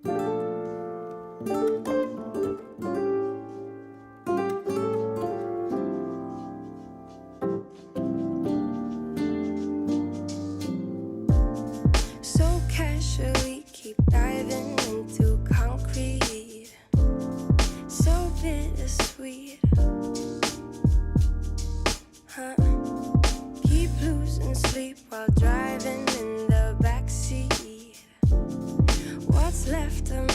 So casually keep diving into concrete, so bittersweet, huh? Keep losing sleep while driving in the backseat. What's left of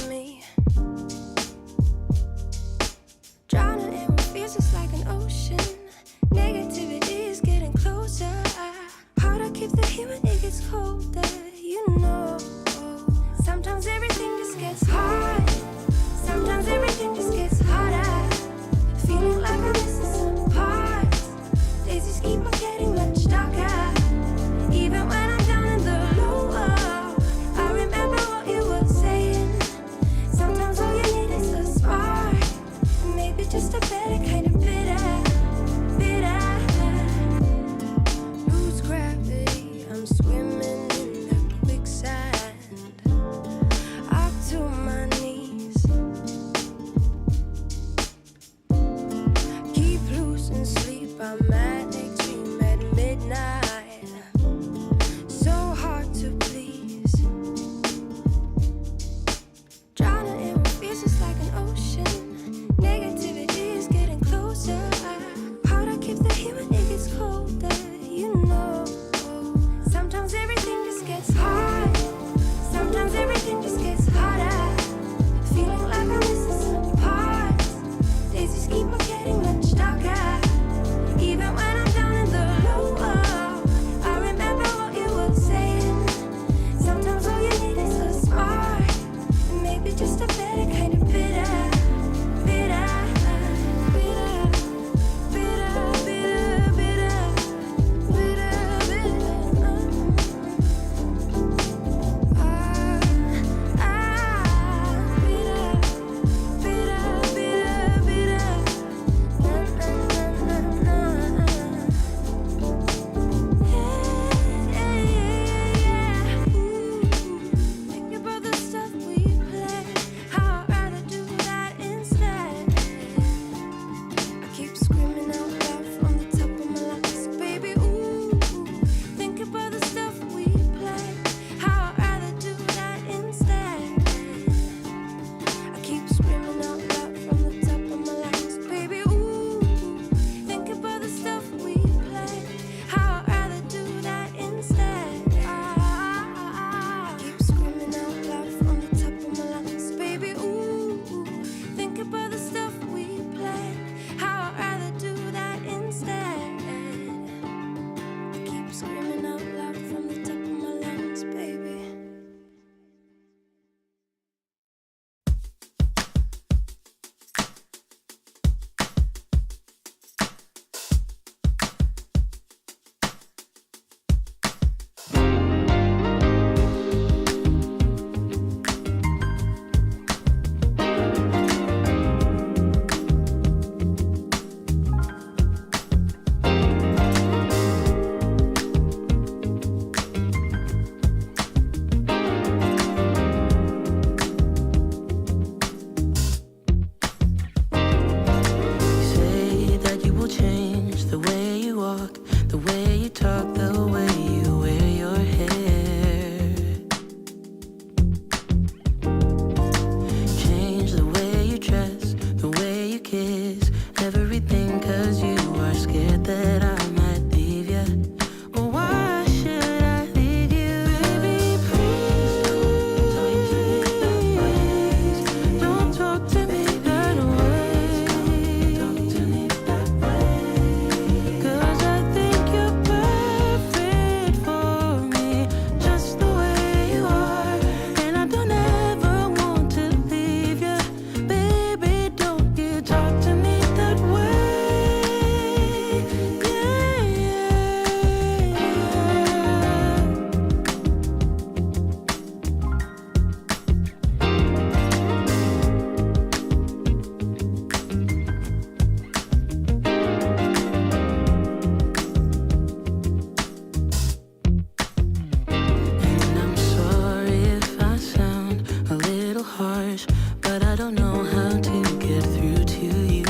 harsh, but I don't know how to get through to you.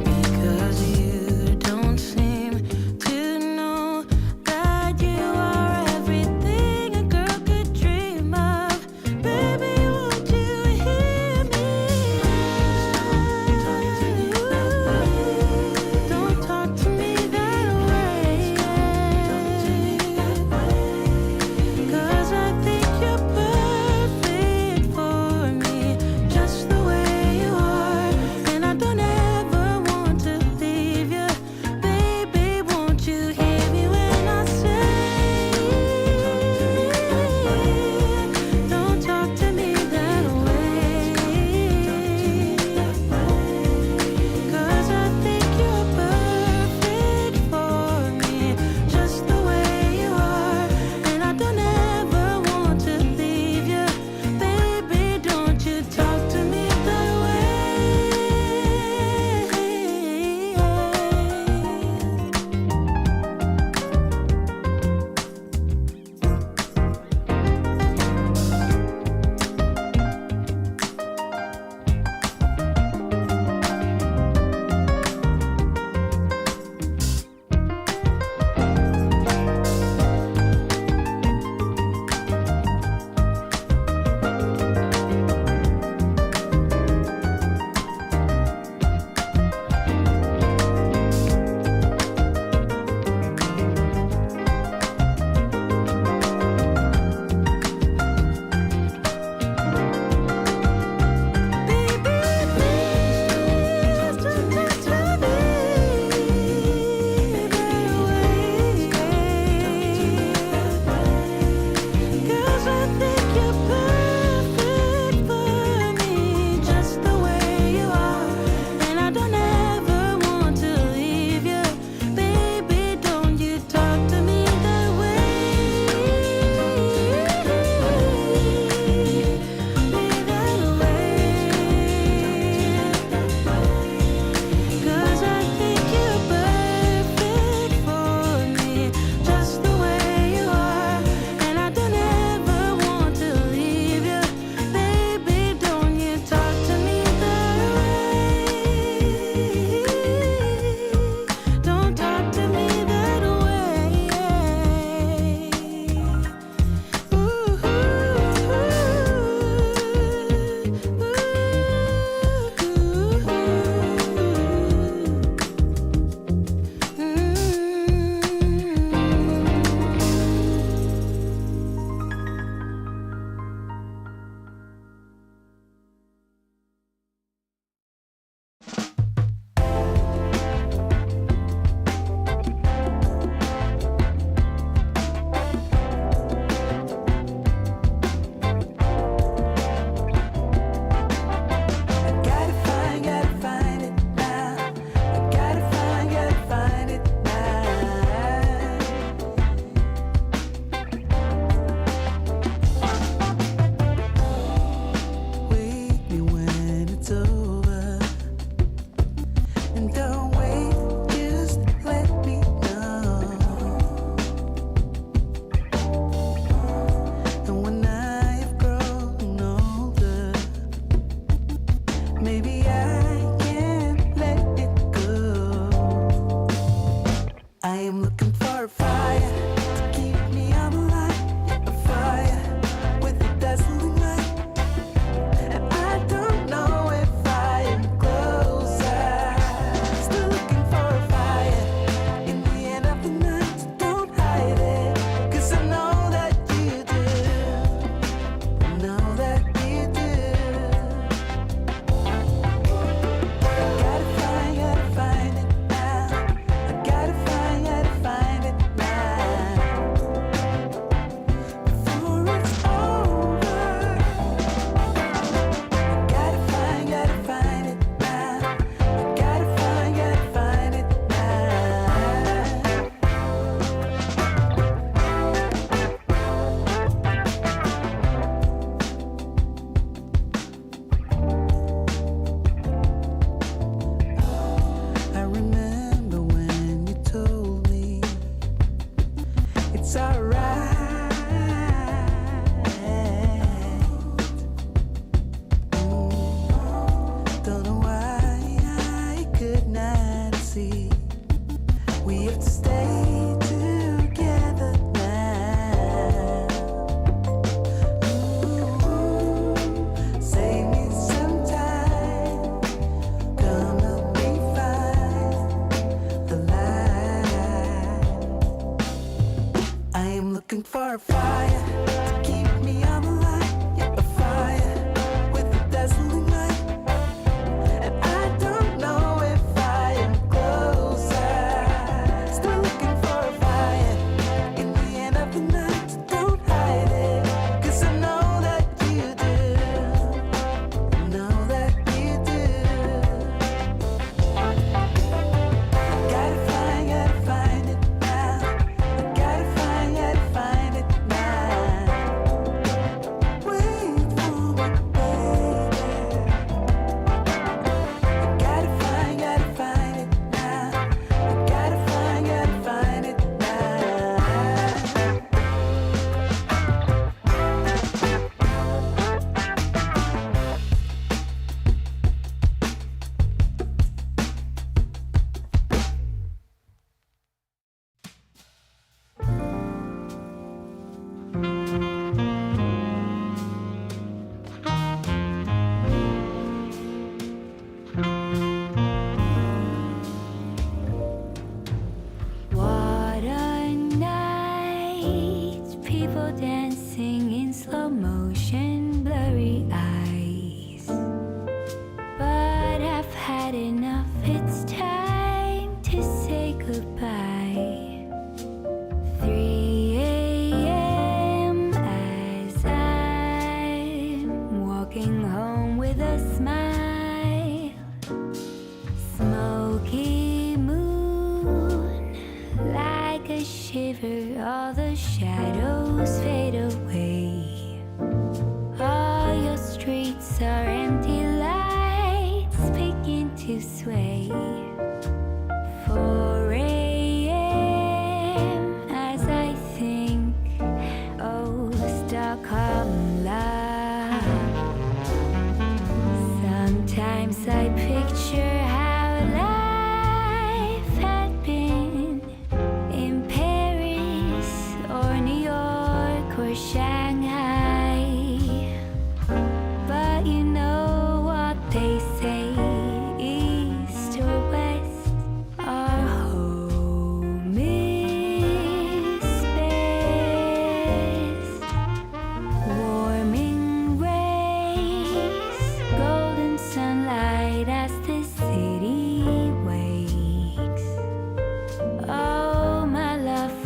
Because you don't seem to know that you are everything a girl could dream of. Baby, won't you hear me? Don't talk to me that way. 'Cause I think you're perfect.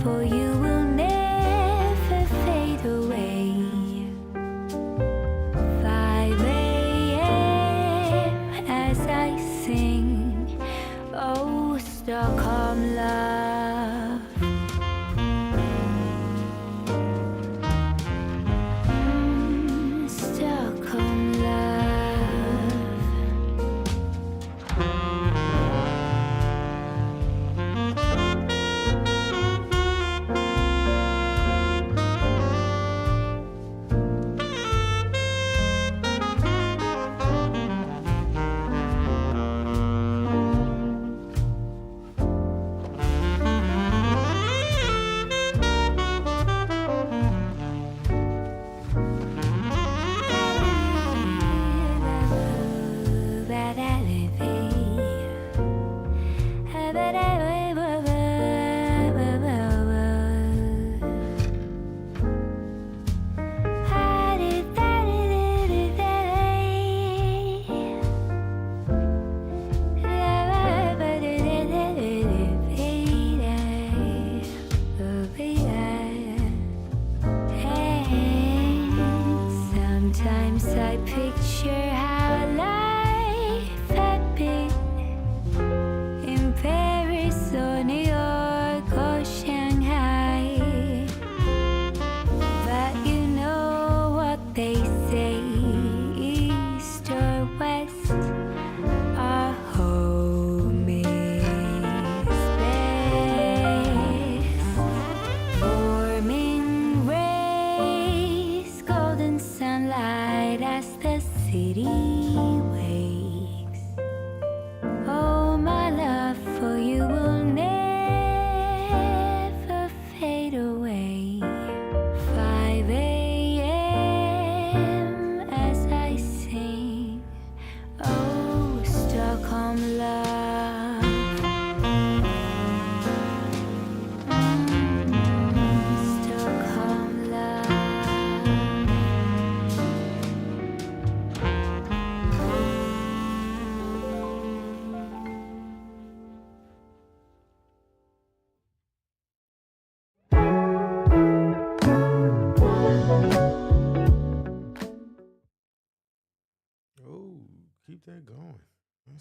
For you will never fade away.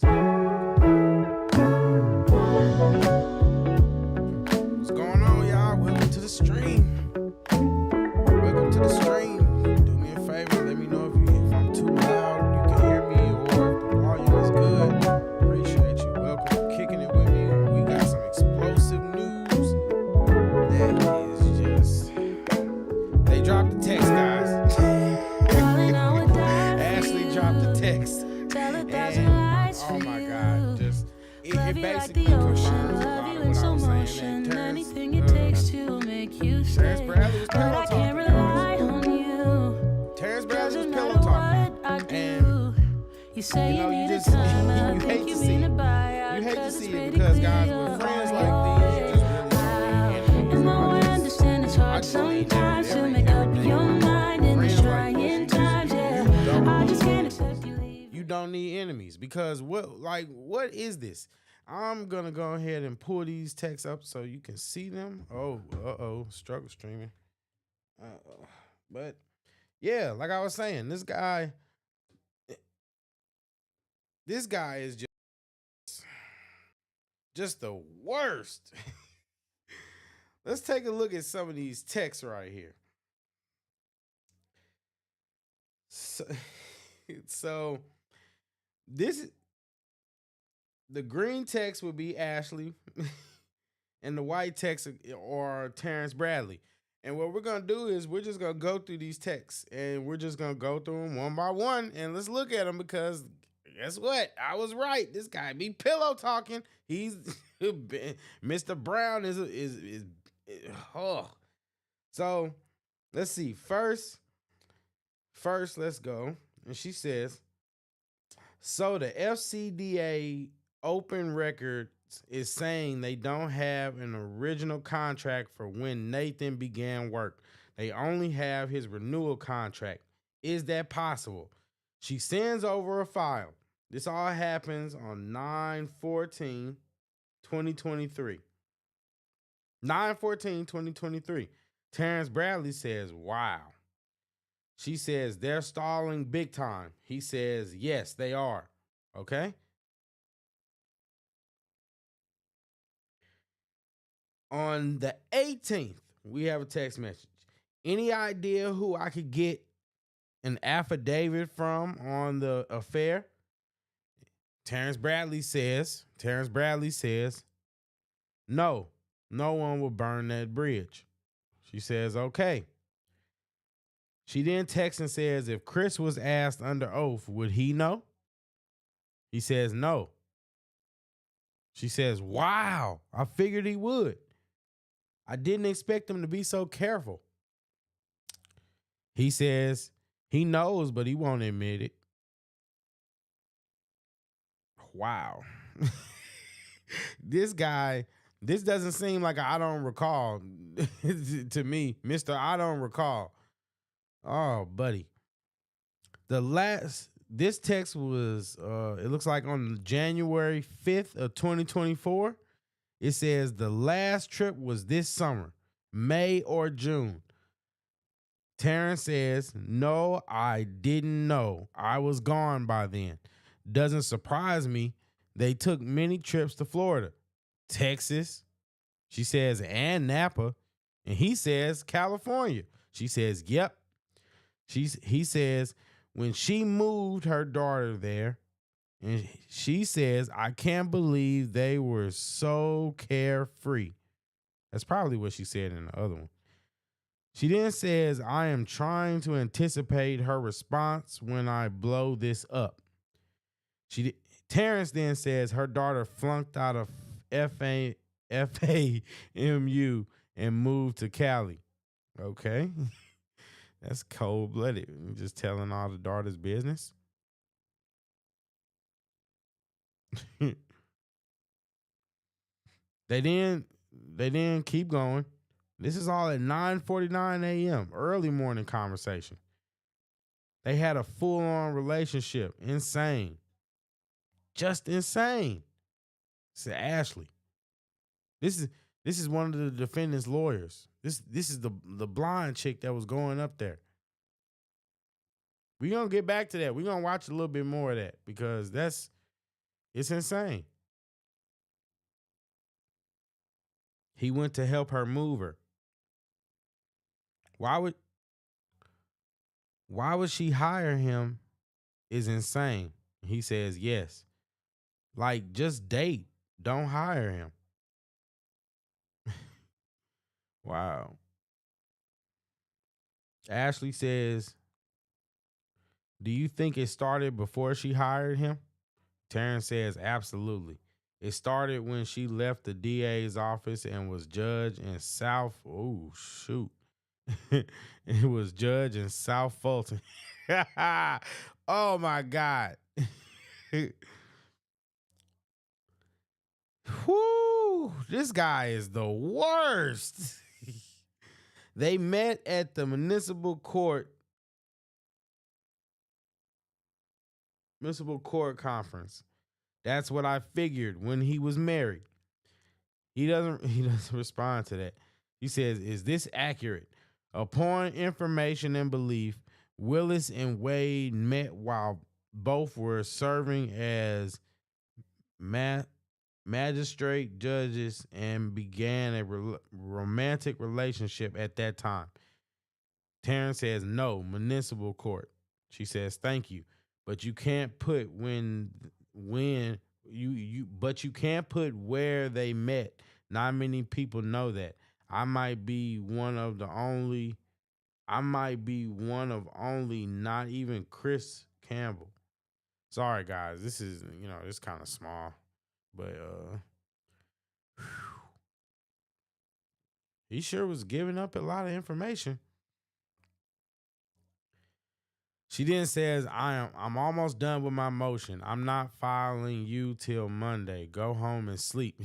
What's going on, y'all? Welcome to the stream. Welcome to the stream. Do me a favor. Let me know if I'm too loud, you can hear me, or if the volume is good. Appreciate you. Welcome for kicking it with me. We got some explosive news. That is just. They dropped the text, guys. Ashley dropped the text. And, oh my God, just. It basically confirms a lot of what I was saying. Terrence Bradley was pillow talking. Terrence Bradley was pillow talking. And you know, you hate to see it. You hate to see it because, guys, with friends like these, you just really I just believe that everything. You don't need enemies because what is this? I'm gonna go ahead and pull these texts up so you can see them. Oh, struggle streaming. But yeah, like I was saying, this guy is just the worst. Let's take a look at some of these texts right here. So the green text would be Ashley, and the white text or Terrence Bradley. And what we're gonna do is we're just gonna go through these texts, and we're just gonna go through them one by one, and let's look at them because guess what? I was right. This guy be pillow talking. He's Mr. Brown is oh. So let's see. First, let's go. And she says, so the FCDA Open Records is saying they don't have an original contract for when Nathan began work. They only have his renewal contract. Is that possible? She sends over a file. This all happens on 9/14/2023. 9/14/2023. Terrence Bradley says, wow. She says, they're stalling big time. He says, yes, they are. Okay? On the 18th, we have a text message. Any idea who I could get an affidavit from on the affair? Terrence Bradley says, no one will burn that bridge. She says, okay. She then texts and says, if Chris was asked under oath, would he know? He says, no. She says, wow, I figured he would. I didn't expect him to be so careful. He says he knows, but he won't admit it. Wow. This guy, this doesn't seem like I don't recall to me, Mr. I don't recall. Oh, buddy. This text was, it looks like on January 5th of 2024. It says the last trip was this summer, May or June. Terrence says, no, I didn't know. I was gone by then. Doesn't surprise me. They took many trips to Florida, Texas. She says, and Napa. And he says, California. She says, yep. He says, when she moved her daughter there, and she says, I can't believe they were so carefree. That's probably what she said in the other one. She then says, I am trying to anticipate her response when I blow this up. Terrence then says her daughter flunked out of FAMU and moved to Cali. Okay. That's cold-blooded. Just telling all the daughter's business. They didn't keep going. This is all at 9:49 a.m. Early morning conversation. They had a full-on relationship. Insane. Just insane. Said Ashley. This is one of the defendant's lawyers. This is the blind chick that was going up there. We're gonna get back to that. We're gonna watch a little bit more of that because that's It's insane. He went to help her move her. Why would why would she hire him is insane. He says yes. Like just date. Don't hire him. Wow. Ashley says, do you think it started before she hired him? Terrence says, absolutely. It started when she left the DA's office and was judge in South. Oh, shoot. It was judge in South Fulton. Oh, my God. Whoo, this guy is the worst. They met at the municipal court conference. That's what I figured when he was married. He doesn't respond to that. He says, "Is this accurate? Upon information and belief, Willis and Wade met while both were serving as magistrate judges and began a romantic relationship at that time." Terrence says, "No, municipal court." She says, "Thank you, but you can't put when you can't put where they met. Not many people know that. I might be one of the only. I might be one of only. Not even Chris Campbell. Sorry, guys. This is it's kind of small, but he sure was giving up a lot of information." She then says, I'm almost done with my motion. I'm not filing you till Monday. Go home and sleep."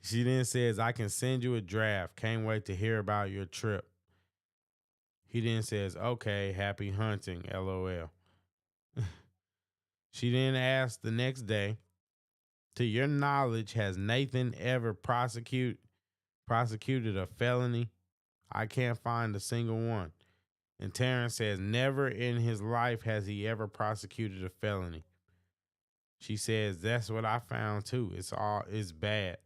She then says, "I can send you a draft. Can't wait to hear about your trip." He then says, "Okay, happy hunting, LOL." She then asks the next day, "To your knowledge, has Nathan ever prosecuted a felony?" "I can't find a single one." And Terrence says, "Never in his life has he ever prosecuted a felony." She says, "That's what I found too. It's bad.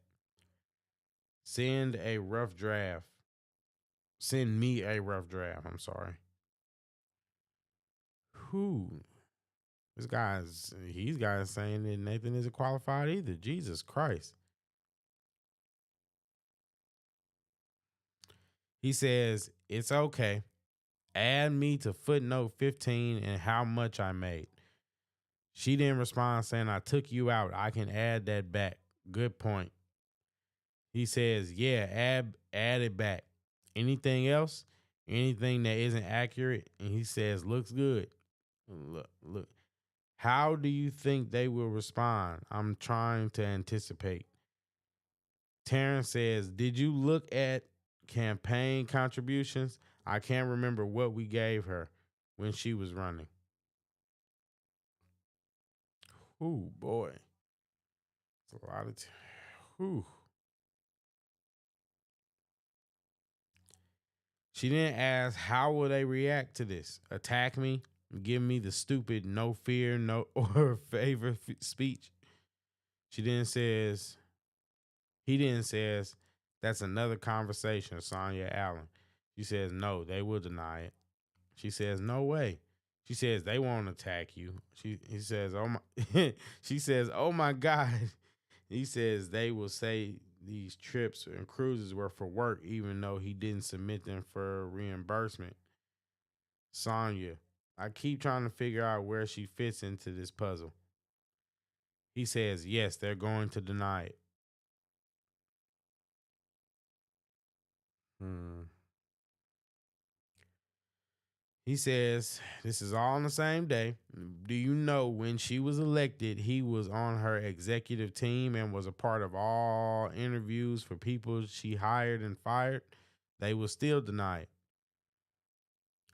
Send a rough draft. Send me a rough draft." I'm sorry. Who? He's guys saying that Nathan isn't qualified either. Jesus Christ. He says, "It's okay. Add me to footnote 15 and how much I made." She then responds saying, "I took you out. I can add that back. Good point." He says, "Yeah, add it back. Anything else? Anything that isn't accurate?" And he says, "Looks good." Look. How do you think they will respond? I'm trying to anticipate. Terrence says, "Did you look at campaign contributions? I can't remember what we gave her when she was running." Ooh, boy. It's a lot of Whew. She then asks, "How will they react to this? Attack me? Give me the stupid no fear, no or favor speech?" She then says, he then says, "That's another conversation, Sonia Allen." She says, "No, they will deny it." She says, "No way." She says, "They won't attack you." He says, "Oh my," she says, "Oh my God." He says, "They will say these trips and cruises were for work, even though he didn't submit them for reimbursement." Sonya, I keep trying to figure out where she fits into this puzzle. He says, "Yes, they're going to deny it." Hmm. He says, "This is all on the same day. Do you know when she was elected, he was on her executive team and was a part of all interviews for people she hired and fired? They will still deny it."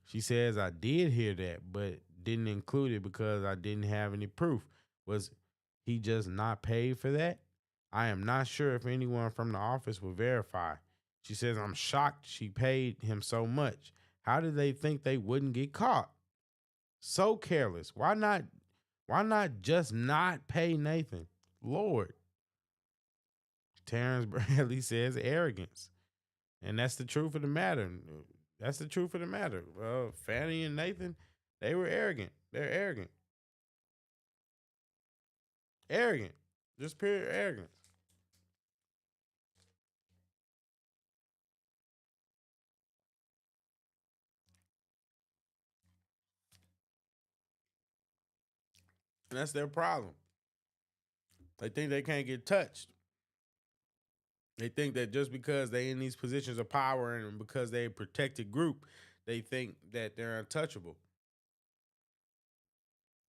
She says, "I did hear that, but didn't include it because I didn't have any proof. Was he just not paid for that? I am not sure if anyone from the office will verify." She says, "I'm shocked she paid him so much. How did they think they wouldn't get caught? So careless. Why Why not just not pay Nathan? Lord. Terrence Bradley says arrogance. And that's the truth of the matter. That's the truth of the matter. Fanny and Nathan, they were arrogant. They're arrogant. Arrogant. Just pure arrogance. And that's their problem. They think they can't get touched. They think that just because they in these positions of power and because they a protected group, they think that they're untouchable.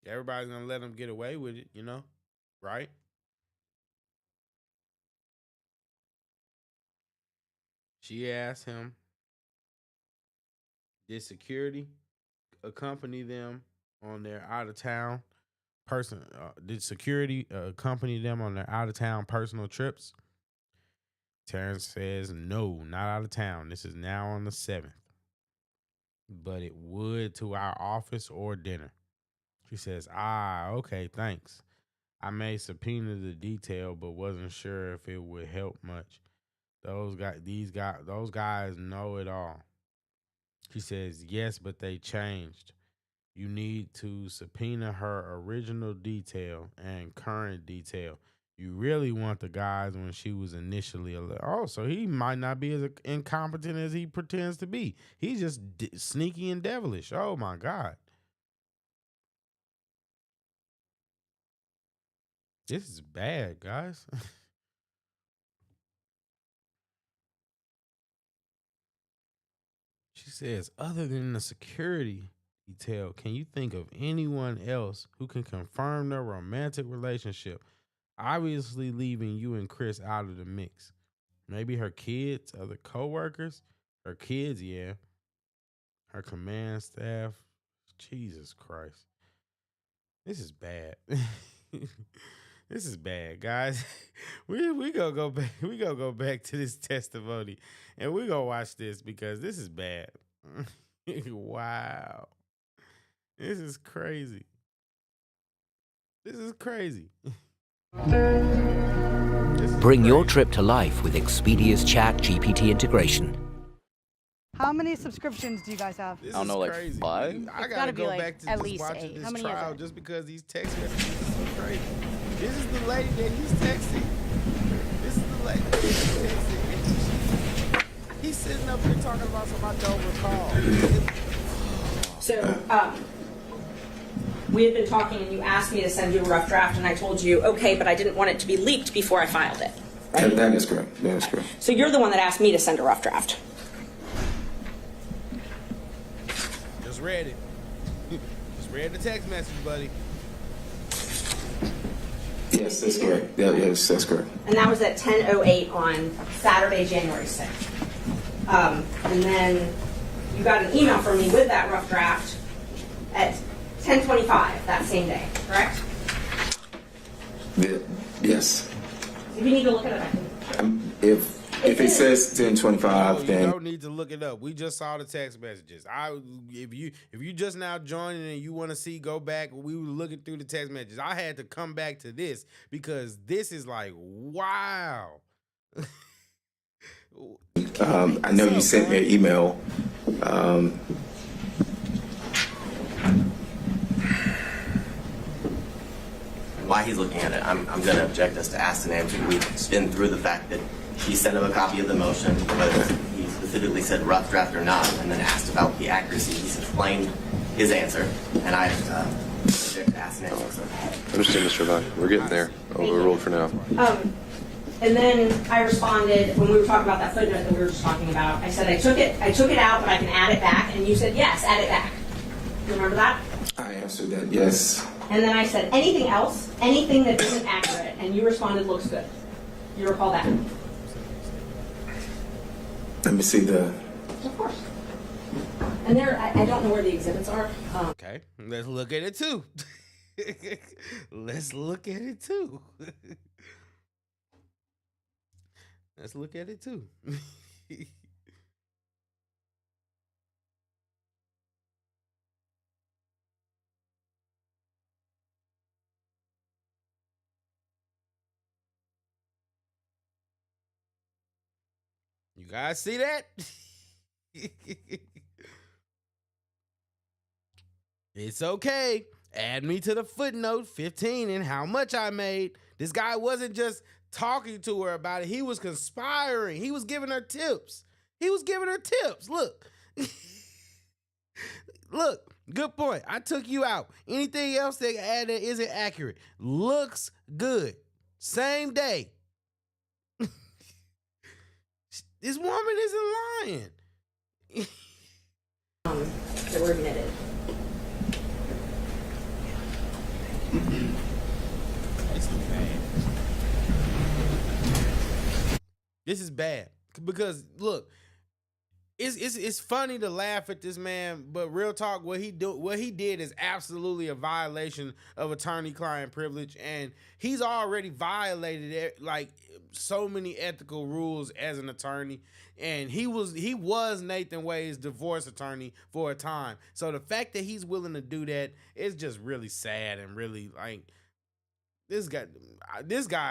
Everybody's gonna let them get away with it, right? She asked him, did security accompany them on their out of town did security accompany them on their out of town personal trips? Terrence says, no, not out of town. This is now on the 7th. But it would to our office or dinner. She says, okay, thanks. I may subpoena the detail, but wasn't sure if it would help much. Those guys know it all. She says, yes, but they changed. You need to subpoena her original detail and current detail. You really want the guys when she was initially so he might not be as incompetent as he pretends to be. He's just sneaky and devilish. Oh my God. This is bad, guys. She says, other than the security detail, can you think of anyone else who can confirm their romantic relationship? Obviously leaving you and Chris out of the mix. Maybe her kids, other coworkers. Her kids, yeah. Her command staff. Jesus Christ. This is bad. This is bad, guys. We gonna go back. We gonna go back to this testimony, and we gonna watch this because this is bad. Wow, this is crazy. This is crazy. Bring your trip to life with Expedia's Chat GPT integration. How many subscriptions do you guys have? This I don't know, is like crazy. 5? I gotta gotta be go like back to at just least watching 8. this How many is trial it? just because these text messages are so crazy. This is the lady that he's texting. This is the lady that he's texting. He's sitting up here talking about something I don't recall. So, we had been talking and you asked me to send you a rough draft and I told you, okay, but I didn't want it to be leaked before I filed it. Right? That is correct. That is correct. So you're the one that asked me to send a rough draft. Just read it. Just read the text message, buddy. Yes, that's correct. Yeah, yes, that's correct. And that was at 10:08 on Saturday, January 6th. And then you got an email from me with that rough draft at 10:25 that same day, correct? Yes. If you need to look it up. If it says 10:25, No, you then don't need to look it up. We just saw the text messages. If you just now joining and you want to see, go back. We were looking through the text messages. I had to come back to this because this is like, wow. I know you sent me an email. While he's looking at it, I'm going to object us to ask and answer. We've been through the fact that he sent him a copy of the motion, whether he specifically said rough draft or not, and then asked about the accuracy. He's explained his answer, and I object to ask and answer. So. Understand, Mr. Rabanne. We're getting there. Overruled for now. And then I responded when we were talking about that footnote that we were just talking about. I said I took it out, but I can add it back. And you said yes, add it back. You remember that? I answered that yes. And then I said anything else, anything that isn't accurate, and you responded looks good. You recall that? Let me see the. Of course. And there, I don't know where the exhibits are. Okay, let's look at it too. Let's look at it too. Let's look at it too. You guys see that? It's okay. Add me to the footnote 15 and how much I made. This guy wasn't just talking to her about it. He was conspiring. He was giving her tips. Look. Look, good point. I took you out. Anything else they add that isn't accurate looks good. Same day. This woman isn't lying. That were admitted. This is bad because look, it's funny to laugh at this man, but real talk, what he did is absolutely a violation of attorney-client privilege, and he's already violated like so many ethical rules as an attorney. And he was Nathan Wade's divorce attorney for a time. So the fact that he's willing to do that is just really sad and really like this guy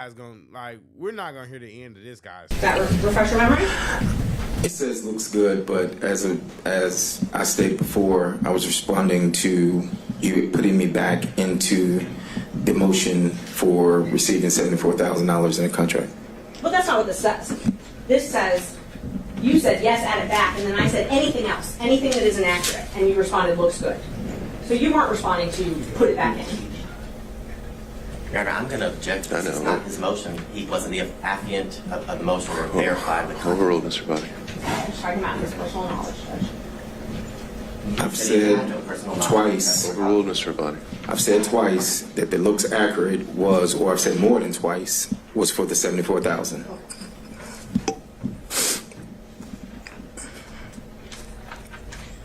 is gonna like we're not gonna hear the end of this guy's. That refresh your memory? It says looks good, but as I stated before, I was responding to you putting me back into the motion for receiving $74,000 in a contract. Well, that's not what this says. This says you said yes, add it back, and then I said anything else, anything that isn't accurate, and you responded looks good. So you weren't responding to put it back in. Your Honor, I'm going to object. This is not his motion. He wasn't the affiant of the motion or verified the contract. Overruled, Mr. Body. I'm just talking about his personal knowledge, Judge. I've said twice. Overruled, Mr. Body. I've said twice that the looks accurate was, or I've said more than twice, was for the $74,000.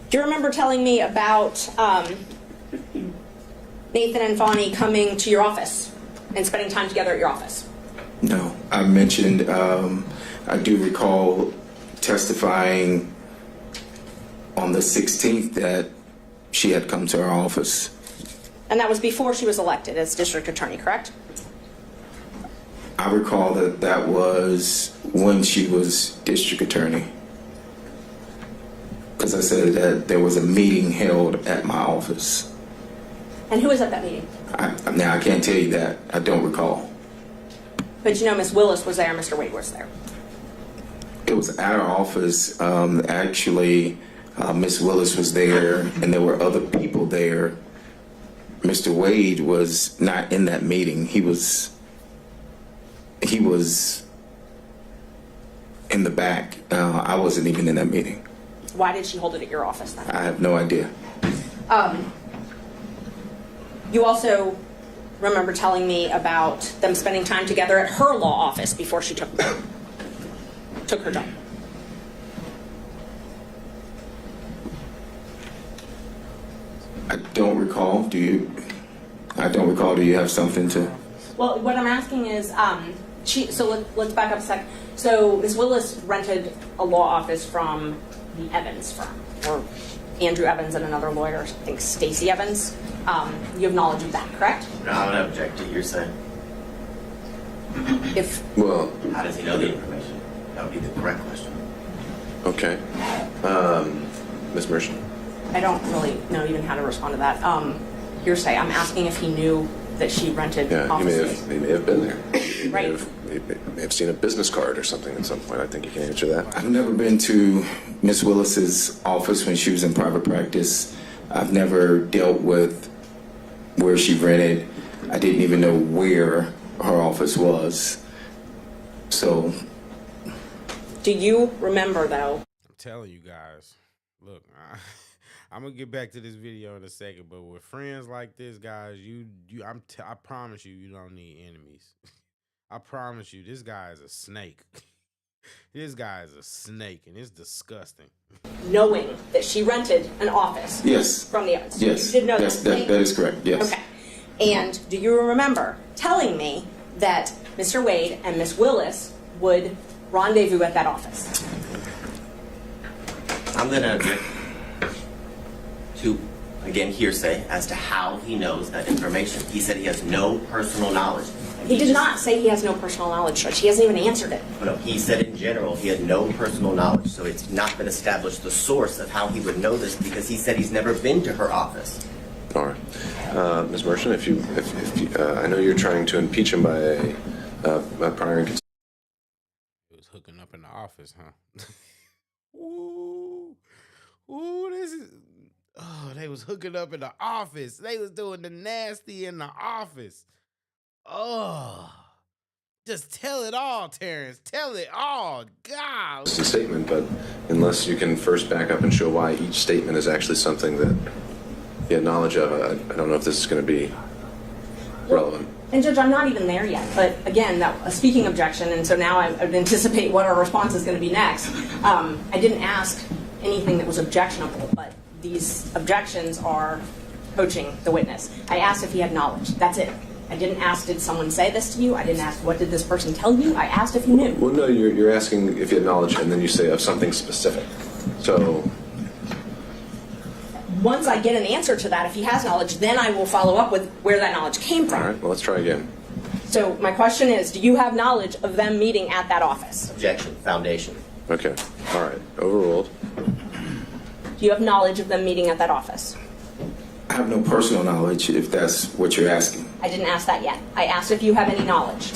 Do you remember telling me about Nathan and Fawny coming to your office and spending time together at your office? No, I mentioned, I do recall testifying on the 16th that she had come to our office. And that was before she was elected as district attorney, correct? I recall that that was when she was district attorney. Because I said that there was a meeting held at my office. And who was at that meeting? Now, I can't tell you that. I don't recall. But you know Miss Willis was there, Mr. Wade was there. It was at our office. Actually, Miss Willis was there, and there were other people there. Mr. Wade was not in that meeting. He was in the back. I wasn't even in that meeting. Why did she hold it at your office then? I have no idea. You also remember telling me about them spending time together at her law office before she took her job. I don't recall. Do you? I don't recall. Do you have something to? Well, what I'm asking is, let's back up a sec. So Ms. Willis rented a law office from the Evans firm, or Andrew Evans and another lawyer, I think Stacey Evans. You have knowledge of that, correct? No, I'm going to object to your saying. Well, how does he know the information? That would be the correct question. Okay. Ms. Mershon? I don't really know even how to respond to that. Hearsay. I'm asking if he knew that she rented offices. He may have been there. Right. He may have seen a business card or something at some point. I think you can answer that. I've never been to Miss Willis's office when she was in private practice. I've never dealt with where she rented. I didn't even know where her office was. So. Do you remember, though? I'm telling you guys, look, I'm gonna get back to this video in a second, but with friends like this, guys, I promise you, you don't need enemies. I promise you, this guy is a snake. This guy is a snake, and it's disgusting. Knowing that she rented an office. Yes. From the Evans. Yes. You did know that is correct. Yes. Okay. And do you remember telling me that Mr. Wade and Miss Willis would rendezvous at that office? I'm going to object to again hearsay, as to how he knows that information. He said he has no personal knowledge. He did not say he has no personal knowledge, Judge. He hasn't even answered it. No, he said in general he had no personal knowledge, so it's not been established the source of how he would know this because he said he's never been to her office. All right. Ms. Merchant, if you, I know you're trying to impeach him by a prior It was hooking up in the office, huh? Ooh, this is. Oh, they was hooking up in the office. They was doing the nasty in the office. Oh, just tell it all, Terrence. Tell it all. God. It's a statement, but unless you can first back up and show why each statement is actually something that you had knowledge of, I don't know if this is going to be relevant. And Judge, I'm not even there yet. But again, a speaking objection, and so now I would anticipate what our response is going to be next. I didn't ask anything that was objectionable, but these objections are poaching the witness. I asked if he had knowledge. That's it. I didn't ask, did someone say this to you? I didn't ask, what did this person tell you? I asked if you knew. Well, no, you're asking if you had knowledge, and then you say of something specific. So once I get an answer to that, if he has knowledge, then I will follow up with where that knowledge came from. all right, well, let's try again. So my question is, do you have knowledge of them meeting at that office? Objection. Foundation. Okay. All right. Overruled. Do you have knowledge of them meeting at that office? I have no personal knowledge, if that's what you're asking. I didn't ask that yet. I asked if you have any knowledge.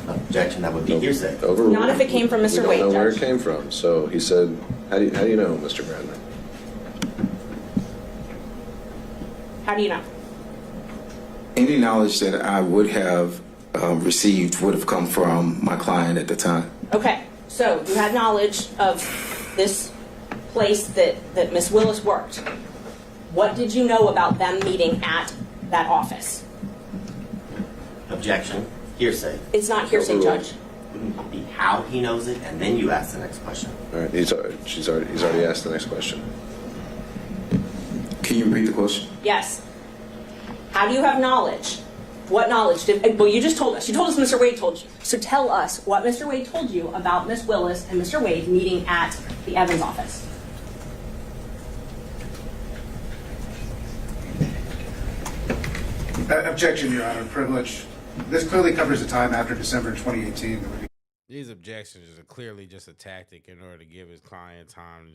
Objection. That would be hearsay. Overruled. Not if it came from Mr. We Wade, don't know where Judge. it came from. So he said, how do you know, Mr. Bradley? How do you know? Any knowledge that I would have received would have come from my client at the time. Okay, so you had knowledge of this place that Miss Willis worked. What did you know about them meeting at that office? Objection. Hearsay. It's not hearsay, Overruled. Judge. Wouldn't be how he knows it, and then you ask the next question. All right. He's already asked the next question. Can you repeat the question? Yes. How do you have knowledge? What knowledge did, well, you just told us. You told us Mr. Wade told you. So tell us what Mr. Wade told you about Miss Willis and Mr. Wade meeting at the Evans office. Objection, Your Honor. Privilege. This clearly covers the time after December 2018. These objections are clearly just a tactic in order to give his client time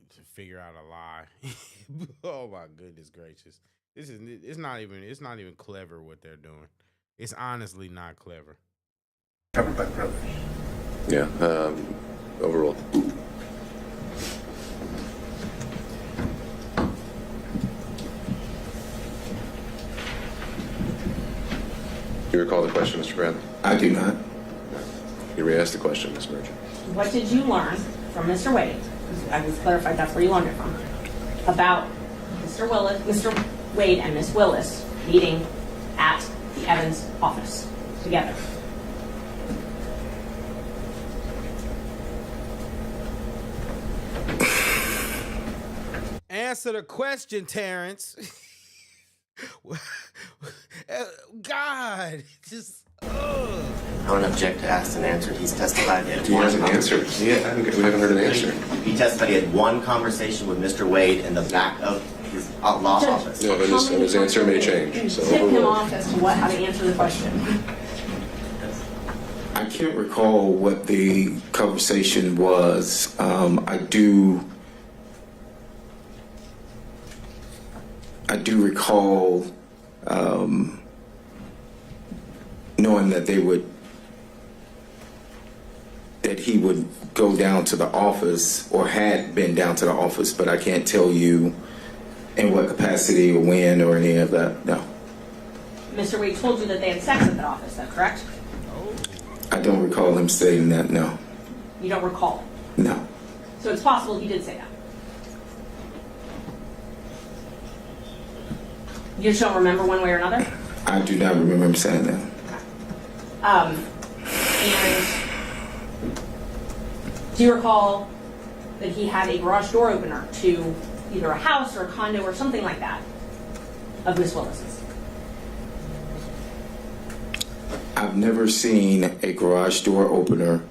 to figure out a lie. Oh my goodness gracious! It's not even clever what they're doing. It's honestly not clever. Covered by privilege. Yeah. Overruled. You recall the question, Mr. Bradley? I do not. You re-asked the question, Ms. Merchant. What did you learn from Mr. Wade? I was clarified that's where you learned it from. About Mr. Wade and Miss Willis meeting at the Evans office together. Answer the question, Terrence. God, just. I don't object to asked and answered. He's testified that He hasn't answered. Yeah, we haven't heard an answer. He testified he had one conversation with Mr. Wade in the back of his law Judge, office. No, and his answer may change. So Tip him overruled. off as to how to answer the question. I can't recall what the conversation was. I do recall knowing that he would go down to the office or had been down to the office, but I can't tell you in what capacity or when or any of that. No. Mr. Wade told you that they had sex at that office, is that correct? I don't recall him stating that, no. You don't recall it. No. So it's possible he did say that. You just don't remember one way or another? I do not remember him saying that. And do you recall that he had a garage door opener to either a house or a condo or something like that of Miss Willis's? I've never seen a garage door opener.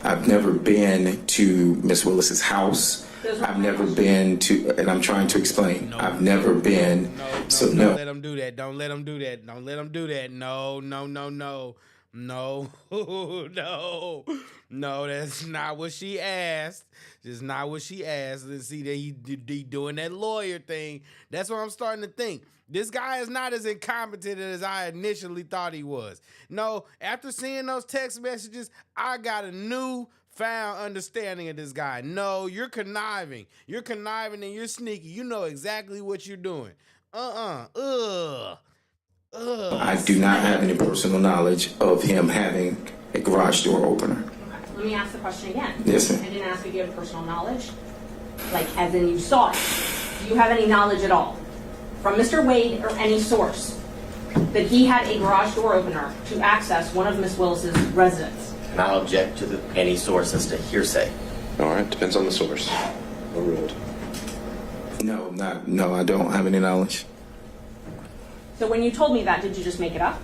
I've never been to Miss Willis's house. I've never been to, and I'm trying to explain. I've never been. Don't let him do that. Don't let him do that. Don't let him do that. No. No, that's not what she asked. Just not what she asked. Let's see that he doing that lawyer thing. That's what I'm starting to think. This guy is not as incompetent as I initially thought he was. No, after seeing those text messages, I got a newfound understanding of this guy. No, you're conniving. You're conniving and you're sneaky. You know exactly what you're doing. I do not have any personal knowledge of him having a garage door opener. Let me ask the question again. Yes, ma'am. I didn't ask if you have personal knowledge, like as in you saw it. Do you have any knowledge at all from Mr. Wade or any source that he had a garage door opener to access one of Miss Willis's residence? And I'll object to any source as to hearsay. All right, depends on the source. Overruled. No, I don't have any knowledge. So when you told me that, did you just make it up?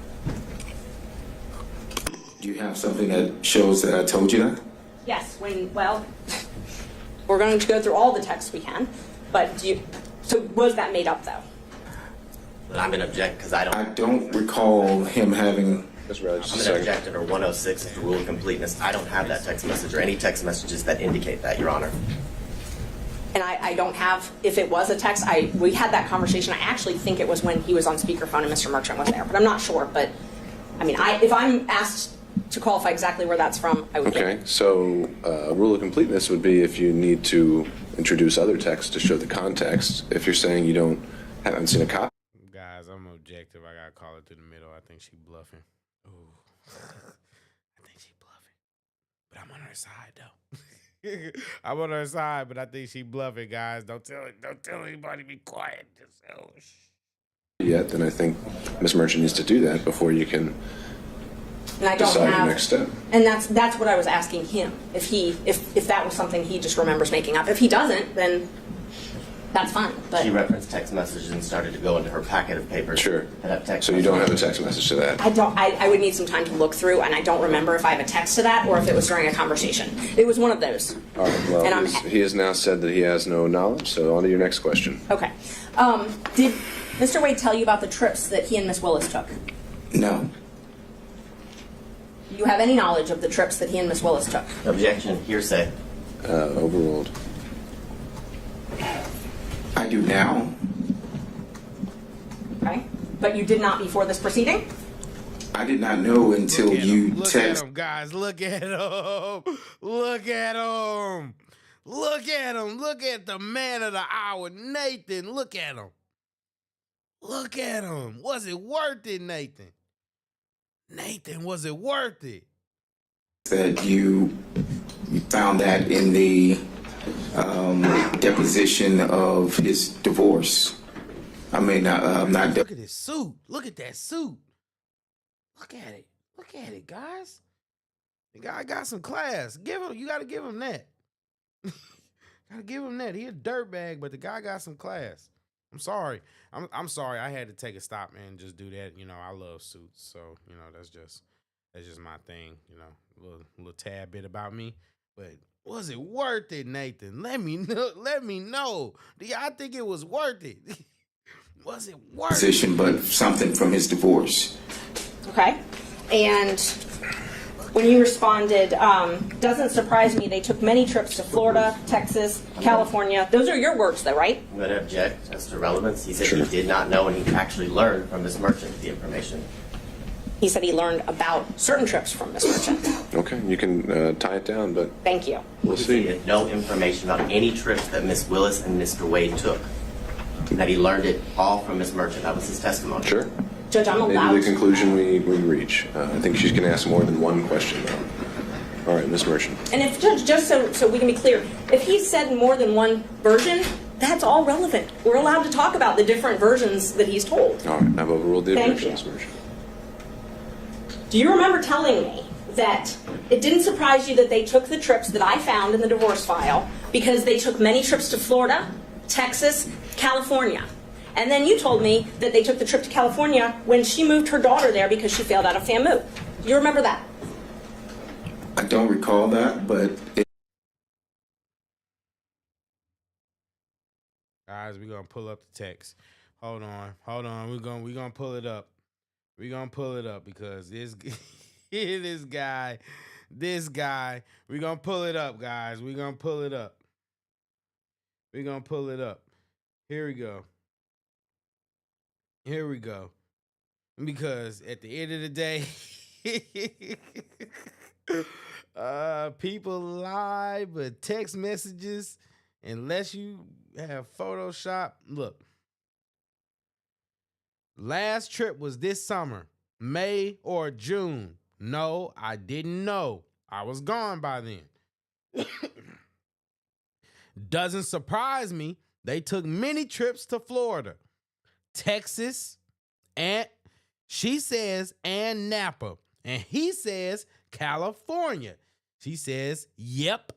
Do you have something that shows that I told you that? Yes, well, we're going to go through all the texts we can, but so was that made up though? But I'm going to object because I don't recall him having. Mr. Riley, I'm going to object under 106 as the rule of completeness. I don't have that text message or any text messages that indicate that, Your Honor. And I don't have, if it was a text, we had that conversation. I actually think it was when he was on speakerphone and Mr. Merchant was there, but I'm not sure. But I mean, if I'm asked to qualify exactly where that's from, I would. Okay, so rule of completeness would be if you need to introduce other text to show the context. If you're saying you haven't seen a copy. Guys, I'm objective. I gotta call it through the middle. I think she bluffing. Ooh, I think she bluffing. But I'm on her side though. I'm on her side, but I think she bluffing, guys. Don't tell anybody. Be quiet. Just Yet, then I think Ms. Merchant needs to do that before you can decide the next step. And that's what I was asking him. If that was something he just remembers making up. If he doesn't, then that's fine. But She referenced text messages and started to go into her packet of papers. Sure. That have text So you don't have a text message to that? I don't. I would need some time to look through, and I don't remember if I have a text to that or if it was during a conversation. It was one of those. All right, well, he has now said that he has no knowledge, so on to your next question. Okay. Did Mr. Wade tell you about the trips that he and Miss Willis took? No. Do you have any knowledge of the trips that he and Miss Willis took? Objection. Hearsay. Overruled. I do now. Okay. But you did not before this proceeding? I did not know until you look text. at him, guys. Look at him. Look at him. Look at him. Look at the man of the hour, Nathan. Look at him. Look at him. Was it worth it, Nathan? Nathan, was it worth it? That you found that in the deposition of his divorce. I mean, not. Look at his suit. Look at that suit. Look at it. Look at it, guys. The guy got some class. You got to give him that. Gotta give him that. He a dirtbag, but the guy got some class. I'm sorry. I'm sorry. I had to take a stop, man, and just do that. You know, I love suits, so you know that's just my thing. You know, a little tad bit about me. But was it worth it, Nathan? Let me know. Let me know. Do y'all think it was worth it? Was it worth position, but something from his divorce. Okay. And when you responded, doesn't surprise me, they took many trips to Florida, Texas, California. Those are your words, though, right? I'm going to object as to relevance. He said Sure. he did not know, and he actually learned from Ms. Merchant the information. He said he learned about certain trips from Ms. Merchant. Okay, you can tie it down, but Thank you. we'll He see. had no information about any trips that Ms. Willis and Mr. Wade took. That he learned it all from Ms. Merchant. That was his testimony. Sure. Judge, I'm Maybe allowed the conclusion we reach. I think she's going to ask more than one question, though. All right, Ms. Merchant. And if, Judge, just so we can be clear, if he said more than one version, that's all relevant. We're allowed to talk about the different versions that he's told. All right, I've overruled the Thank objection, you. Ms. Merchant. Do you remember telling me that it didn't surprise you that they took the trips that I found in the divorce file because they took many trips to Florida, Texas, California? And then you told me that they took the trip to California when she moved her daughter there because she failed out of FAMU. Do you remember that? I don't recall that, but guys. We're gonna pull up the text. Hold on. We're gonna pull it up. We're gonna pull it up because this guy. We're gonna pull it up, guys. We're gonna pull it up. Here we go. Because at the end of the day, people lie, but text messages, unless you have Photoshop. Look, last trip was this summer, May or June. No, I didn't know. I was gone by then. Doesn't surprise me. They took many trips to Florida, Texas, and she says, and Napa. And he says, California. She says, yep.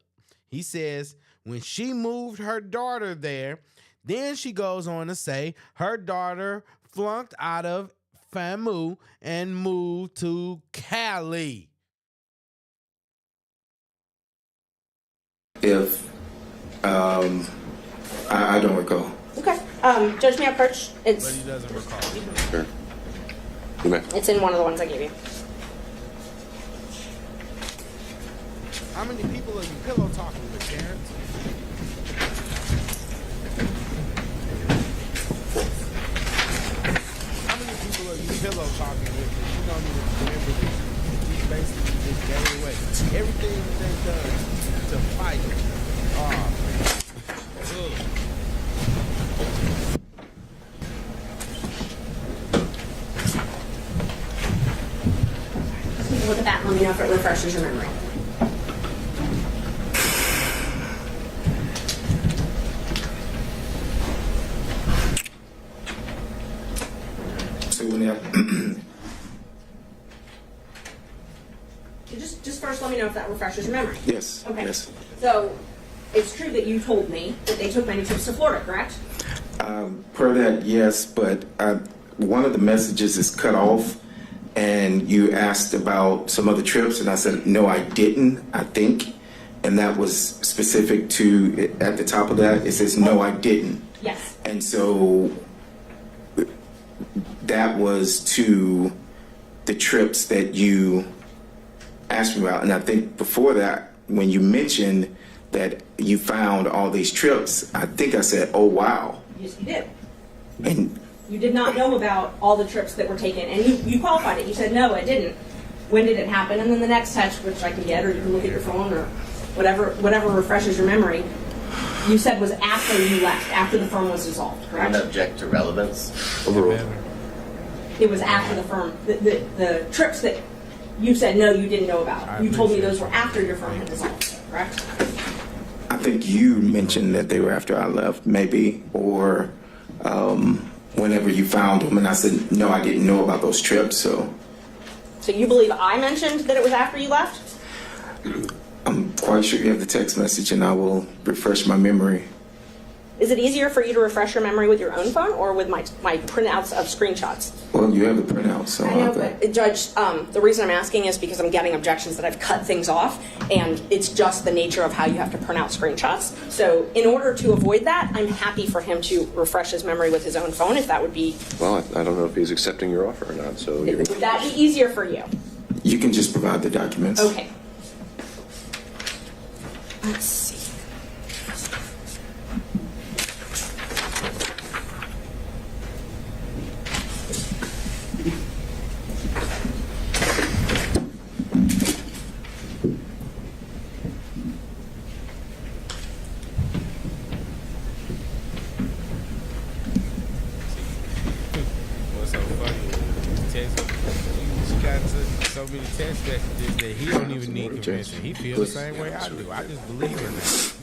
He says, when she moved her daughter there, then she goes on to say her daughter flunked out of FAMU and moved to Cali. If I don't recall. Okay. Judge, may I approach? But he doesn't recall. Sure. You may. It's in one of the ones I gave you. How many people are you pillow talking with, Terrence? How many people are you pillow talking with that you don't even remember this? You basically just gave away everything that they've done to fight. Look at that and let me know if it refreshes your memory. So when that Just first let me know if that refreshes your memory. yes, Okay. yes. So it's true that you told me that they took many trips to Florida, correct? Per that, yes, but one of the messages is cut off, and you asked about some other trips, and I said, no, I didn't, I think. And that was specific to, at the top of that, it says, no, I didn't. Yes. And so that was to the trips that you asked me about. And I think before that, when you mentioned that you found all these trips, I think I said, oh, wow. Yes, you did. And You did not know about all the trips that were taken, and you qualified it. You said, no, I didn't. When did it happen? And then the next text, which I can get, or you can look at your phone, or whatever refreshes your memory, you said was after you left, after the firm was dissolved, I'm correct? going to object to relevance. Overruled. It was after the firm. The trips that you said, no, you didn't know about. You told me those were after your firm had dissolved, correct? I think you mentioned that they were after I left, maybe, or whenever you found them. And I said, no, I didn't know about those trips, so. So you believe I mentioned that it was after you left? I'm quite sure you have the text message, and I will refresh my memory. Is it easier for you to refresh your memory with your own phone or with my printouts of screenshots? Well, you have the printout, so I know, but Judge, the reason I'm asking is because I'm getting objections that I've cut things off, and it's just the nature of how you have to print out screenshots. So in order to avoid that, I'm happy for him to refresh his memory with his own phone, if that would be... Well, I don't know if he's accepting your offer or not, so... Would that be easier for you? you can just provide the documents. Okay. Let's see. What's so funny is she got so many text messages that he don't even need convincing. He feels the same way I do. I just believe in that.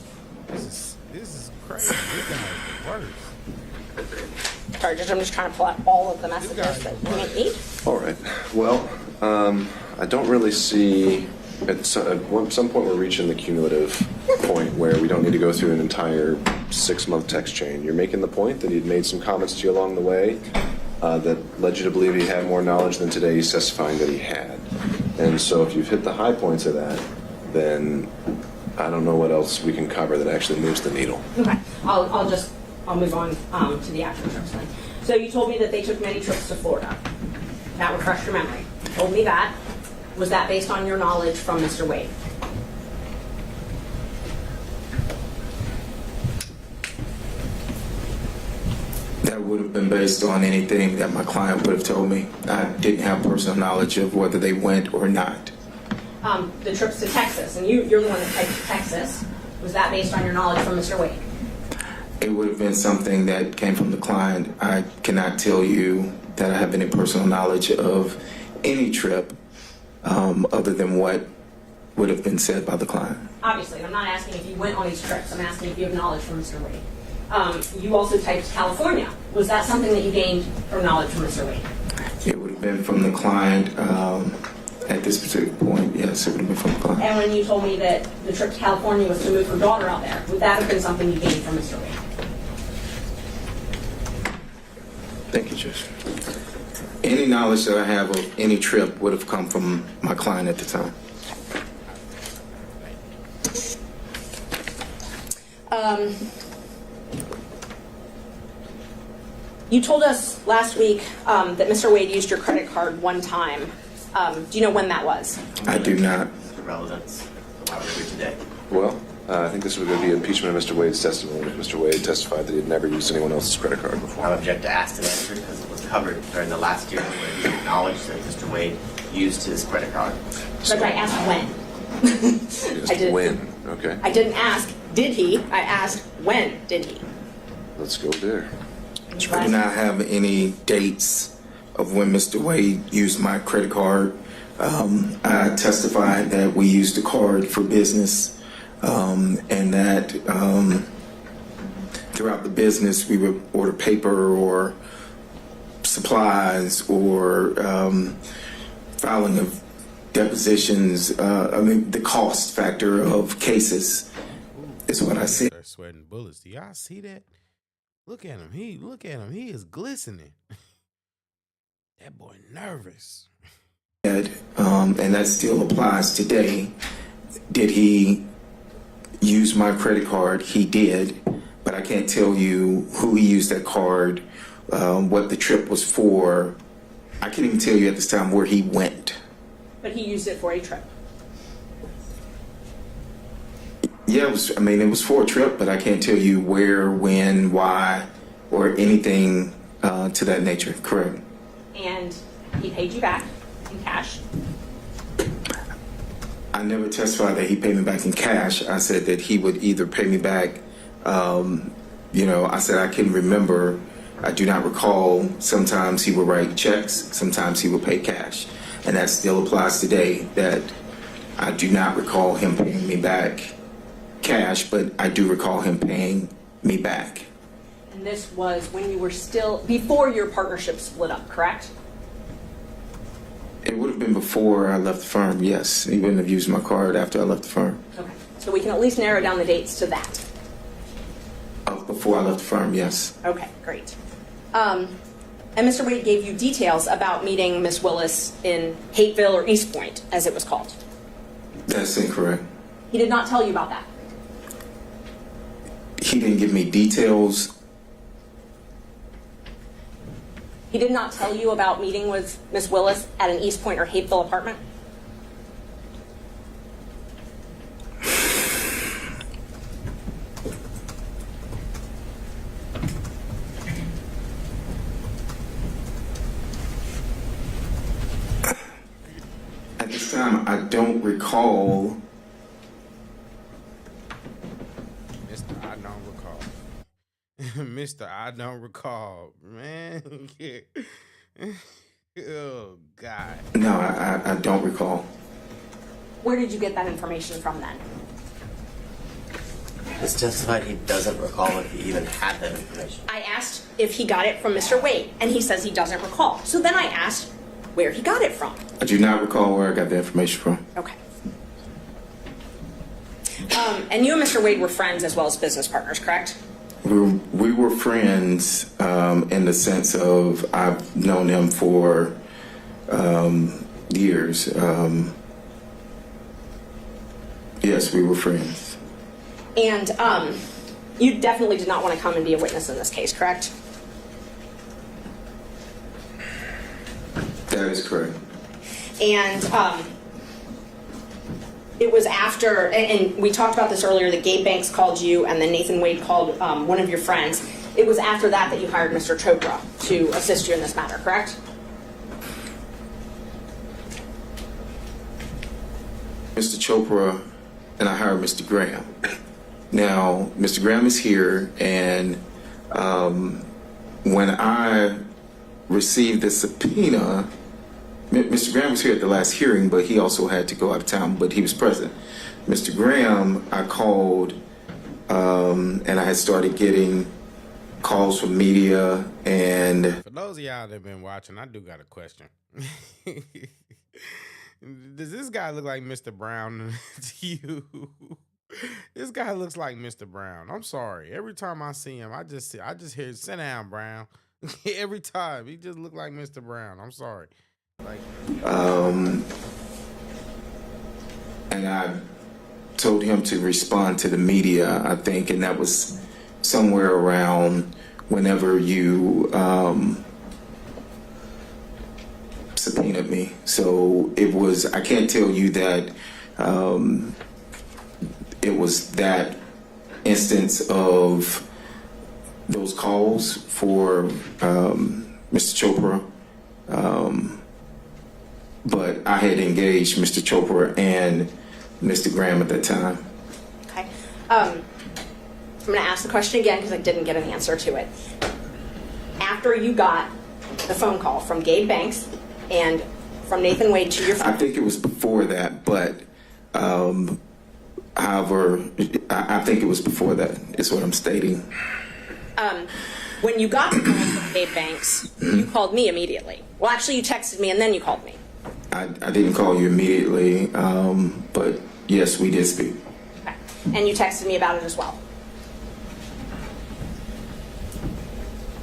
This is crazy. This guy is the worst. Sorry, Judge, I'm just trying to pull out all of the messages that you might need. All right. Well, I don't really see... At some point, we're reaching the cumulative point where we don't need to go through an entire 6-month text chain. You're making the point that he'd made some comments to you along the way that led you to believe he had more knowledge than today he's testifying that he had. And so if you've hit the high points of that, then I don't know what else we can cover that actually moves the needle. Okay, I'll I'll move on to the actual trips then. So you told me that they took many trips to Florida. That refreshed your memory. You told me that. Was that based on your knowledge from Mr. Wade? That would have been based on anything that my client would have told me. I didn't have personal knowledge of whether they went or not. The trips to Texas, and you're the one that typed Texas. Was that based on your knowledge from Mr. Wade? It would have been something that came from the client. I cannot tell you that I have any personal knowledge of any trip other than what would have been said by the client. Obviously, I'm not asking if you went on these trips. I'm asking if you have knowledge from Mr. Wade. You also typed California. Was that something that you gained from knowledge from Mr. Wade? It would have been from the client at this particular point. Yes, it would have been from the client. And when you told me that the trip to California was to move her daughter out there, would that have been something you gained from Mr. Wade? Thank you, Judge. Any knowledge that I have of any trip would have come from my client at the time. You told us last week that Mr. Wade used your credit card one time. Do you know when that was? I do not. The relevance of why we're here today. Well, I think this would be impeachment of Mr. Wade's testimony. Mr. Wade testified that he had never used anyone else's credit card before. I object to asked and answered because it was covered during the last year where he acknowledged that Mr. Wade used his credit card. But I asked when. I did. When? Okay. I didn't ask, did he? I asked, when did he? Let's go there. I do not have any dates of when Mr. Wade used my credit card. I testified that we used the card for business and that throughout the business we would order paper or supplies or filing of depositions. I mean, the cost factor of cases is what I said. They're sweating bullets. Do y'all see that? Look at him. He is glistening. That boy nervous. And that still applies today. Did he use my credit card? He did, but I can't tell you who he used that card, what the trip was for. I can't even tell you at this time where he went. But he used it for a trip. Yeah, it was for a trip, but I can't tell you where, when, why, or anything to that nature. Correct. And he paid you back in cash. I never testified that he paid me back in cash. I said that he would either pay me back, I said I can remember. I do not recall. Sometimes he would write checks. Sometimes he would pay cash. And that still applies today, that I do not recall him paying me back cash, but I do recall him paying me back. And this was when you were still, before your partnership split up, correct? It would have been before I left the firm, yes. He wouldn't have used my card after I left the firm. Okay. So we can at least narrow down the dates to that. Before I left the firm, yes. Okay, great. And Mr. Wade gave you details about meeting Miss Willis in Hateville or East Point, as it was called. That's incorrect. He did not tell you about that. He didn't give me details. He did not tell you about meeting with Miss Willis at an East Point or Hateville apartment? At this time, I don't recall. Mr. I don't recall. Mr. I don't recall. Man. Oh, God. No, I don't recall. Where did you get that information from then? He's testified he doesn't recall if he even had that information. I asked if he got it from Mr. Wade, and he says he doesn't recall. So then I asked where he got it from. I do not recall where I got the information from. Okay. And you and Mr. Wade were friends as well as business partners, correct? We were friends in the sense of I've known him for years. Yes, we were friends. And You definitely did not want to come and be a witness in this case, correct? That is correct. And it was after, and we talked about this earlier, that Gabe Banks called you and then Nathan Wade called one of your friends. It was after that that you hired Mr. Chopra to assist you in this matter, correct? Mr. Chopra and I hired Mr. Graham. Now, Mr. Graham is here, and when I received the subpoena, Mr. Graham was here at the last hearing, but he also had to go out of town, but he was present. Mr. Graham, I called, and I had started getting calls from media, and... For those of y'all that have been watching, I do got a question. Does this guy look like Mr. Brown to you? This guy looks like Mr. Brown. I'm sorry. Every time I see him, I just hear, sit down, Brown. Every time. He just look like Mr. Brown. I'm sorry. Like, and I told him to respond to the media, I think, and that was somewhere around whenever you subpoenaed me. So it was, I can't tell you that it was that instance of those calls for Mr. Chopra, but I had engaged Mr. Chopra and Mr. Graham at that time. Okay. I'm going to ask the question again because I didn't get an answer to it. After you got the phone call from Gabe Banks and from Nathan Wade to your phone. I think it was before that, but however, I think it was before that is what I'm stating. When you got the call from Gabe Banks, you called me immediately. Well, actually, you texted me and then you called me. I didn't call you immediately, but yes, we did speak. Okay. And you texted me about it as well.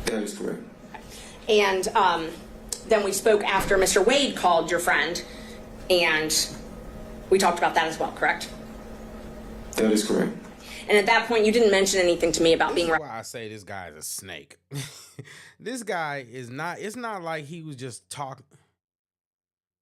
That is correct. Okay. And then we spoke after Mr. Wade called your friend, and we talked about that as well, correct? That is correct. And at that point, you didn't mention anything to me about being... That's why I say this guy is a snake. This guy is not, it's not like he was just talking.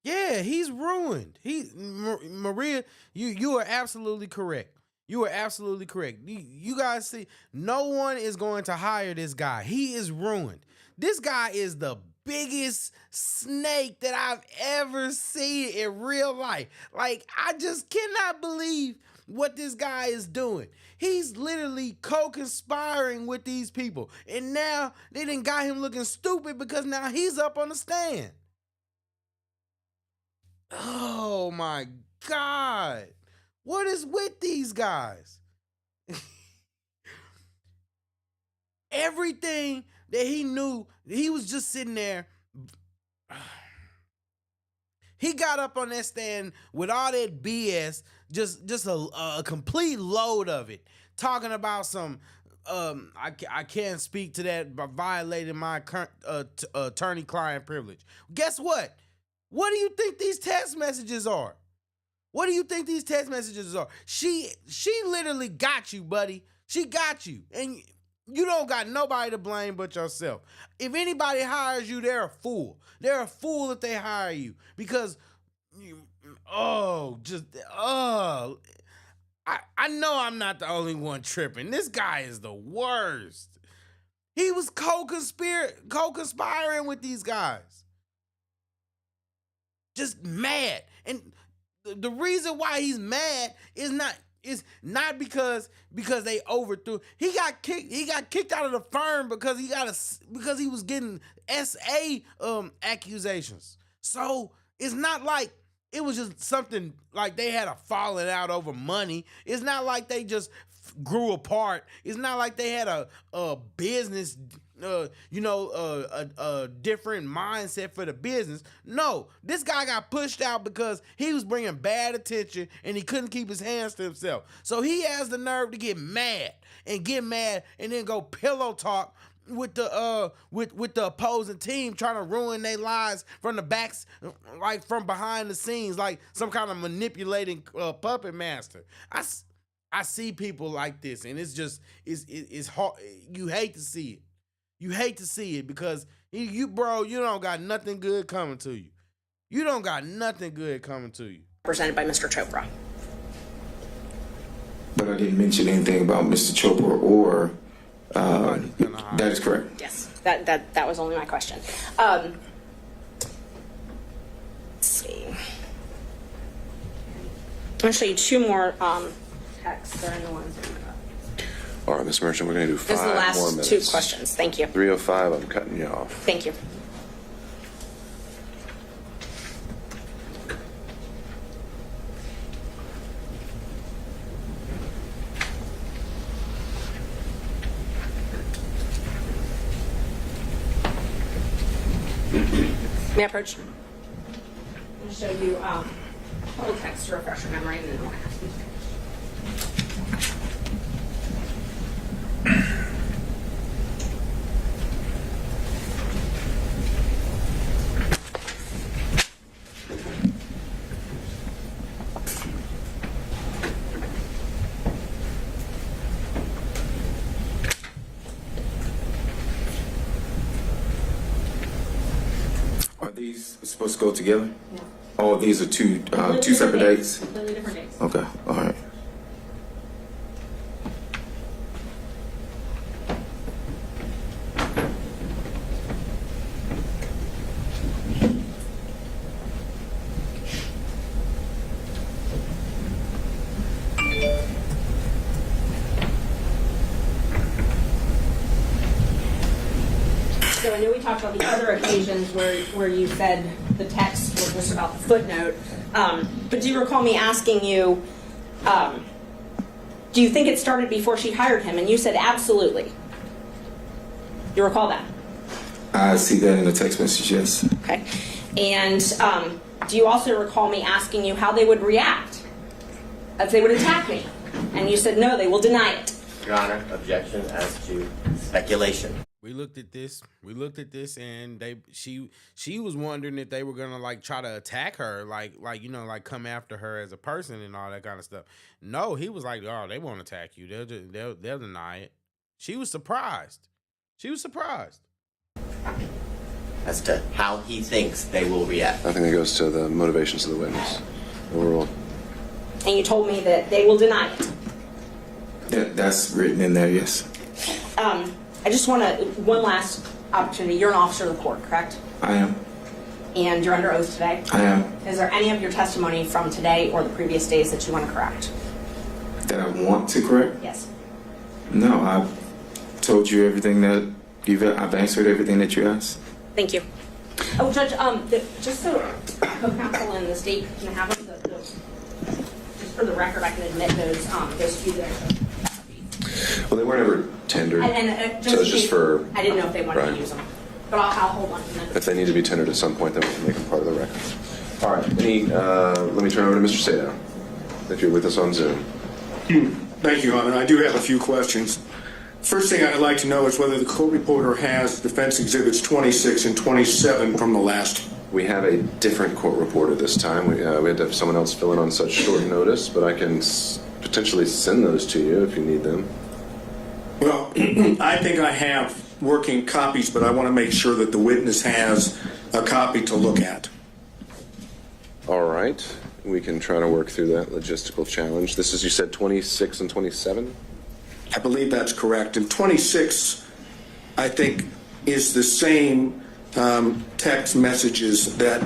Yeah, he's ruined. Maria, you are absolutely correct. You are absolutely correct. You guys see, no one is going to hire this guy. He is ruined. This guy is the biggest snake that I've ever seen in real life. Like, I just cannot believe what this guy is doing. He's literally co-conspiring with these people. And now they done got him looking stupid because now he's up on the stand. Oh my God. What is with these guys? Everything that he knew, he was just sitting there. He got up on that stand with all that BS, just a complete load of it, talking about some, I can't speak to that by violating my attorney-client privilege. Guess what? What do you think these text messages are? What do you think these text messages are? She literally got you, buddy. She got you. And you don't got nobody to blame but yourself. If anybody hires you, they're a fool. They're a fool if they hire you. Because, I know I'm not the only one tripping. This guy is the worst. He was co-conspiring with these guys. Just mad. And the reason why he's mad is not because they overthrew. He got kicked out of the firm because he was getting SA accusations. So it's not like it was just something like they had a falling out over money. It's not like they just grew apart. It's not like they had a business, a different mindset for the business. No, this guy got pushed out because he was bringing bad attention and he couldn't keep his hands to himself. So he has the nerve to get mad and then go pillow talk with the opposing team, trying to ruin their lives from the backs, like from behind the scenes, like some kind of manipulating puppet master. I see people like this, and it's just it's hard. You hate to see it. You hate to see it because you don't got nothing good coming to you. You don't got nothing good coming to you. Presented by Mr. Chopra. But I didn't mention anything about Mr. Chopra or that is correct. Yes, that was only my question. Let's see. I'm going to show you two more texts. They're in the ones. All right, Ms. Merchant, we're going to do 5 This is the more last minutes. 2 questions. Thank you. 3:05, I'm cutting you off. Thank you. May I approach? I'm going to show you a couple texts to refresh your memory, and then I'll ask you. Are these supposed to go together? No. Oh, these are two separate dates? Completely different dates. Okay, all right. So I know we talked about the other occasions where you said the text was just about the footnote, but do you recall me asking you, do you think it started before she hired him? And you said absolutely. You recall that? I see that in the text message, yes. Okay. And do you also recall me asking you how they would react if they would attack me? And you said no, they will deny it. Your Honor, objection as to speculation. We looked at this, and she was wondering if they were gonna like try to attack her, like come after her as a person and all that kind of stuff. No, he was like, oh, they won't attack you. They'll deny it. She was surprised. As to how he thinks they will react. I think that goes to the motivations of the witness. Overall. And you told me that they will deny it. That's written in there, yes. I just want one last opportunity. You're an officer of the court, correct? I am. And you're under oath today? I am. Is there any of your testimony from today or the previous days that you want to correct? That I want to correct? Yes. No, I've told you everything that I've answered everything that you asked. Thank you. Oh, Judge, just so co-counsel and the state can have them, just for the record, I can admit those few that I took. Well, they weren't ever tendered. And so it's just for. I didn't know if they wanted right. to use them. But I'll hold on to them. If they need to be tendered at some point, then we can make them part of the record. All right. Let me turn over to Mr. Sato, if you're with us on Zoom. Thank you, Your Honor. I do have a few questions. First thing I'd like to know is whether the court reporter has defense exhibits 26 and 27 from the last. We have a different court reporter this time. We had to have someone else fill in on such short notice, but I can potentially send those to you if you need them. Well, I think I have working copies, but I want to make sure that the witness has a copy to look at. All right. We can try to work through that logistical challenge. This is, you said, 26 and 27? I believe that's correct. And 26, I think, is the same text messages that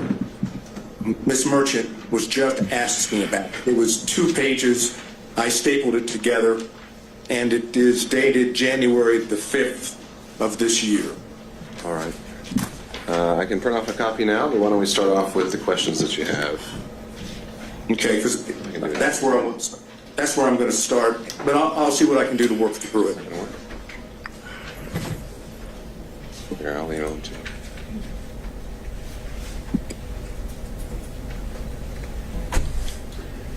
Ms. Merchant was just asking about. It was 2 pages. I stapled it together, and it is dated January the 5th of this year. All right. I can print off a copy now, but why don't we start off with the questions that you have? Okay, because that's where I'm going to start, but I'll see what I can do to work through it. Here, I'll lean on to you.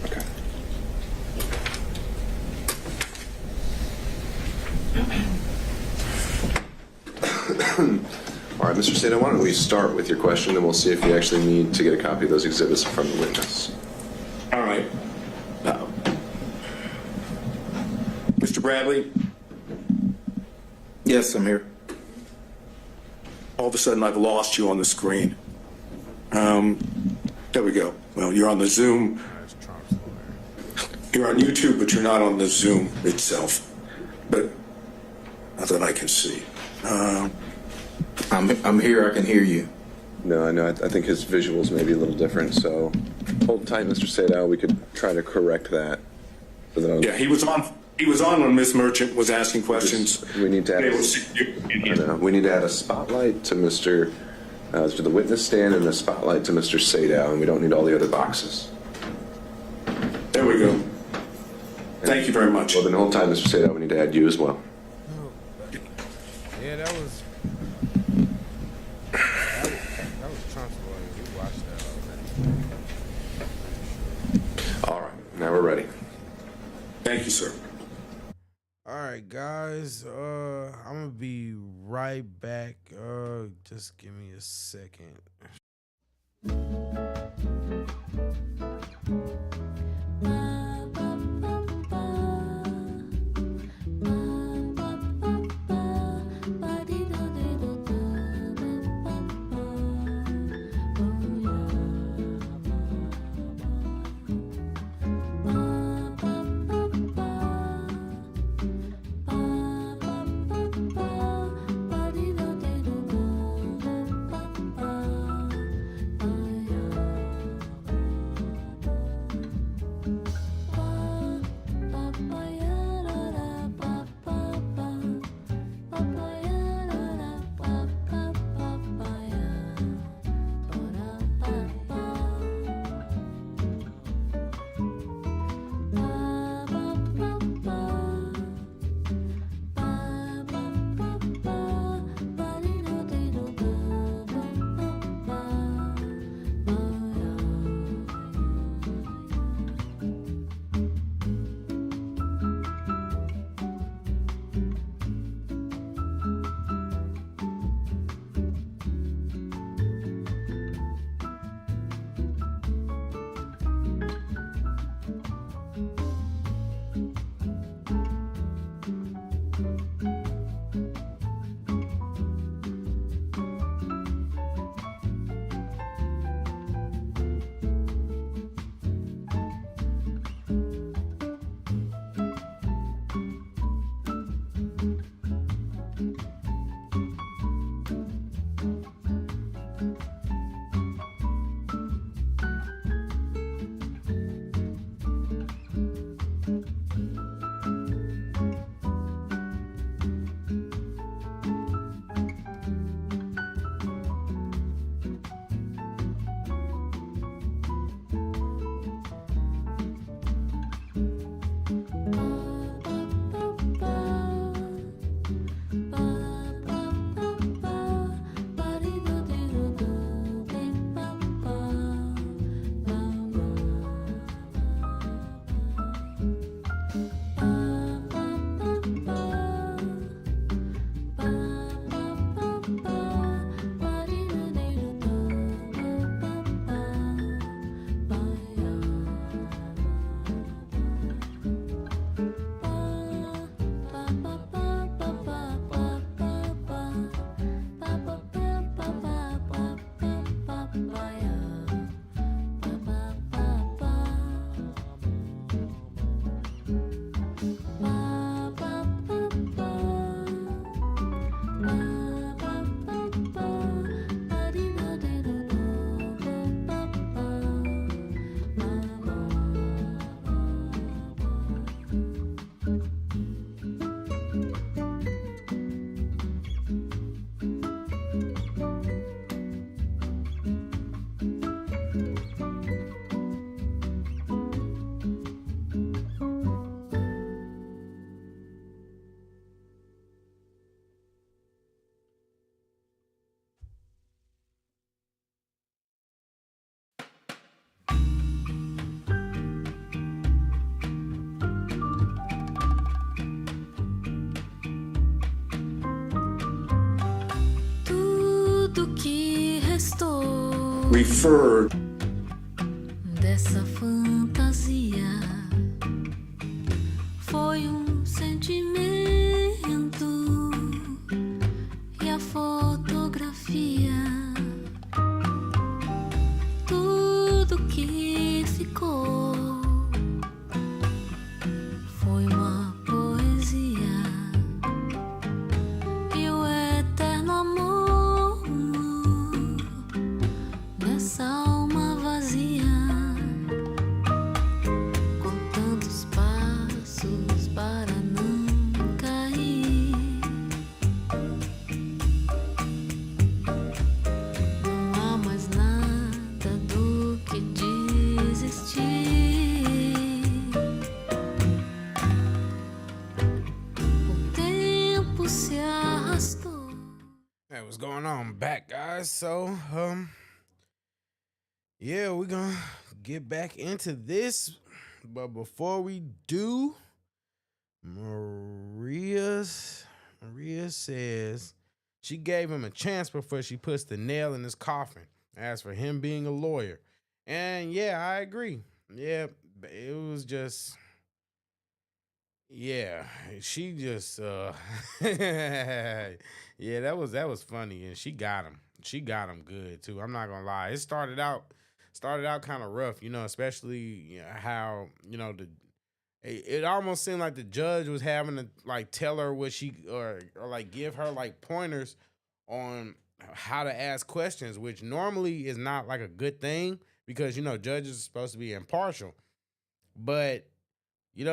Okay. All right, Mr. Sato, why don't we start with your question, and we'll see if you actually need to get a copy of those exhibits from the witness. All right. Mr. Bradley, Yes, I'm here. all of a sudden I've lost you on the screen. There we go. Well, you're on the Zoom. You're on YouTube, but you're not on the Zoom itself. But not that I can see. I'm here. I can hear you. No, I know. I think his visuals may be a little different. So hold tight, Mr. Sadow. We could try to correct that. So that Yeah, he was on. He was on when Miss Merchant was asking questions. we need to add. Able to see you in here. We need to add a spotlight to Mr. To the witness stand and a spotlight to Mr. Sadow, and we don't need all the other boxes. There we go. Thank you very much. Well, then hold tight, Mr. Sadow. We need to add you as well. Yeah, that was Trump's lawyer. We watched that already. All right, now we're ready. Thank you, sir. All right, guys. I'm gonna be right back. Just give me a second. Referred dessa fantasia foi sentimento e a fotografia. Tudo que ficou foi uma poesia e o eterno amor nessa alma vazia, com tantos passos para não cair. Não há mais nada do que desistir. O tempo se arrastou. Hey, what's going on? I'm back, guys. So, yeah, we're gonna get back into this. But before we do, Maria says she gave him a chance before she puts the nail in his coffin as for him being a lawyer. And yeah, I agree. Yeah, it was just, yeah, she just, yeah, that was funny. And she got him good too. I'm not gonna lie. It started out kind of rough, especially how, it almost seemed like the judge was having to like tell her what she or like give her like pointers on how to ask questions, which normally is not like a good thing because judges are supposed to be impartial. But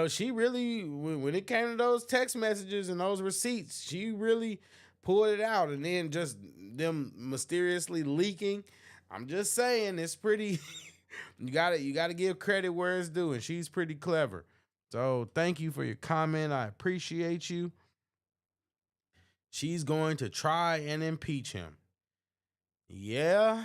she really, when it came to those text messages and those receipts, she really pulled it out. And then just them mysteriously leaking, I'm just saying, it's pretty. you gotta give credit where it's due, and she's pretty clever. So thank you for your comment. I appreciate you. She's going to try and impeach him. Yeah.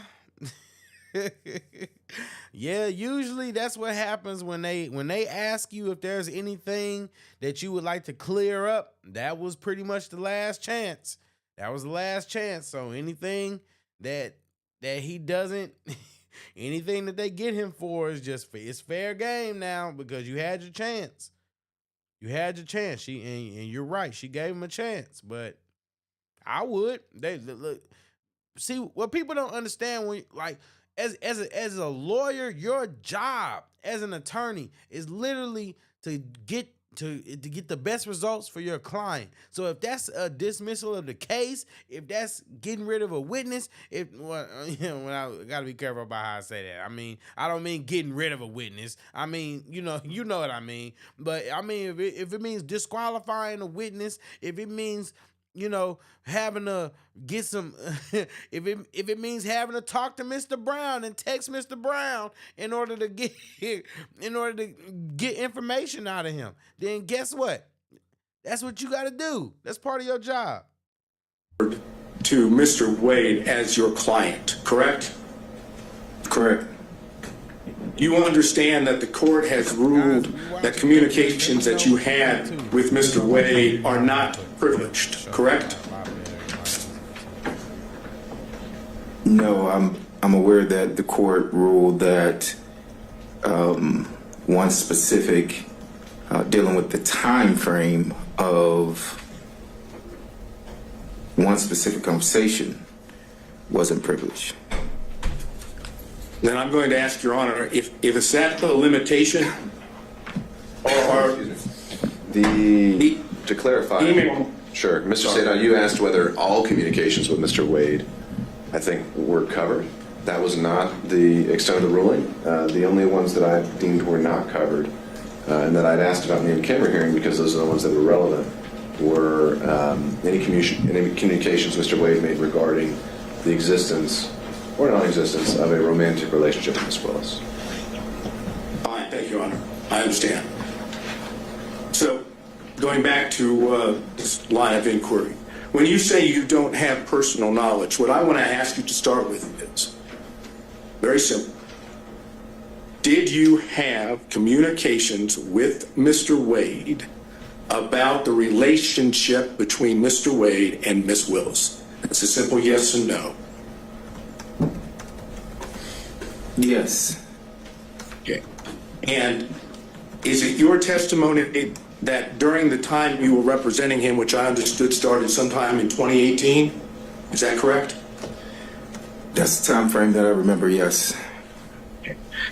Yeah, usually that's what happens when they ask you if there's anything that you would like to clear up. That was pretty much the last chance. That was the last chance. So anything that he doesn't anything that they get him for is just, it's fair game now because you had your chance. You had your chance. And you're right. She gave him a chance, but I would. They look. See, what people don't understand when like as a lawyer, your job as an attorney is literally to get the best results for your client. So if that's a dismissal of the case, if that's getting rid of a witness, I gotta be careful about how I say that. I mean, I don't mean getting rid of a witness. I mean, you know what I mean. But I mean, if it means disqualifying a witness, if it means having to get some, if it means having to talk to Mr. Brown and text Mr. Brown in order to get information out of him, then guess what? That's what you got to do. That's part of your job. To Mr. Wade as your client, correct? Correct. You understand that the court has ruled that communications that you had with Mr. Wade are not privileged, correct? No, I'm aware that the court ruled that one specific dealing with the time frame of one specific conversation wasn't privileged. Then I'm going to ask Your Honor if it's that the limitation, or to clarify, email. Sure, Mr. Sadon, you asked whether all communications with Mr. Wade, I think, were covered. That was not the extent of the ruling. The only ones that I deemed were not covered, and that I'd asked about in the in-camera hearing because those are the ones that were relevant, were any communications Mr. Wade made regarding the existence or non-existence of a romantic relationship with Ms. Willis. Fine, thank you, Your Honor. I understand. So, going back to this line of inquiry, when you say you don't have personal knowledge, what I want to ask you to start with is very simple. Did you have communications with Mr. Wade about the relationship between Mr. Wade and Ms. Willis? It's a simple yes and no. Yes. Okay. And is it your testimony that during the time you were representing him, which I understood started sometime in 2018, is that correct? That's the time frame that I remember, yes.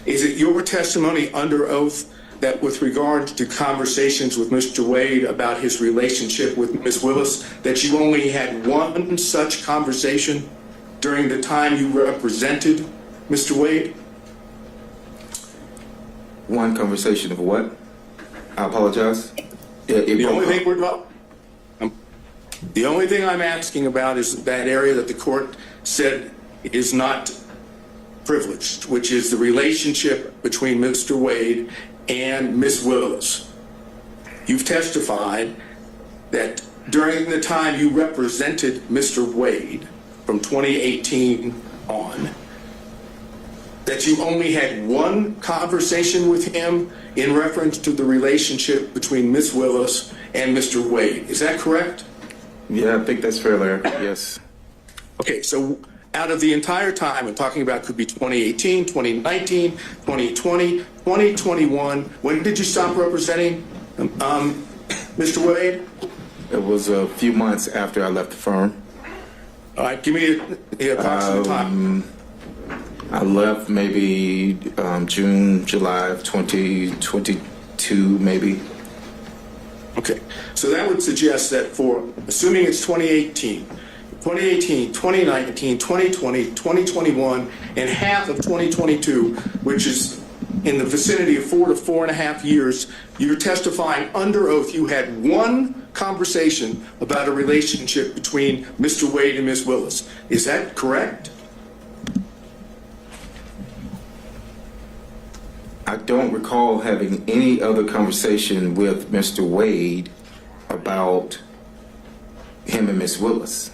Is it your testimony under oath that with regard to conversations with Mr. Wade about his relationship with Ms. Willis, that you only had one such conversation during the time you represented Mr. Wade? One conversation of what? I apologize. The only thing I'm asking about is that area that the court said is not privileged, which is the relationship between Mr. Wade and Ms. Willis. You've testified that during the time you represented Mr. Wade from 2018 on, that you only had one conversation with him in reference to the relationship between Ms. Willis and Mr. Wade. Is that correct? Yeah, I think that's fairly accurate, yes. Okay, so out of the entire time, I'm talking about could be 2018, 2019, 2020, 2021. When did you stop representing Mr. Wade? It was a few months after I left the firm. All right, give me the approximate time. I left maybe June, July of 2022, maybe. Okay, so that would suggest that for, assuming it's 2018, 2019, 2020, 2021, and half of 2022, which is in the vicinity of 4 to 4.5 years, you're testifying under oath you had one conversation about a relationship between Mr. Wade and Ms. Willis. Is that correct? I don't recall having any other conversation with Mr. Wade about him and Ms. Willis.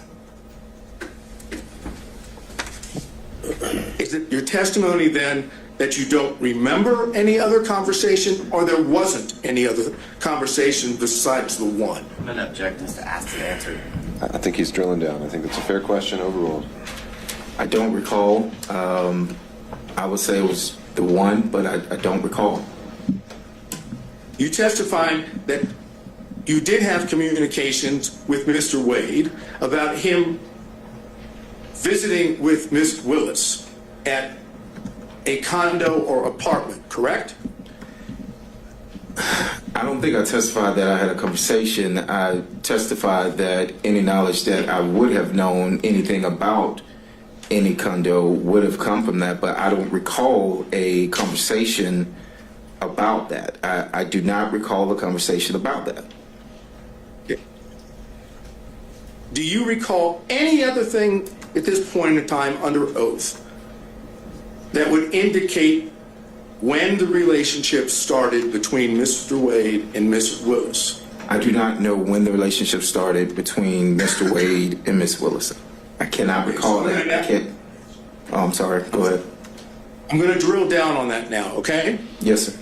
Is it your testimony then that you don't remember any other conversation, or there wasn't any other conversation besides the one? I'm going to object this to asked and answered. I think he's drilling down. I think it's a fair question overruled. I don't recall. I would say it was the one, but I don't recall. You testified that you did have communications with Mr. Wade about him visiting with Ms. Willis at a condo or apartment, correct? I don't think I testified that I had a conversation. I testified that any knowledge that I would have known anything about any condo would have come from that, but I don't recall a conversation about that. I do not recall a conversation about that. Okay. Do you recall any other thing at this point in time under oath that would indicate when the relationship started between Mr. Wade and Ms. Willis? I do not know when the relationship started between Mr. Wade and Ms. Willis. I cannot recall that. I can't. Oh, I'm sorry. Go ahead. I'm going to drill down on that now, okay? Yes, sir.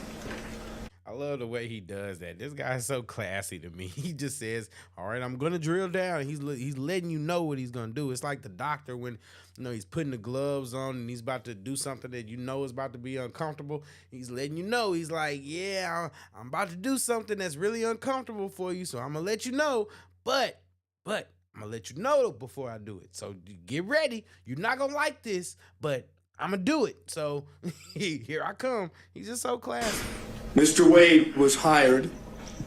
I love the way he does that. This guy's so classy to me. He just says, all right, I'm going to drill down. He's letting you know what he's going to do. It's like the doctor when, he's putting the gloves on and he's about to do something that you know is about to be uncomfortable. He's letting you know. He's like, yeah, I'm about to do something that's really uncomfortable for you, so I'm going to let you know. But I'm going to let you know before I do it. So get ready. You're not going to like this, but I'm going to do it. So here I come. He's just so classy. Mr. Wade was hired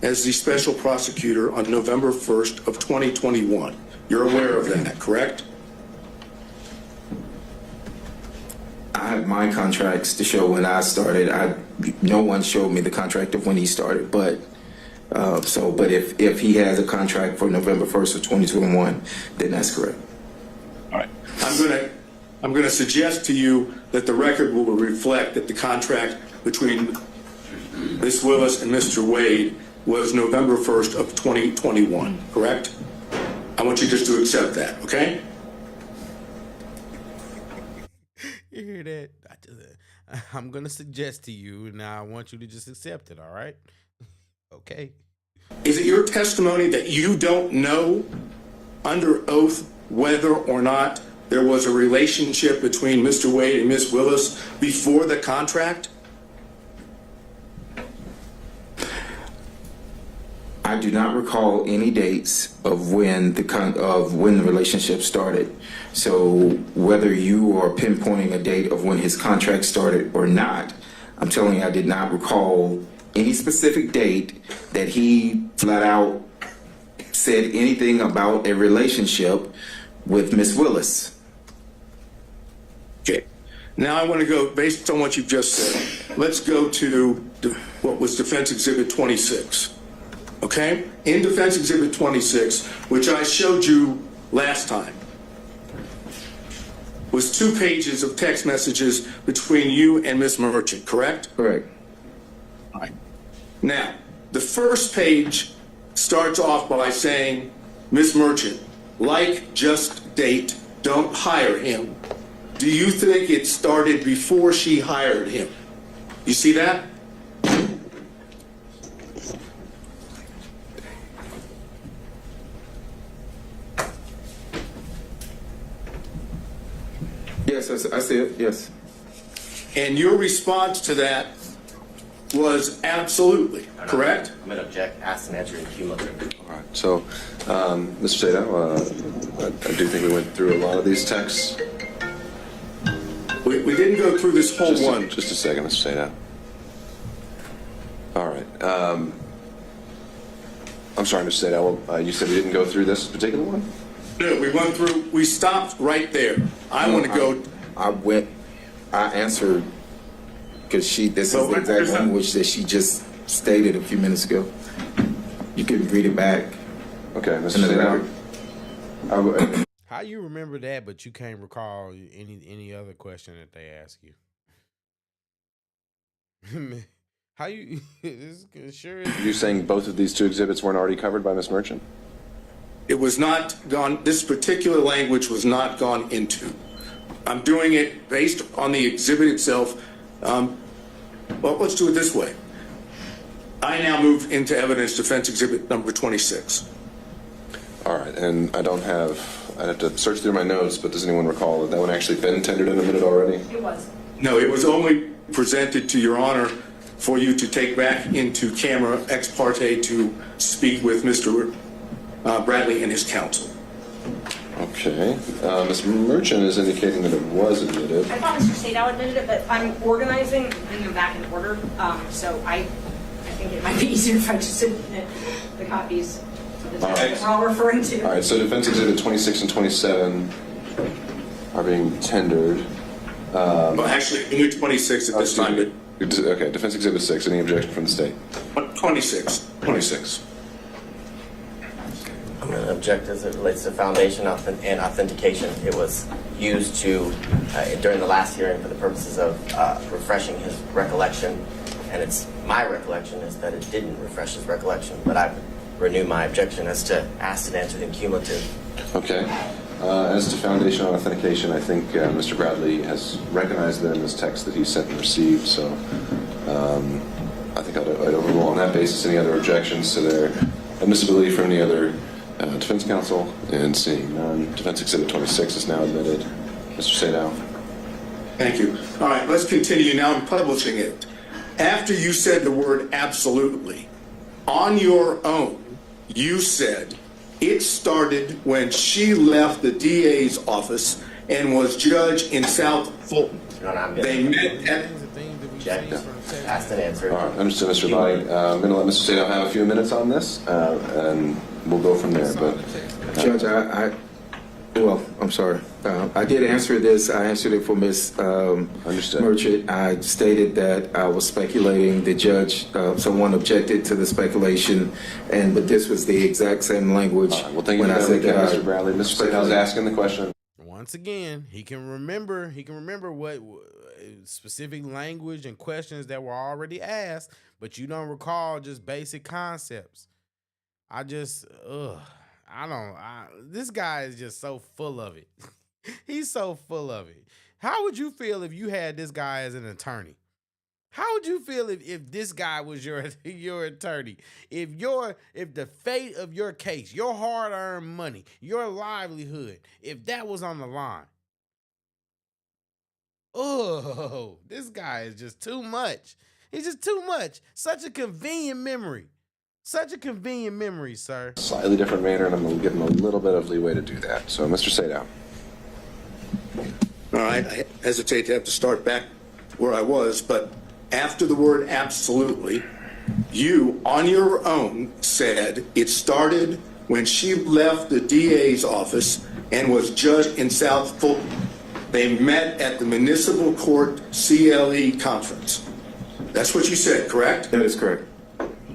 as the special prosecutor on November 1st of 2021. You're aware of that, correct? I have my contracts to show when I started. No one showed me the contract of when he started, but if he has a contract for November 1st of 2021, then that's correct. All right. I'm going to suggest to you that the record will reflect that the contract between Ms. Willis and Mr. Wade was November 1st of 2021, correct? I want you just to accept that, okay? You hear that? I'm going to suggest to you, now I want you to just accept it, all right? Okay. Is it your testimony that you don't know under oath whether or not there was a relationship between Mr. Wade and Ms. Willis before the contract? I do not recall any dates of when the relationship started. So whether you are pinpointing a date of when his contract started or not, I'm telling you, I did not recall any specific date that he flat out said anything about a relationship with Miss Willis. Okay. Now I want to go, based on what you've just said, let's go to what was Defense Exhibit 26. Okay? In Defense Exhibit 26, which I showed you last time, was 2 pages of text messages between you and Miss Merchant, correct? Correct. All right. Now, the first page starts off by saying, Miss Merchant, like, just date, don't hire him. Do you think it started before she hired him? You see that? Yes, I see it, yes. And your response to that was absolutely, correct? I'm going to object, ask and answer in cumulative. All right. So, Mr. Sato, I do think we went through a lot of these texts. We didn't go through this whole one. Just a second, Mr. Sato. All right. I'm sorry, Mr. Sato. You said we didn't go through this particular one? No, we stopped right there. I want to go. I answered, because this is the exact language that she just stated a few minutes ago. You can read it back. Okay, Mr. Sato. How you remember that, but you can't recall any other question that they ask you? How you? Sure. You saying both of these 2 exhibits weren't already covered by Miss Merchant? It was not gone, this particular language was not gone into. I'm doing it based on the exhibit itself. Well, let's do it this way. I now move into evidence defense exhibit number 26. All right, and I'd have to search through my notes, but does anyone recall that one actually been tendered in a minute already? It was. No, it was only presented to Your Honor for you to take back into camera ex parte to speak with Mr. Bradley and his counsel. Okay. Ms. Merchant is indicating that it was admitted. I thought Mr. Sato admitted it, but I'm organizing, bringing them back in order. So I think it might be easier if I just admit the copies of the text that we're all referring to. All right, so Defense Exhibit 26 and 27 are being tendered. Well, actually, only 26 at this time. Okay, Defense Exhibit 6, any objection from the state? 26. 26. I'm going to object as it relates to foundation and authentication. It was used to, during the last hearing for the purposes of refreshing his recollection, and it's my recollection is that it didn't refresh his recollection, but I renew my objection as to asked and answered in cumulative. Okay. As to foundation and authentication, I think Mr. Bradley has recognized them as texts that he sent and received, so I think I'd overrule on that basis any other objections to their admissibility from any other defense counsel, and seeing none, Defense Exhibit 26 is now admitted. Mr. Sadow. Thank you. All right, let's continue. Now I'm publishing it. After you said the word absolutely, on your own, you said it started when she left the DA's office and was judge in South Fulton. They met at... Asked and answered. All right, understood, Mr. Body. I'm going to let Mr. Sadow have a few minutes on this, and we'll go from there. But Judge, I'm sorry. I did answer this. I answered it for Ms. Merchant. I stated that I was speculating. The judge, someone objected to the speculation, but this was the exact same language. All right, well, thank you for that, Mr. Bradley. Mr. Sadow's asking the question. Once again, he can remember what specific language and questions that were already asked, but you don't recall just basic concepts. This guy is just so full of it. He's so full of it. How would you feel if you had this guy as an attorney? How would you feel if this guy was your attorney? If the fate of your case, your hard-earned money, your livelihood, if that was on the line? Oh, this guy is just too much. He's just too much. Such a convenient memory. Such a convenient memory, sir. Slightly different manner, and I'm going to give him a little bit of leeway to do that. So, Mr. Sadow. All right, I hesitate to have to start back where I was, but after the word absolutely, you on your own said it started when she left the DA's office and was judged in South Fulton. They met at the Municipal Court CLE conference. That's what you said, correct? That is correct.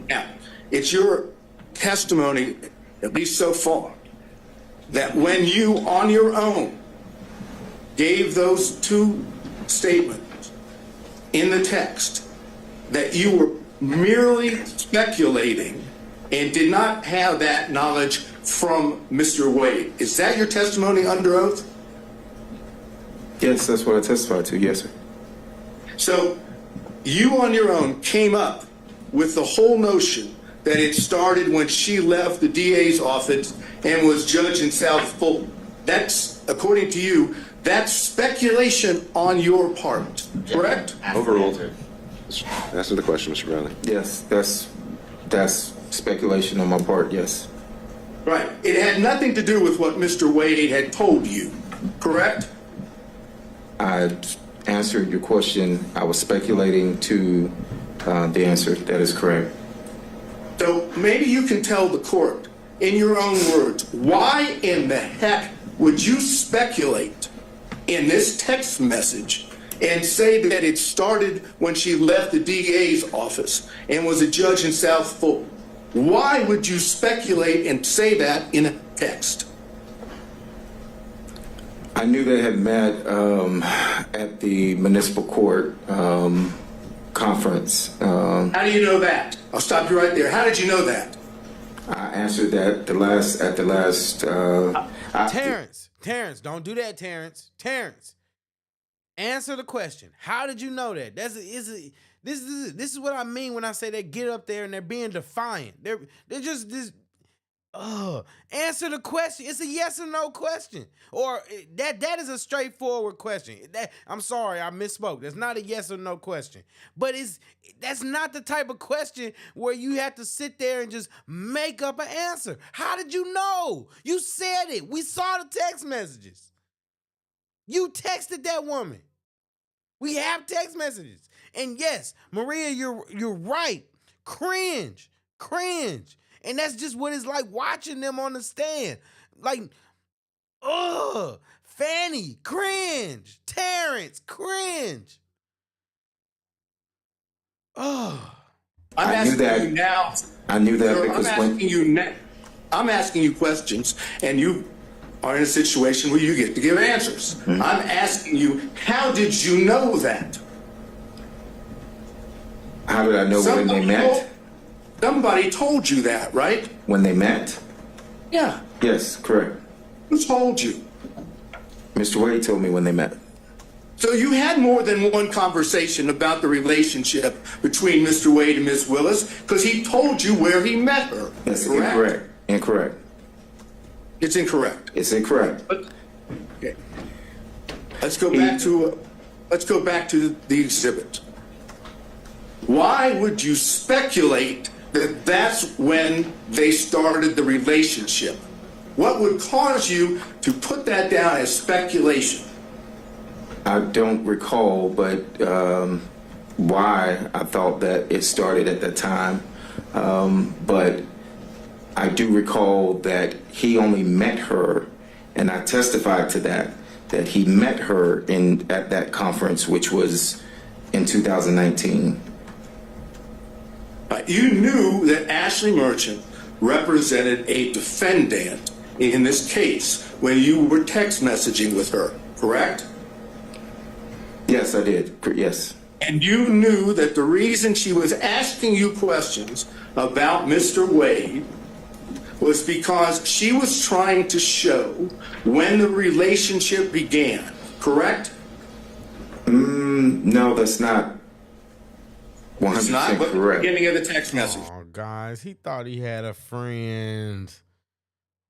Now, it's your testimony, at least so far, that when you on your own gave those two statements in the text, that you were merely speculating and did not have that knowledge from Mr. Wade. Is that your testimony under oath? Yes, that's what I testified to. Yes, sir. So you on your own came up with the whole notion that it started when she left the DA's office and was judged in South Fulton. That's, according to you, that's speculation on your part, correct? Overruled. Answer the question, Mr. Brownlee. Yes, that's speculation on my part. Yes. Right. It had nothing to do with what Mr. Wade had told you, correct? I answered your question. I was speculating to the answer. That is correct. So maybe you can tell the court, in your own words, why in the heck would you speculate in this text message and say that it started when she left the DA's office and was a judge in South Fulton? Why would you speculate and say that in a text? I knew they had met at the municipal court conference. How do you know that? I'll stop you right there. How did you know that? I answered that at the last. Terrence, don't do that, Terrence. Answer the question. How did you know that? This is what I mean when I say they get up there and they're being defiant. They're just this. Answer the question. It's a yes or no question, or that is a straightforward question. I'm sorry, I misspoke. That's not a yes or no question, but that's not the type of question where you have to sit there and just make up an answer. How did you know? You said it. We saw the text messages. You texted that woman. We have text messages, and yes, Maria, you're right. Cringe. And that's just what it's like watching them on the stand. Like, Fanny, cringe. Terrence, cringe. I'm asking you now. I knew that because I'm asking you questions, and you are in a situation where you get to give answers. Mm-hmm. I'm asking you, how did you know that? How did I know when they met? Somebody told you that, right? When they met? Yeah. Yes, correct. Who told you? Mr. Wade told me when they met. So you had more than one conversation about the relationship between Mr. Wade and Ms. Willis because he told you where he met her. That's incorrect. Incorrect. It's incorrect. It's incorrect. Okay. Let's go back to the exhibit. Why would you speculate that that's when they started the relationship? What would cause you to put that down as speculation? I don't recall, but why I thought that it started at that time. But I do recall that he only met her, and I testified to that he met her at that conference, which was in 2019. You knew that Ashley Merchant represented a defendant in this case when you were text messaging with her, correct? Yes, I did. Yes. And you knew that the reason she was asking you questions about Mr. Wade was because she was trying to show when the relationship began, correct? No, that's not 100% it's not, but correct. The beginning of the text message. Oh, guys, he thought he had a friend.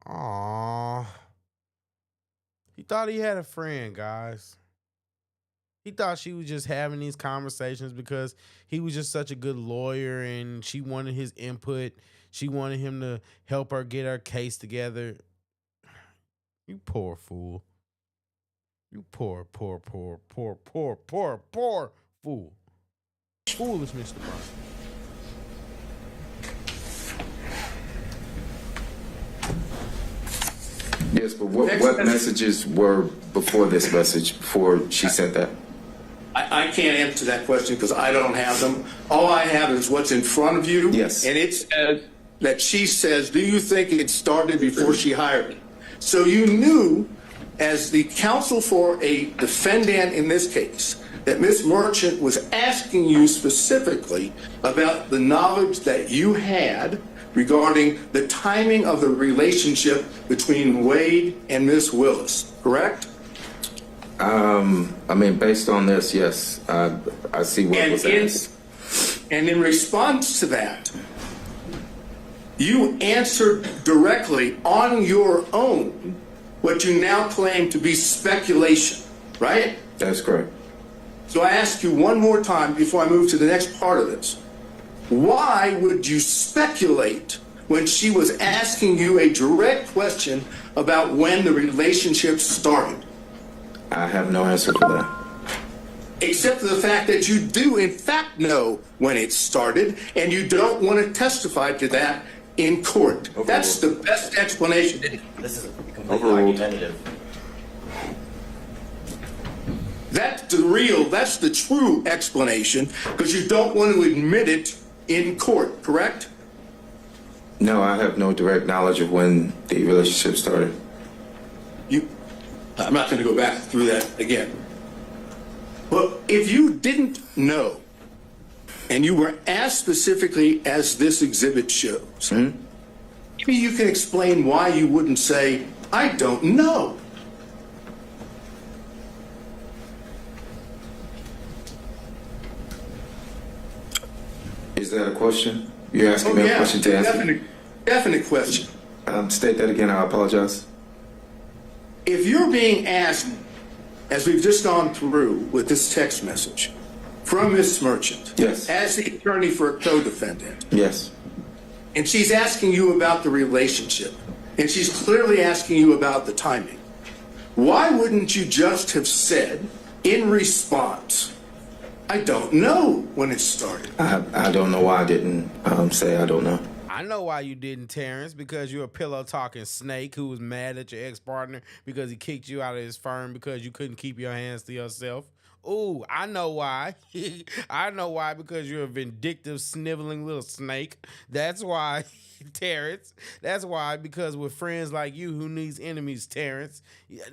Aw. He thought he had a friend, guys. He thought she was just having these conversations because he was just such a good lawyer and she wanted his input. She wanted him to help her get her case together. You poor fool. You poor fool. Foolish Mr. Brown. Yes, but what messages were before this message, before she sent that? I can't answer that question because I don't have them. All I have is what's in front of you. Yes. And it says that she says, do you think it started before she hired me? So you knew, as the counsel for a defendant in this case, that Ms. Merchant was asking you specifically about the knowledge that you had regarding the timing of the relationship between Wade and Ms. Willis, correct? I mean, based on this, yes, I see what was asked. And in response to that, you answered directly on your own what you now claim to be speculation, right? That's correct. So I ask you one more time before I move to the next part of this. Why would you speculate when she was asking you a direct question about when the relationship started? I have no answer for that. Except for the fact that you do in fact know when it started, and you don't want to testify to that in court. Overruled. That's the best explanation. This is completely argumentative. That's the true explanation, because you don't want to admit it in court, correct? No, I have no direct knowledge of when the relationship started. I'm not going to go back through that again. But if you didn't know, and you were asked specifically as this exhibit shows, maybe you can explain why you wouldn't say, I don't know. Is that a question? You're asking me a question to answer? Definite question. State that again, I apologize. If you're being asked, as we've just gone through with this text message from Ms. Merchant, yes, as the attorney for a co-defendant, yes, and she's asking you about the relationship, and she's clearly asking you about the timing, why wouldn't you just have said in response, I don't know when it started? I don't know why I didn't say I don't know. I know why you didn't, Terrence, because you're a pillow-talking snake who was mad at your ex-partner because he kicked you out of his firm because you couldn't keep your hands to yourself. Ooh, I know why. I know why, because you're a vindictive, sniveling little snake. That's why, Terrence. That's why, because with friends like you, who needs enemies, Terrence?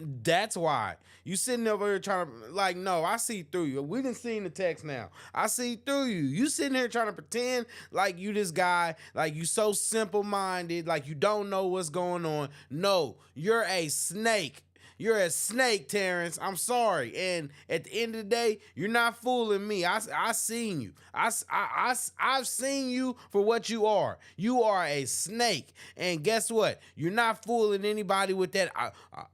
That's why. You sitting over here trying to, like, no, I see through you. We done seen the text now. I see through you. You sitting here trying to pretend like you this guy, like you so simple-minded, like you don't know what's going on. No, you're a snake. You're a snake, Terrence. I'm sorry. And at the end of the day, you're not fooling me. I seen you. I've seen you for what you are. You are a snake. And guess what? You're not fooling anybody with that.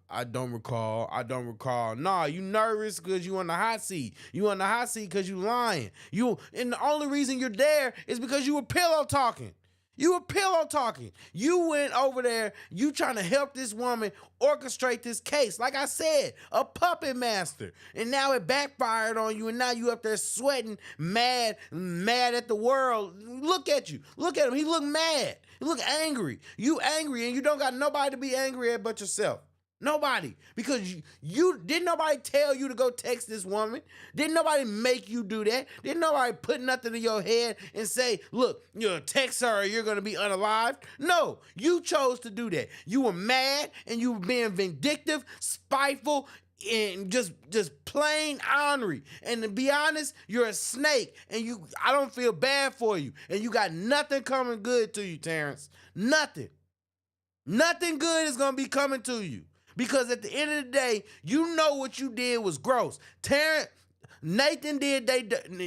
I don't recall. I don't recall. Nah, you nervous because you on the hot seat. You on the hot seat because you lying. And the only reason you're there is because you were pillow talking. You were pillow talking. You went over there, you trying to help this woman orchestrate this case. Like I said, a puppet master. And now it backfired on you, and now you up there sweating, mad at the world. Look at you. Look at him. He look mad. He look angry. You angry, and you don't got nobody to be angry at but yourself. Nobody. Because you didn't nobody tell you to go text this woman. Didn't nobody make you do that. Didn't nobody put nothing in your head and say, look, you're text her or you're going to be unalived. No, you chose to do that. You were mad and you were being vindictive, spiteful, and just plain ornery. And to be honest, you're a snake, and I don't feel bad for you. And you got nothing coming good to you, Terrence. Nothing. Nothing good is going to be coming to you. Because at the end of the day, you know what you did was gross. Nathan did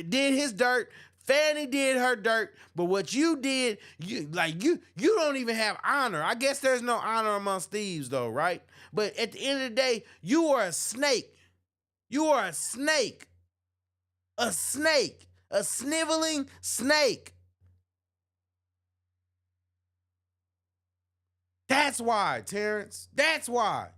his dirt. Fanny did her dirt. But what you did, you don't even have honor. I guess there's no honor amongst thieves, though, right? But at the end of the day, you are a snake. You are a snake. A snake. A sniveling snake. That's why, Terrence. That's why.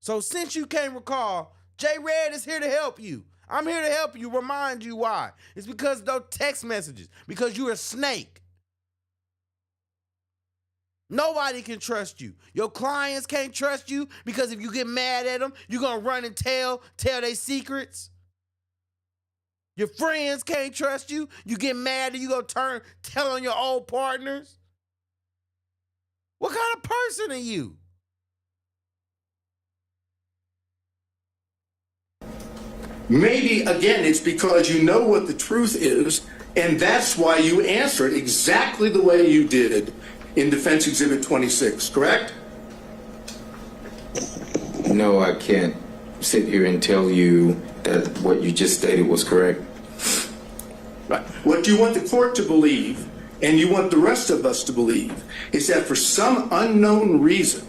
So since you can't recall, J Red is here to help you. I'm here to help you, remind you why. It's because of those text messages, because you're a snake. Nobody can trust you. Your clients can't trust you because if you get mad at them, you're going to run and tell their secrets. Your friends can't trust you. You get mad and you go tell on your old partners. What kind of person are you? Maybe, again, it's because you know what the truth is, and that's why you answered exactly the way you did in Defense Exhibit 26, correct? No, I can't sit here and tell you that what you just stated was correct. Right. What you want the court to believe, and you want the rest of us to believe, is that for some unknown reason,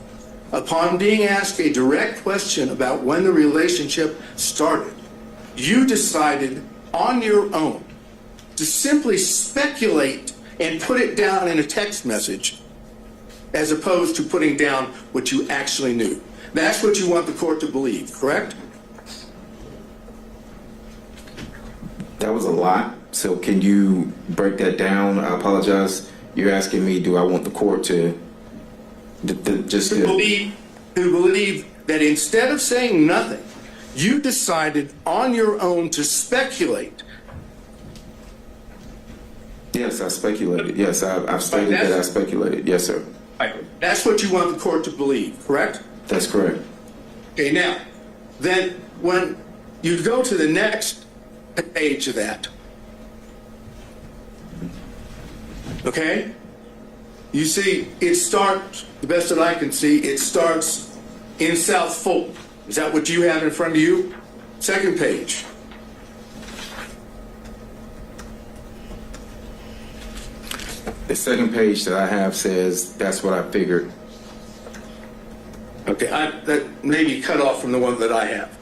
upon being asked a direct question about when the relationship started, you decided on your own to simply speculate and put it down in a text message as opposed to putting down what you actually knew. That's what you want the court to believe, correct? That was a lot. So can you break that down? I apologize. You're asking me, do I want the court to believe that instead of saying nothing, you decided on your own to speculate. Yes, I speculated. Yes, I've stated that I speculated. Yes, sir. That's what you want the court to believe, correct? That's correct. Okay, now, then when you go to the next page of that, okay, you see it starts, the best that I can see, it starts in South Fulton. Is that what you have in front of you? Second page. The second page that I have says that's what I figured. Okay, that may be cut off from the one that I have.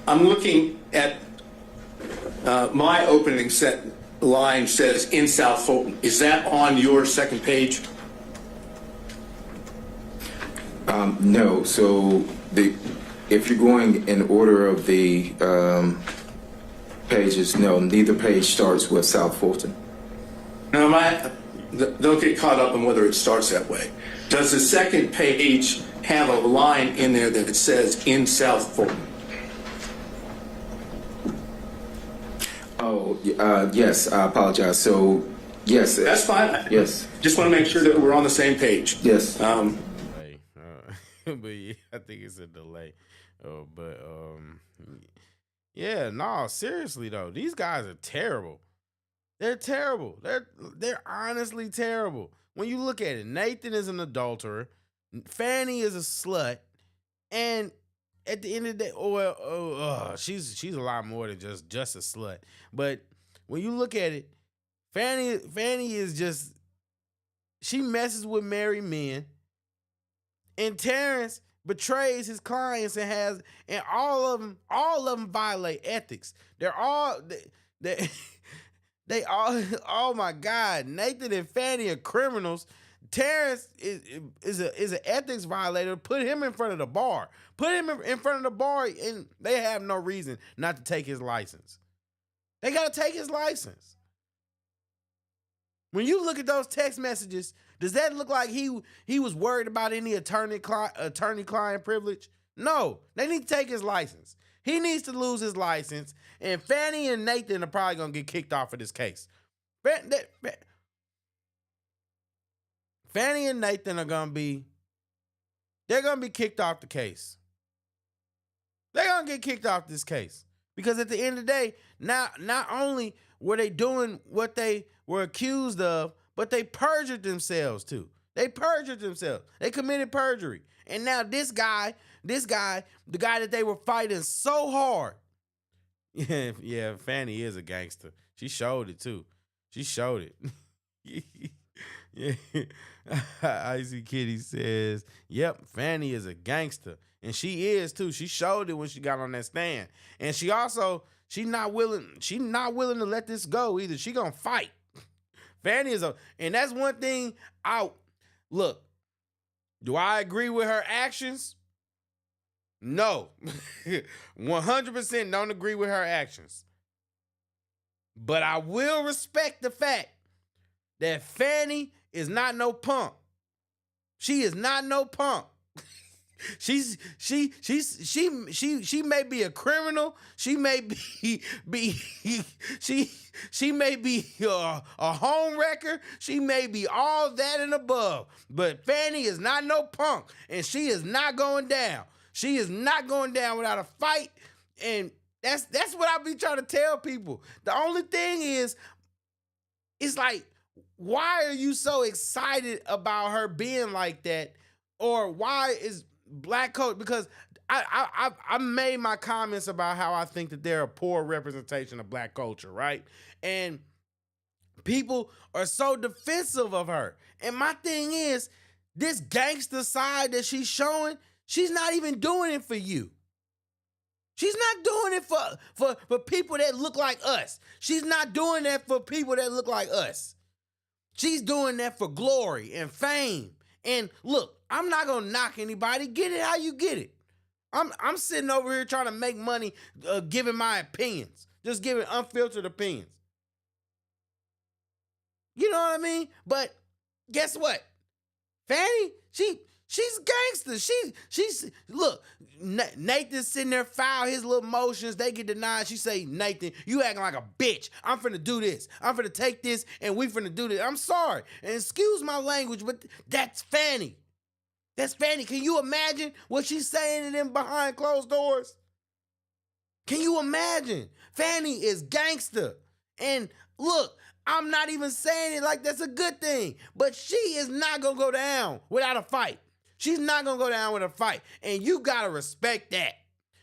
I'm looking at my opening line says in South Fulton. Is that on your second page? No. So if you're going in order of the pages, no, neither page starts with South Fulton. No, don't get caught up in whether it starts that way. Does the second page have a line in there that it says in South Fulton? Oh, yes, I apologize. So, yes. That's fine. Yes. Just want to make sure that we're on the same page. Yes. But yeah, I think it's a delay. Yeah, no, seriously though, these guys are terrible. They're terrible. They're honestly terrible. When you look at it, Nathan is an adulterer, Fanny is a slut, and at the end of the day, she's a lot more than just a slut. But when you look at it, Fanny is just, she messes with married men, and Terrence betrays his clients and all of them violate ethics. They all, oh my God, Nathan and Fanny are criminals. Terrence is an ethics violator. Put him in front of the bar. Put him in front of the bar, and they have no reason not to take his license. They got to take his license. When you look at those text messages, does that look like he was worried about any attorney-client privilege? No, they need to take his license. He needs to lose his license, and Fanny and Nathan are probably going to get kicked off of this case. Fanny and Nathan are going to be kicked off the case. They're going to get kicked off this case. Because at the end of the day, not only were they doing what they were accused of, but they perjured themselves too. They perjured themselves. They committed perjury. And now this guy, the guy that they were fighting so hard. Yeah, Fanny is a gangster. She showed it too. She showed it. Yeah. Icy Kitty says, yep, Fanny is a gangster. And she is too. She showed it when she got on that stand. And she's not willing to let this go either. She gonna fight. Fanny and that's one thing Look, do I agree with her actions? No. 100% don't agree with her actions. But I will respect the fact that Fanny is not no punk. She is not no punk. She may be a criminal. She may be she may be a home wrecker. She may be all that and above. But Fanny is not no punk, and she is not going down. She is not going down without a fight, and that's what I be trying to tell people. The only thing is, it's like, why are you so excited about her being like that, or why is black culture? Because I made my comments about how I think that they're a poor representation of black culture, right? And people are so defensive of her. And my thing is, this gangster side that she's showing, she's not even doing it for you. She's not doing it for people that look like us. She's not doing that for people that look like us. She's doing that for glory and fame. And look, I'm not gonna knock anybody. Get it how you get it. I'm sitting over here trying to make money, giving my opinions, just giving unfiltered opinions. You know what I mean? But guess what? Fanny, she's gangster. She's look, Nathan's sitting there file his little motions. They get denied. She say, Nathan, you acting like a bitch. I'm finna do this. I'm finna take this and we finna do this. I'm sorry. And excuse my language, but that's Fanny. That's Fanny. Can you imagine what she's saying to them behind closed doors? Can you imagine? Fanny is gangster. And look, I'm not even saying it like that's a good thing, but she is not gonna go down without a fight. She's not gonna go down with a fight. And you gotta respect that.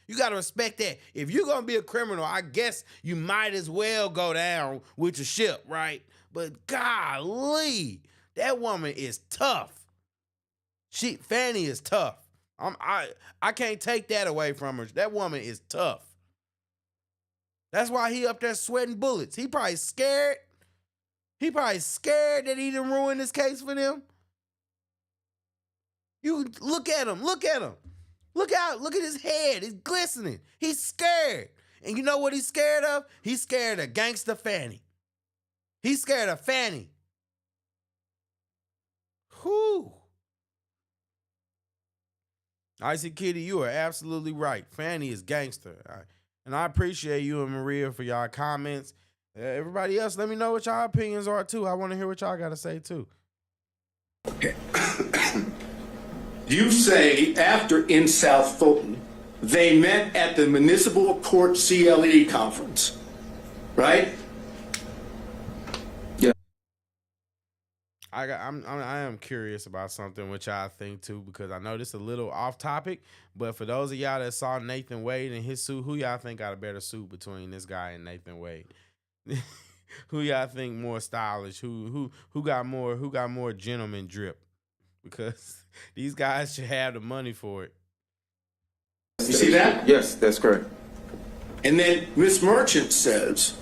You gotta respect that. If you're gonna be a criminal, I guess you might as well go down with your ship, right? But golly, that woman is tough. Fanny is tough. I can't take that away from her. That woman is tough. That's why he up there sweating bullets. He probably scared. He probably scared that he didn't ruin this case for them. You look at him. Look at him. Look out. Look at his head. It's glistening. He's scared. And you know what he's scared of? He's scared of gangster Fanny. He's scared of Fanny. Whew. Icy Kitty, you are absolutely right. Fanny is gangster. And I appreciate you and Maria for y'all comments. Everybody else, let me know what y'all opinions are too. I want to hear what y'all got to say too. Okay. You say after in South Fulton, they met at the Municipal Court CLE conference, right? Yeah. I am curious about something which I think too, because I know this is a little off topic, but for those of y'all that saw Nathan Wade and his suit, who y'all think got a better suit between this guy and Nathan Wade? Who y'all think more stylish? Who got more gentleman drip? Because these guys should have the money for it. You see that? Yes, that's correct. And then Miss Merchant says,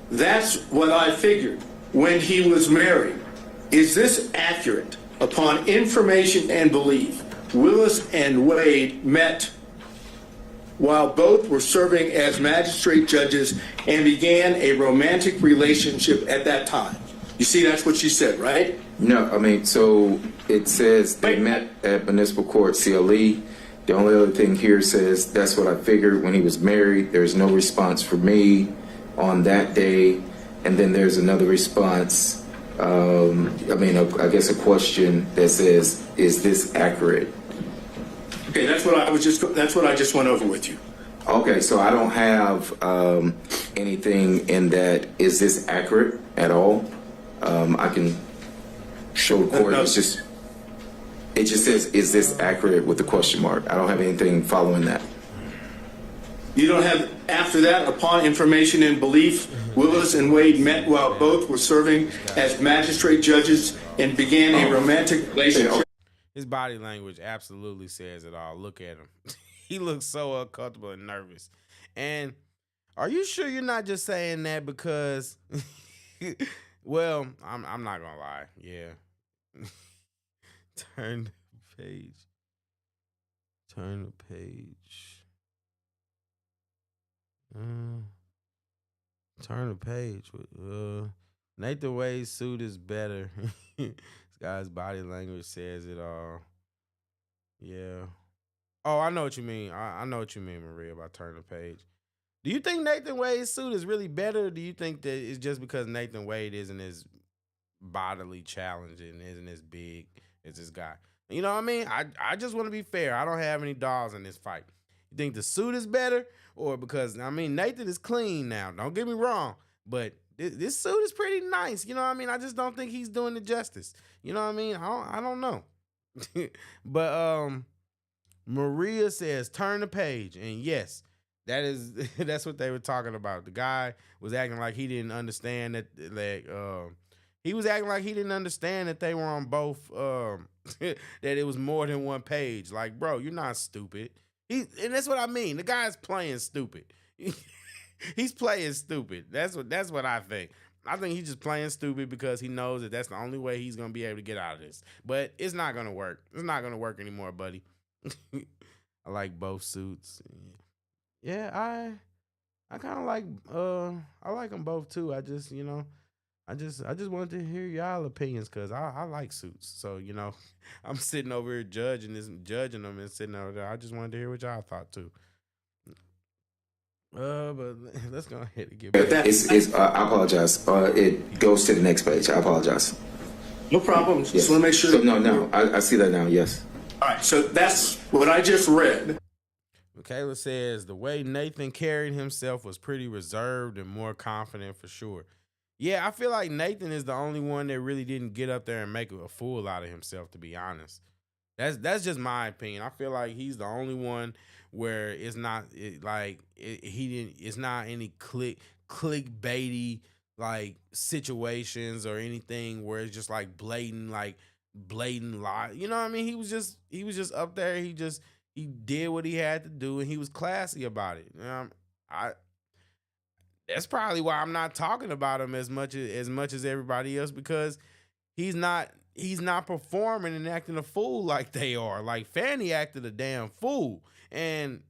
that's what I figured when he was married. Is this accurate? Upon information and belief, Willis and Wade met while both were serving as magistrate judges and began a romantic relationship at that time. You see, that's what she said, right? No, I mean, so it says they met at Municipal Court CLE. The only other thing here says that's what I figured when he was married. There's no response for me on that day. And then there's another response, I guess a question that says, is this accurate? Okay, that's what I just went over with you. Okay, so I don't have anything in that. Is this accurate at all? I can show the court. It just says, is this accurate with the question mark? I don't have anything following that. You don't have, after that, upon information and belief, Willis and Wade met while both were serving as magistrate judges and began a romantic relationship. His body language absolutely says it all. Look at him. He looks so uncomfortable and nervous. And are you sure you're not just saying that because, well, I'm not going to lie. Yeah. Turn the page. Turn the page. Turn the page. Nathan Wade's suit is better. This guy's body language says it all. Yeah. Oh, I know what you mean. I know what you mean, Maria, about turn the page. Do you think Nathan Wade's suit is really better? Or do you think that it's just because Nathan Wade isn't as bodily challenging, isn't as big as this guy? You know what I mean? I just want to be fair. I don't have any dogs in this fight. You think the suit is better? Or because, I mean, Nathan is clean now. Don't get me wrong. But this suit is pretty nice. You know what I mean? I just don't think he's doing it justice. You know what I mean? I don't know. But Maria says, turn the page. And yes, that's what they were talking about. The guy was acting like he didn't understand that, he was acting like he didn't understand that they were on both, that it was more than one page. Like, bro, you're not stupid. And that's what I mean. The guy's playing stupid. He's playing stupid. That's what I think. I think he's just playing stupid because he knows that that's the only way he's going to be able to get out of this. But it's not going to work. It's not going to work anymore, buddy. I like both suits. Yeah, I kind of like I like them both too. I just wanted to hear y'all opinions because I like suits. So, I'm sitting over here judging them and sitting over there. I just wanted to hear what y'all thought too. But let's go ahead and get back. I apologize. It goes to the next page. I apologize. No problem. Yes. Just want to make sure. No. I see that now. Yes. All right. So that's what I just read. Michaela says the way Nathan carried himself was pretty reserved and more confident for sure. Yeah, I feel like Nathan is the only one that really didn't get up there and make a fool out of himself, to be honest. That's just my opinion. I feel like he's the only one where it's not it's not any clickbaity like situations or anything where it's just like blatant lie. You know what I mean? He was just up there. He did what he had to do and he was classy about it. That's probably why I'm not talking about him as much as everybody else, because he's not performing and acting a fool like they are. Like Fanny acted a damn fool, and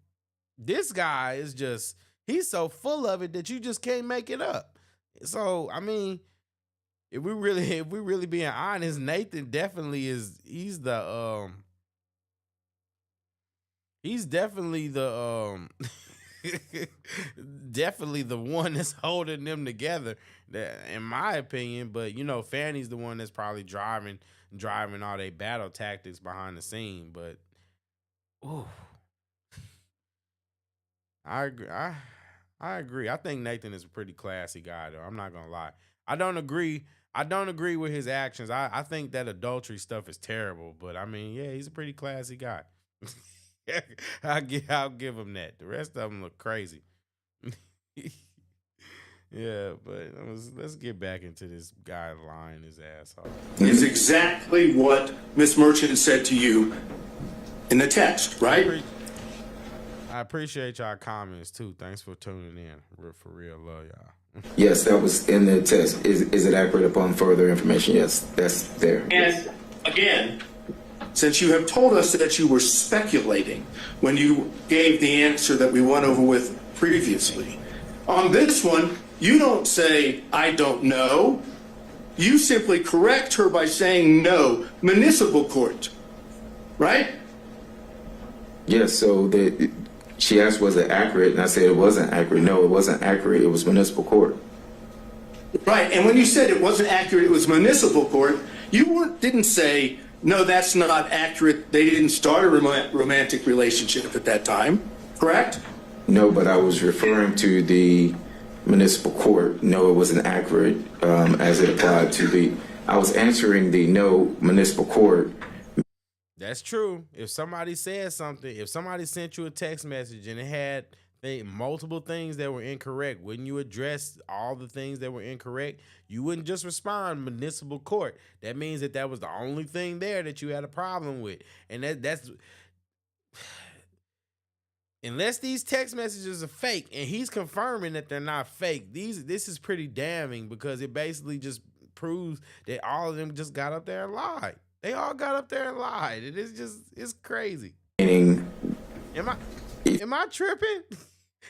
this guy is he's so full of it that you just can't make it up. So I mean, if we really being honest, Nathan definitely is. He's definitely the definitely the one that's holding them together, in my opinion. But Fanny's the one that's probably driving all their battle tactics behind the scene. But I agree. I think Nathan is a pretty classy guy, though. I'm not gonna lie. I don't agree with his actions. I think that adultery stuff is terrible. But I mean, yeah, he's a pretty classy guy. I'll give him that. The rest of them look crazy. Yeah, but let's get back into this guy lying his ass off. Is exactly what Miss Merchant said to you in the text, right? I appreciate y'all comments too. Thanks for tuning in. For real, love y'all. Yes, that was in the text. Is it accurate upon further information? Yes, that's there. And again, since you have told us that you were speculating when you gave the answer that we went over with previously, on this one, you don't say, I don't know. You simply correct her by saying no, municipal court, right? Yes, so she asked, was it accurate? And I said it wasn't accurate. No, it wasn't accurate. It was municipal court. Right, and when you said it wasn't accurate, it was municipal court, you didn't say, no, that's not accurate. They didn't start a romantic relationship at that time, correct? No, but I was referring to the municipal court. No, it wasn't accurate as it applied to I was answering the no municipal court. That's true. If somebody said something, if somebody sent you a text message and it had multiple things that were incorrect, wouldn't you address all the things that were incorrect? You wouldn't just respond municipal court. That means that was the only thing there that you had a problem with. And that's unless these text messages are fake, and he's confirming that they're not fake, this is pretty damning, because it basically just proves that all of them just got up there and lied. They all got up there and lied. It is just, it's crazy. Meaning, Am I tripping?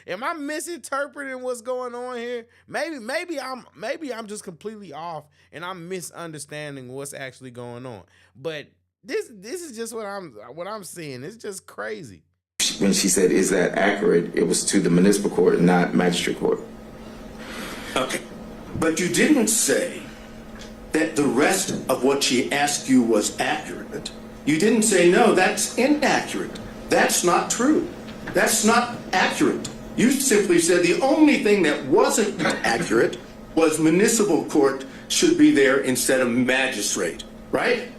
Am I misinterpreting what's going on here? Maybe I'm just completely off and I'm misunderstanding what's actually going on. But this is just what I'm seeing. It's just crazy. when she said, "Is that accurate?" it was to the municipal court, not magistrate court. Okay. But you didn't say that the rest of what she asked you was accurate. You didn't say, no, that's inaccurate. That's not true. That's not accurate. You simply said the only thing that wasn't accurate was municipal court should be there instead of magistrate, right?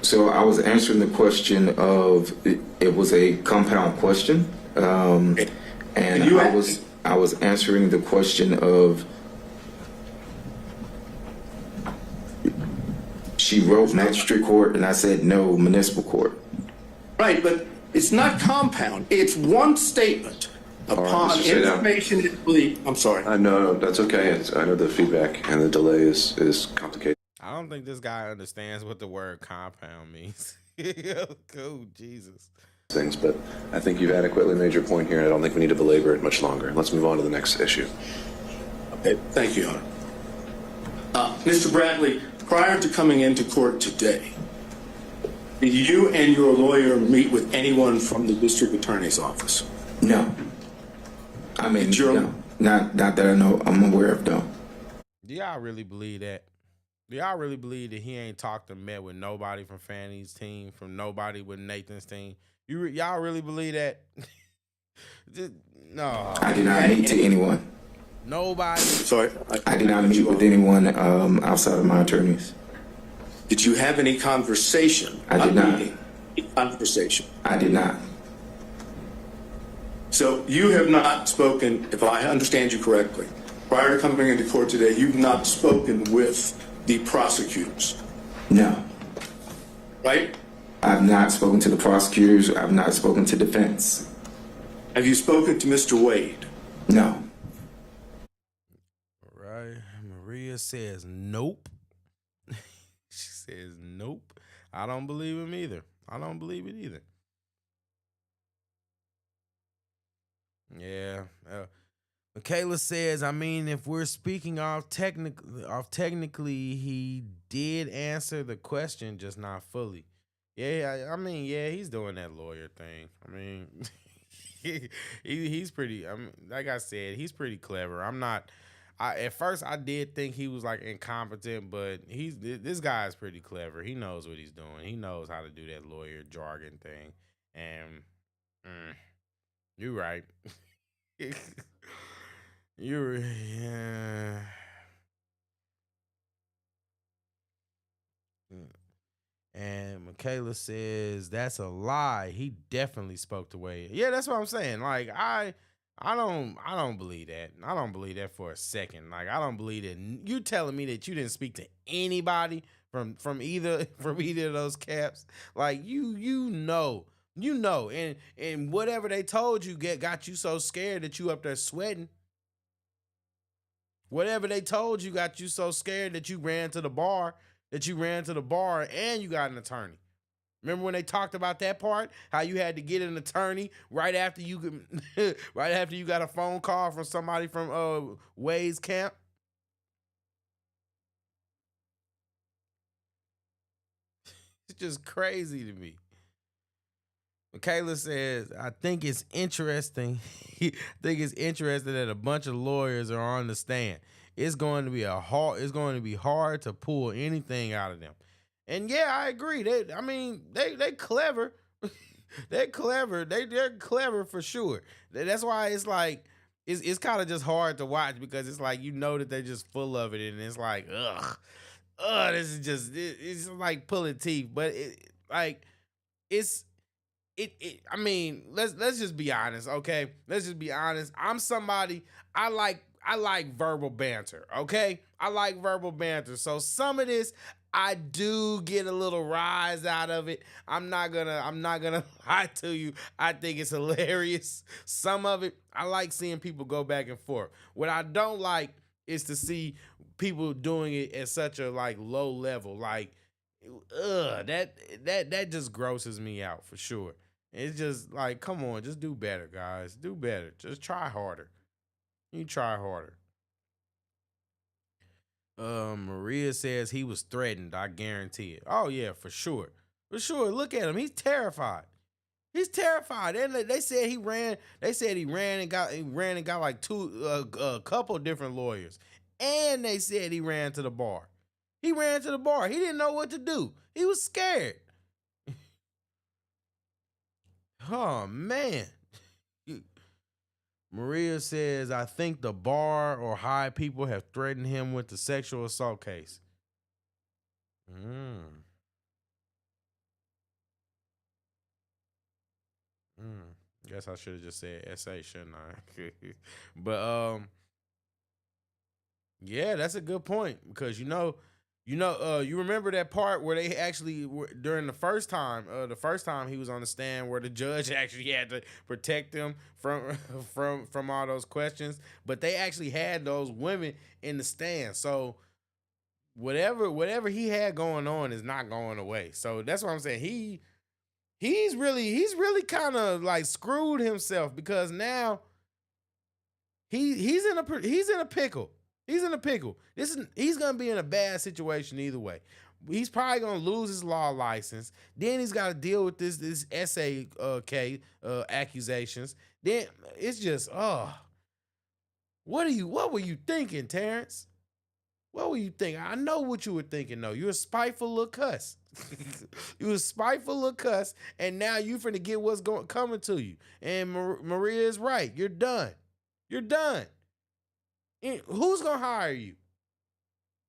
So I was answering the question of, it was a compound question, and I was answering the question of, she wrote magistrate court, and I said no, municipal court. Right, but it's not compound. It's one statement upon information that I'm sorry. No, that's okay. I know the feedback and the delay is complicated. I don't think this guy understands what the word compound means. Cool, Jesus. Things, but I think you've adequately made your point here, and I don't think we need to belabor it much longer. Let's move on to the next issue. Okay, thank you, Your Honor. Mr. Bradley, prior to coming into court today, did you and your lawyer meet with anyone from the district attorney's office? No. I mean, no. Not that I know. I'm aware of, no. Do y'all really believe that? Do y'all really believe that he ain't talked or met with nobody from Fanny's team, from nobody with Nathan's team? Y'all really believe that? No. I did not meet to anyone. Nobody. Sorry. I did not meet with anyone outside of my attorneys. Did you have any conversation? I did not. Conversation. I did not. So you have not spoken, if I understand you correctly, prior to coming into court today, you've not spoken with the prosecutors? No. Right? I've not spoken to the prosecutors. I've not spoken to defense. Have you spoken to Mr. Wade? No. All right. Maria says nope. She says nope. I don't believe him either. I don't believe it either. Yeah. Michaela says, I mean, if we're speaking off technically, he did answer the question, just not fully. Yeah, I mean, yeah, he's doing that lawyer thing. I mean, he's pretty. I mean, like I said, he's pretty clever. At first I did think he was like incompetent, but this guy is pretty clever. He knows what he's doing. He knows how to do that lawyer jargon thing. And you're right. Yeah. And Michaela says that's a lie. He definitely spoke to Wade. Yeah, that's what I'm saying. Like I don't believe that. I don't believe that for a second. Like I don't believe that. You telling me that you didn't speak to anybody from either of those caps? Like you know, and whatever they told you got you so scared that you up there sweating. Whatever they told you got you so scared that you ran to the bar, and you got an attorney. Remember when they talked about that part? How you had to get an attorney right after you got a phone call from somebody from Wade's camp? It's just crazy to me. Michaela says, I think it's interesting. That a bunch of lawyers are on the stand. It's going to be hard to pull anything out of them. And yeah, I agree. They clever. They're clever. They're clever for sure. That's why it's like it's kind of just hard to watch, because it's like, you know, that they're just full of it, and it's like, this is just it's like pulling teeth. But I mean, let's just be honest, okay? Let's just be honest. I'm somebody, I like verbal banter, okay? I like verbal banter. So some of this, I do get a little rise out of it. I'm not gonna lie to you. I think it's hilarious. Some of it, I like seeing people go back and forth. What I don't like is to see people doing it at such a like low level. Like that just grosses me out for sure. It's just like, come on, just do better, guys. Do better. Just try harder. You try harder. Maria says he was threatened. I guarantee it. Oh yeah, for sure. For sure. Look at him. He's terrified. He's terrified. And they said he ran. They said he ran and got like a couple different lawyers. And they said he ran to the bar. He ran to the bar. He didn't know what to do. He was scared. Oh man. Maria says, I think the bar or high people have threatened him with the sexual assault case. Guess I should have just said SA, shouldn't I? But yeah, that's a good point because you remember that part where they actually during the first time he was on the stand where the judge actually had to protect him from all those questions, but they actually had those women in the stand. So whatever he had going on is not going away. So that's what I'm saying. He's really kind of like screwed himself because now he's in a pickle. He's in a pickle. He's gonna be in a bad situation either way. He's probably gonna lose his law license. Then he's got to deal with this SAK accusations. Then it's just what were you thinking, Terrence? What were you thinking? I know what you were thinking though. You're a spiteful little cuss. You a spiteful little cuss, and now you finna get what's coming to you. And Maria is right. You're done. You're done. Who's gonna hire you?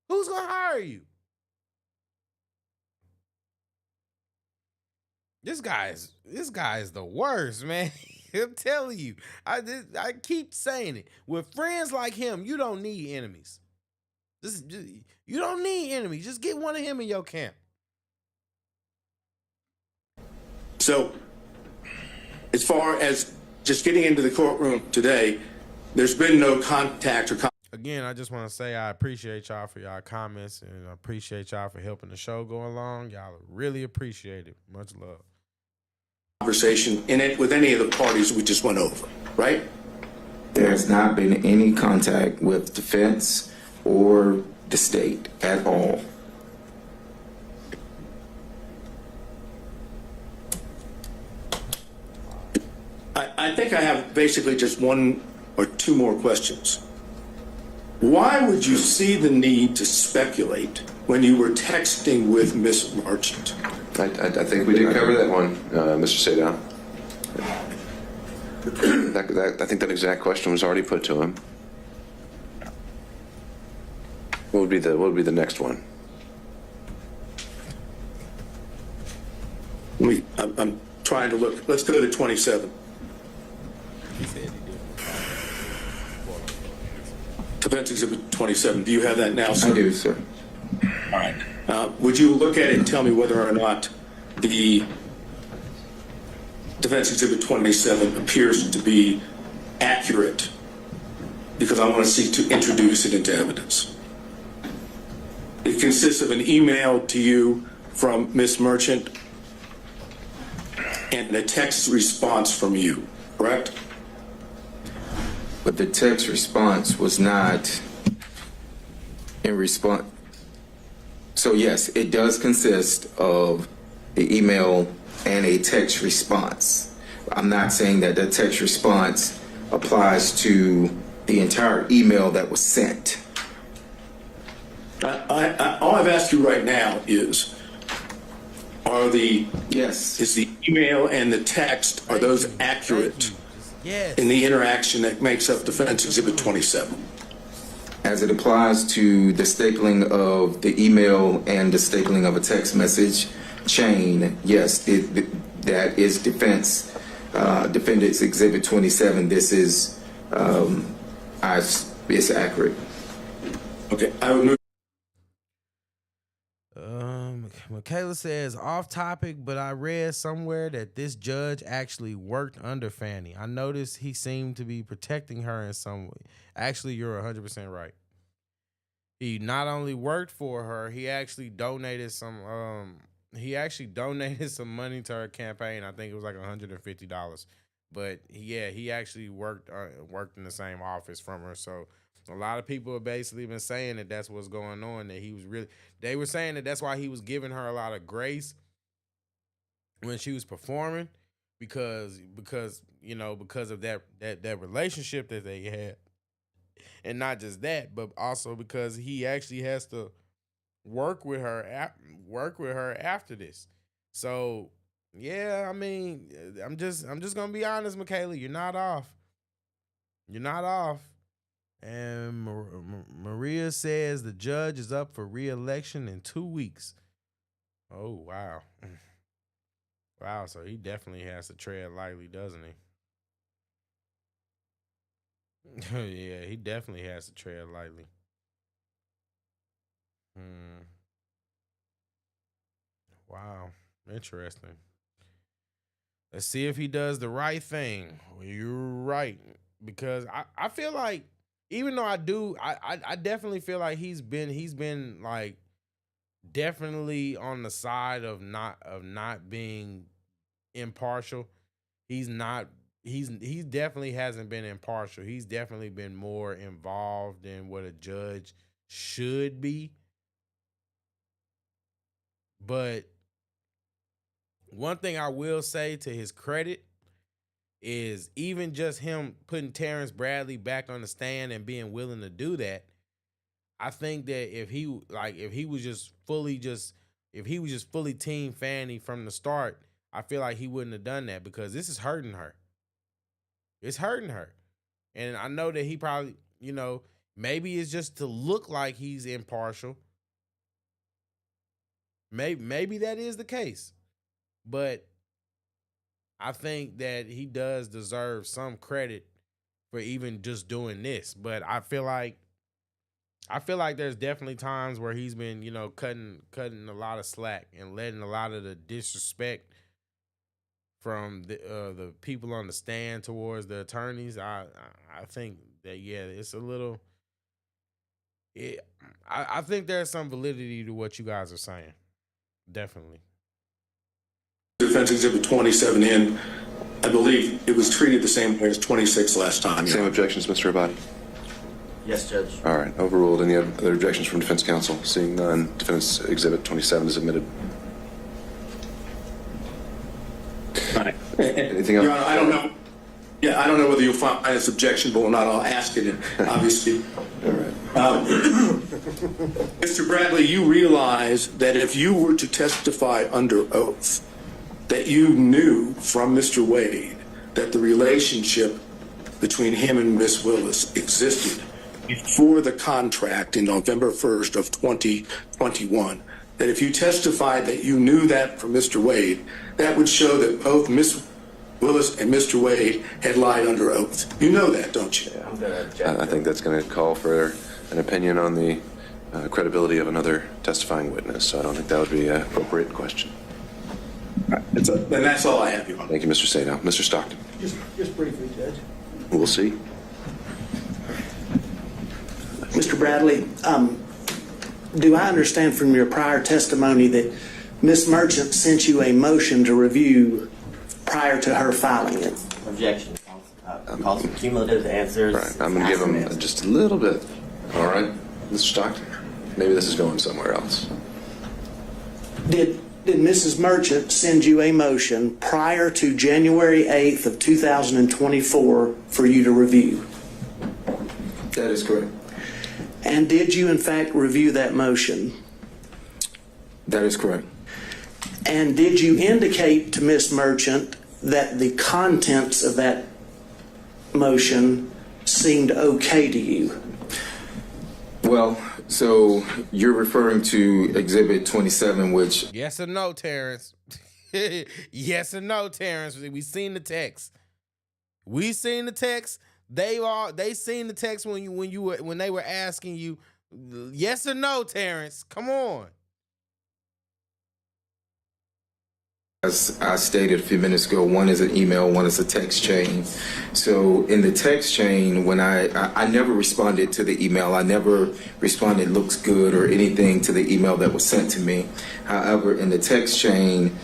Who's gonna hire you? This guy is the worst, man. I'm telling you. I keep saying it. With friends like him, you don't need enemies. You don't need enemies. Just get one of him in your camp. So, as far as just getting into the courtroom today, there's been no contact or Again, I just want to say I appreciate y'all for y'all comments, and I appreciate y'all for helping the show go along. Y'all really appreciate it. Much love. Conversation in it with any of the parties we just went over, right? There has not been any contact with defense or the state at all. I think I have basically just one or two more questions. Why would you see the need to speculate when you were texting with Miss Merchant? I think we did cover that one, Mr. Sadow. I think that exact question was already put to him. What would be the next one? I'm trying to look. Let's go to 27. Defense Exhibit 27. Do you have that now, sir? I do, sir. All right. Would you look at it and tell me whether or not the Defense Exhibit 27 appears to be accurate? Because I want to seek to introduce it into evidence. It consists of an email to you from Ms. Merchant and a text response from you, correct? But the text response was not in response. So yes, it does consist of the email and a text response. I'm not saying that the text response applies to the entire email that was sent. All I've asked you right now is, is the email and the text, are those accurate in the interaction that makes up Defense Exhibit 27? As it applies to the stapling of the email and the stapling of a text message chain, yes, that is Defendant's Exhibit 27. This is, it's accurate. Okay, I would move. Michaela says, off topic, but I read somewhere that this judge actually worked under Fannie. I noticed he seemed to be protecting her in some way. Actually, you're 100% right. He not only worked for her, he actually donated some. He actually donated some money to her campaign. I think it was like $150. But yeah, he actually worked in the same office from her. So a lot of people have basically been saying that that's what's going on. That he was really. They were saying that that's why he was giving her a lot of grace when she was performing, because because of that relationship that they had. And not just that, but also because he actually has to work with her after this. So yeah, I mean, I'm just gonna be honest, Michaela. You're not off. You're not off. And Maria says the judge is up for re-election in 2 weeks. Oh wow, wow. So he definitely has to tread lightly, doesn't he? Yeah, he definitely has to tread lightly. Wow, interesting. Let's see if he does the right thing. Well, you're right, because I feel like, even though I definitely feel like he's been like definitely on the side of not being impartial. He's not. He definitely hasn't been impartial. He's definitely been more involved in what a judge should be. But one thing I will say to his credit is, even just him putting Terrence Bradley back on the stand and being willing to do that, I think that if he was just fully Team Fanny from the start, I feel like he wouldn't have done that, because this is hurting her. It's hurting her. And I know that he probably, maybe it's just to look like he's impartial. Maybe that is the case. But I think that he does deserve some credit for even just doing this. But I feel like there's definitely times where he's been, cutting a lot of slack and letting a lot of the disrespect from the people on the stand towards the attorneys. I think that, yeah, it's a little. I think there's some validity to what you guys are saying. Definitely. Defense Exhibit 27N, I believe it was treated the same way as 26 last time. Same objections, Mr. Abadi? Yes, Judge. All right, overruled. Any other objections from defense counsel? Seeing none, Defense Exhibit 27 is admitted. Anything else? Your Honor, I don't know. Yeah, I don't know whether you'll find this objectionable or not. I'll ask it, obviously. All right. Mr. Bradley, you realize that if you were to testify under oath, that you knew from Mr. Wade that the relationship between him and Miss Willis existed before the contract in November 1st of 2021, that if you testified that you knew that from Mr. Wade, that would show that both Miss Willis and Mr. Wade had lied under oath. You know that, don't you? I'm going to object. I think that's going to call for an opinion on the credibility of another testifying witness, so I don't think that would be an appropriate question. Then that's all I have, Your Honor. Thank you, Mr. Sadow. Mr. Stockton. Just briefly, Judge. We'll see. Mr. Bradley, do I understand from your prior testimony that Ms. Merchant sent you a motion to review prior to her filing it? Objection. Calls for cumulative answers. Right. I'm going to give him just a little bit. All right, Mr. Stockton. Maybe this is going somewhere else. Did Mrs. Merchant send you a motion prior to January 8th of 2024 for you to review? That is correct. And did you in fact review that motion? That is correct. And did you indicate to Ms. Merchant that the contents of that motion seemed okay to you? Well, so you're referring to Exhibit 27, which... Yes or no, Terrence? Yes or no, Terrence? We seen the text. We seen the text. They seen the text when they were asking you. Yes or no, Terrence? Come on. As I stated a few minutes ago, one is an email, one is a text chain. So in the text chain, when I never responded to the email, I never responded looks good or anything to the email that was sent to me. However, in the text chain,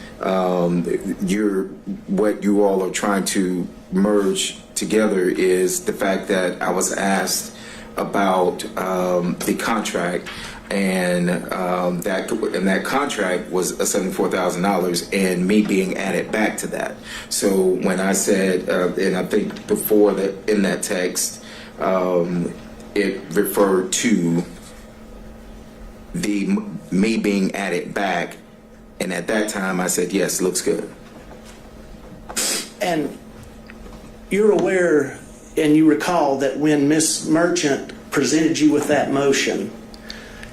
what you all are trying to merge together is the fact that I was asked about the contract. And that contract was $74,000, and me being added back to that. So when I said, and I think before that in that text, it referred to me being added back, and at that time I said yes, looks good. And you're aware, and you recall that when Ms. Merchant presented you with that motion,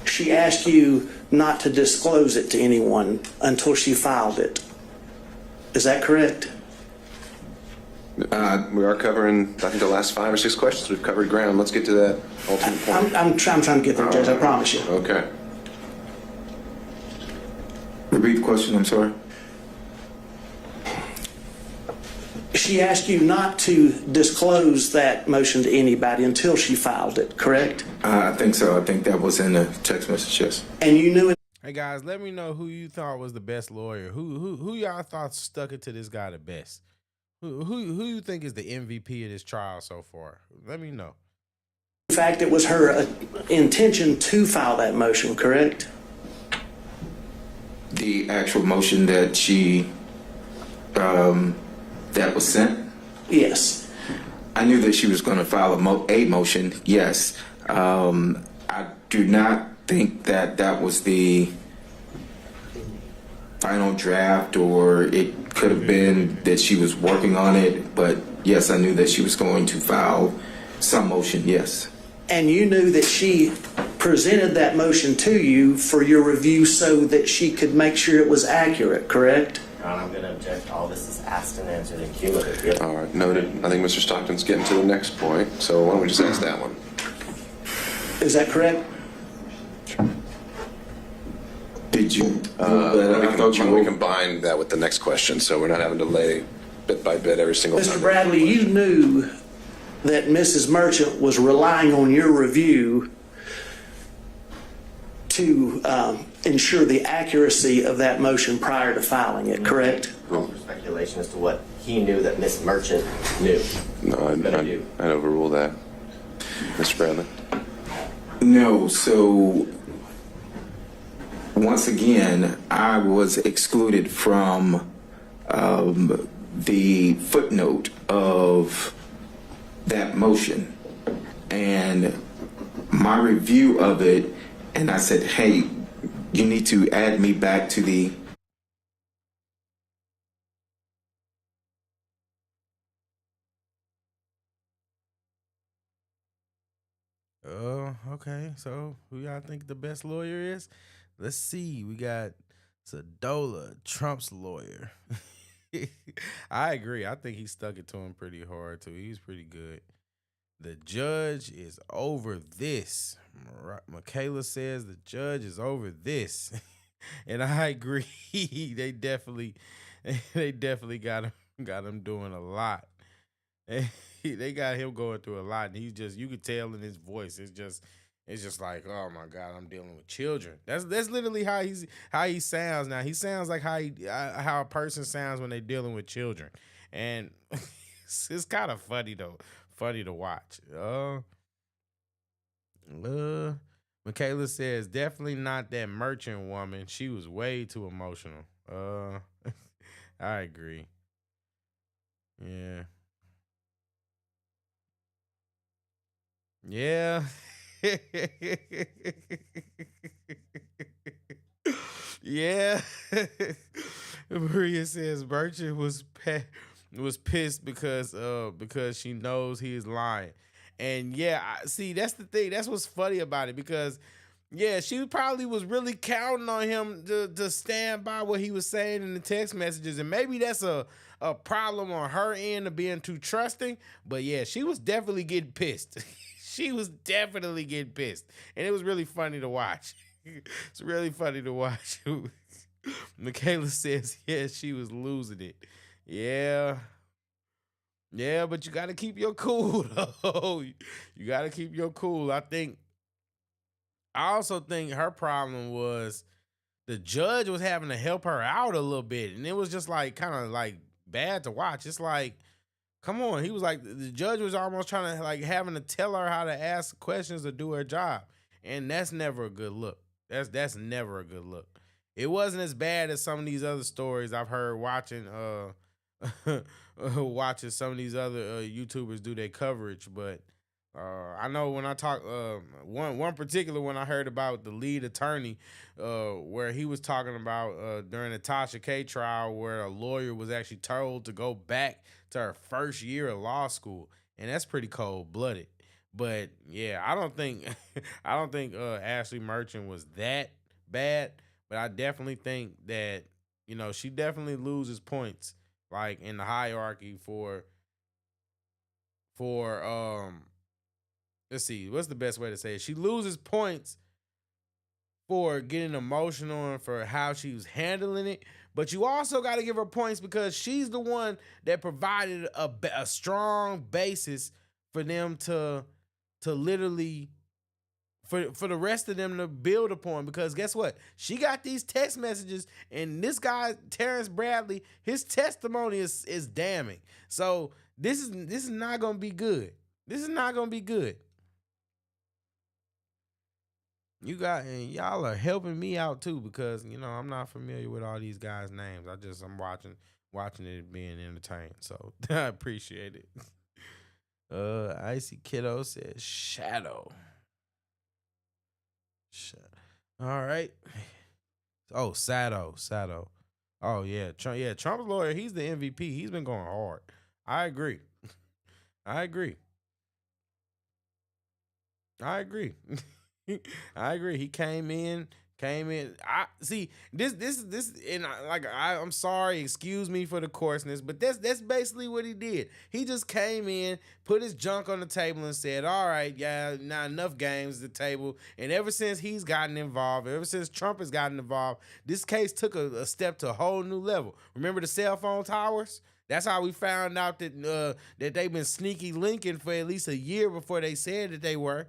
she asked you not to disclose it to anyone until she filed it. Is that correct? We are covering, I think, the last 5 or 6 questions. We've covered ground. Let's get to that ultimate point. I'm trying to get there, Judge. I promise you. Okay. Repeat the question, I'm sorry. She asked you not to disclose that motion to anybody until she filed it, correct? I think so. I think that was in the text message, yes. And you knew it. Hey guys, let me know who you thought was the best lawyer. Who y'all thought stuck it to this guy the best? Who you think is the MVP of this trial so far? Let me know. In fact, it was her intention to file that motion, correct? The actual motion that she that was sent? Yes. I knew that she was going to file a motion, yes. I do not think that was the final draft, or it could have been that she was working on it, but yes, I knew that she was going to file some motion, yes. And you knew that she presented that motion to you for your review so that she could make sure it was accurate, correct? I'm going to object. All this is asked and answered in cumulative. All right, noted. I think Mr. Stockton's getting to the next point, so why don't we just ask that one? Is that correct? Did you? We combine that with the next question, so we're not having to lay bit by bit every single time. Mr. Bradley, you knew that Mrs. Merchant was relying on your review to ensure the accuracy of that motion prior to filing it, correct? Speculation as to what he knew that Miss Merchant knew. No, I'd overrule that. Mr. Bradley? No, so once again, I was excluded from the footnote of that motion, and my review of it, and I said, hey, you need to add me back to the okay, so who y'all think the best lawyer is? Let's see. We got Sadola, Trump's lawyer. I agree. I think he stuck it to him pretty hard too. He's pretty good. The judge is over this. Michaela says the judge is over this. And I agree. They definitely got him doing a lot. They got him going through a lot, and he's just, you could tell in his voice, it's just like, oh my God, I'm dealing with children. That's literally how he sounds now. He sounds like how a person sounds when they're dealing with children, and it's kind of funny though, funny to watch. Michaela says definitely not that Merchant woman. She was way too emotional. I agree. Yeah. Yeah. Yeah. Maria says Merchant was pissed because she knows he is lying. And yeah, see, that's the thing. That's what's funny about it, because yeah, she probably was really counting on him to stand by what he was saying in the text messages. And maybe that's a problem on her end of being too trusting. But yeah, she was definitely getting pissed. She was definitely getting pissed. And it was really funny to watch. It's really funny to watch. Michaela says, yeah, she was losing it. Yeah. Yeah, but you got to keep your cool, though. You got to keep your cool. I also think her problem was the judge was having to help her out a little bit. And it was just like kind of like bad to watch. It's like, come on. He was like, the judge was almost trying to like having to tell her how to ask questions to do her job. And that's never a good look. That's never a good look. It wasn't as bad as some of these other stories I've heard watching watching some of these other YouTubers do their coverage, but I know when I talk one particular one I heard about the lead attorney where he was talking about during the Tasha K trial where a lawyer was actually told to go back to her first year of law school, and that's pretty cold-blooded. But yeah, I don't think Ashley Merchant was that bad, but I definitely think that, you know, she definitely loses points like in the hierarchy for let's see, what's the best way to say it? She loses points for getting emotional and for how she was handling it, but you also got to give her points because she's the one that provided a strong basis for them to literally for the rest of them to build upon, because guess what? She got these text messages, and this guy, Terrence Bradley, his testimony is damning. So this is not gonna be good. This is not gonna be good. And y'all are helping me out too, because you know I'm not familiar with all these guys' names. I'm watching it being entertained. So I appreciate it. Icy Kiddo says Shadow. All right. Oh, Sado. Oh yeah, Trump's lawyer. He's the MVP. He's been going hard. I agree. I agree. I agree. He came in. I see this, and I'm sorry. Excuse me for the coarseness, but that's basically what he did. He just came in, put his junk on the table, and said, "All right, yeah, now enough games at the table." And ever since he's gotten involved, ever since Trump has gotten involved, this case took a step to a whole new level. Remember the cell phone towers? That's how we found out that they've been sneaky linking for at least a year before they said that they were.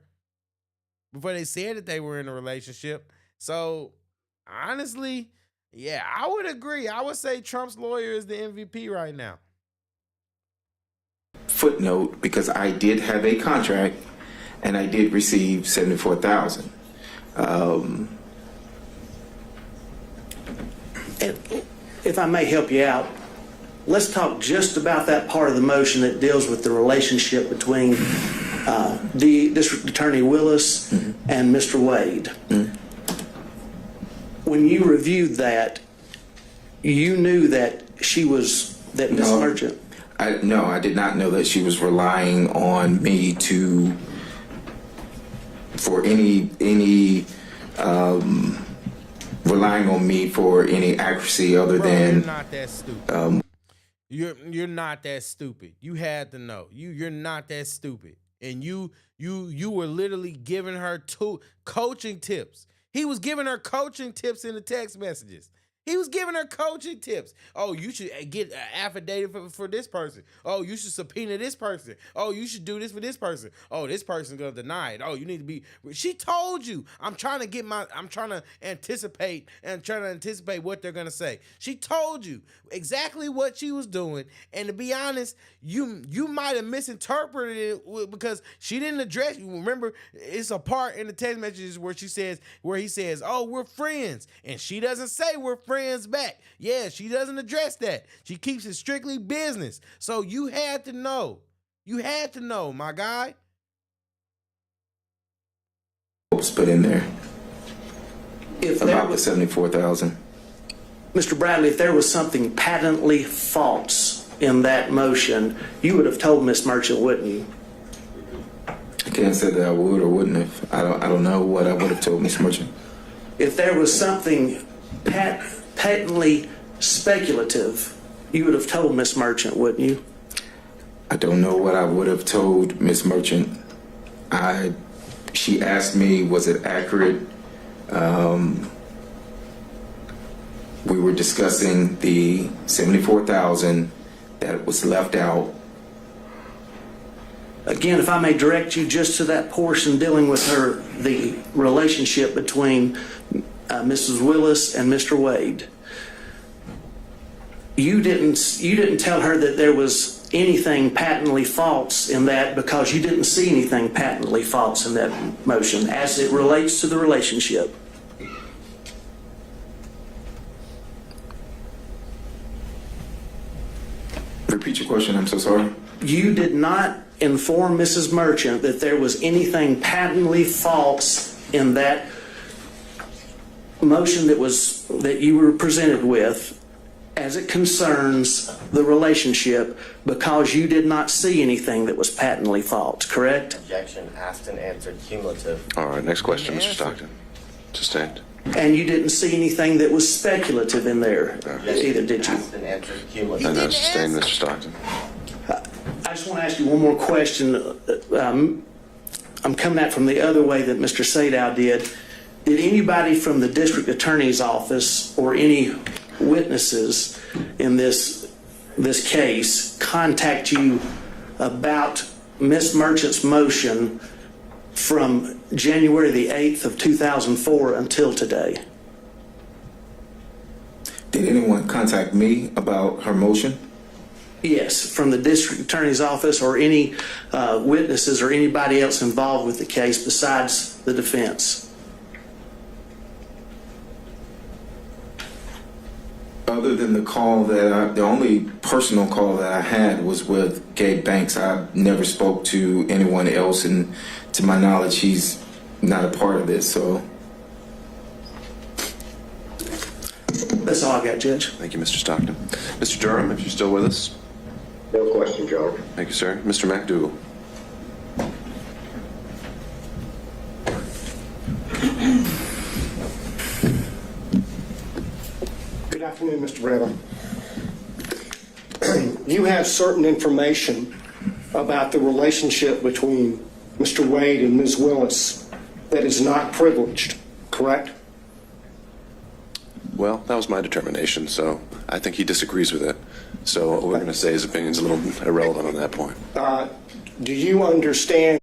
Before they said that they were in a relationship. So, honestly, yeah, I would agree. I would say Trump's lawyer is the MVP right now. Footnote, because I did have a contract and I did receive $74,000. If I may help you out, let's talk just about that part of the motion that deals with the relationship between District Attorney Willis and Mr. Wade. When you reviewed that, you knew that that Ms. Merchant. No, I did not know that she was relying on me for any accuracy other than. You're not that stupid. You're not that stupid. You had to know. You're not that stupid. And you were literally giving her coaching tips. He was giving her coaching tips in the text messages. He was giving her coaching tips. Oh, you should get an affidavit for this person. Oh, you should subpoena this person. Oh, you should do this for this person. Oh, this person's gonna deny it. Oh, you need to be. She told you. I'm trying to anticipate what they're gonna say. She told you exactly what she was doing. And to be honest, you might have misinterpreted it because she didn't address you. Remember, it's a part in the text messages where he says, "Oh, we're friends," and she doesn't say we're friends back. Yeah, she doesn't address that. She keeps it strictly business. So you had to know. You had to know, my guy. Put in there about the $74,000. Mr. Bradley, if there was something patently false in that motion, you would have told Ms. Merchant, wouldn't you? I can't say that I would or wouldn't have. I don't know what I would have told Ms. Merchant. If there was something patently speculative, you would have told Ms. Merchant, wouldn't you? I don't know what I would have told Ms. Merchant. She asked me, was it accurate? we were discussing the $74,000 that was left out. Again, if I may direct you just to that portion dealing with the relationship between Mrs. Willis and Mr. Wade. You didn't tell her that there was anything patently false in that because you didn't see anything patently false in that motion as it relates to the relationship. Repeat your question, I'm so sorry. You did not inform Mrs. Merchant that there was anything patently false in that motion that you were presented with as it concerns the relationship because you did not see anything that was patently false, correct? Objection, asked and answered, cumulative. All right, next question, Mr. Stockton. Sustained. And you didn't see anything that was speculative in there either, did you? Asked and answered, cumulative. And that's sustained, Mr. Stockton. I just want to ask you one more question. I'm coming at from the other way that Mr. Sadow did. Did anybody from the district attorney's office or any witnesses in this case contact you about Ms. Merchant's motion from January the 8th of 2004 until today? Did anyone contact me about her motion? Yes, from the district attorney's office or any witnesses or anybody else involved with the case besides the defense? Other than the only personal call that I had was with Gabe Banks. I never spoke to anyone else, and to my knowledge, he's not a part of this, so. That's all I got, Judge. Thank you, Mr. Stockton. Mr. Durham, if you're still with us. No question, Joe. Thank you, sir. Mr. McDougall. Good afternoon, Mr. Brennan. You have certain information about the relationship between Mr. Wade and Ms. Willis that is not privileged, correct? Well, that was my determination, so I think he disagrees with it. So what we're going to say his opinion's a little irrelevant on that point. Do you understand?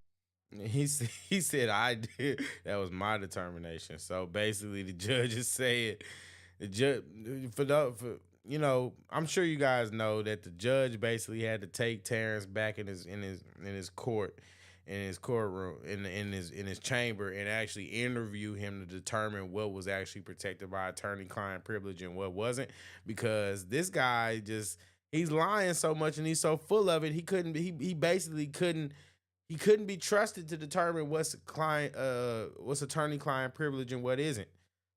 He said I did. That was my determination. So basically, the judge is saying the judge I'm sure you guys know that the judge basically had to take Terrence back in his courtroom in his chamber and actually interview him to determine what was actually protected by attorney-client privilege and what wasn't, because this guy he's lying so much and he's so full of it he basically couldn't be trusted to determine what's attorney-client privilege and what isn't.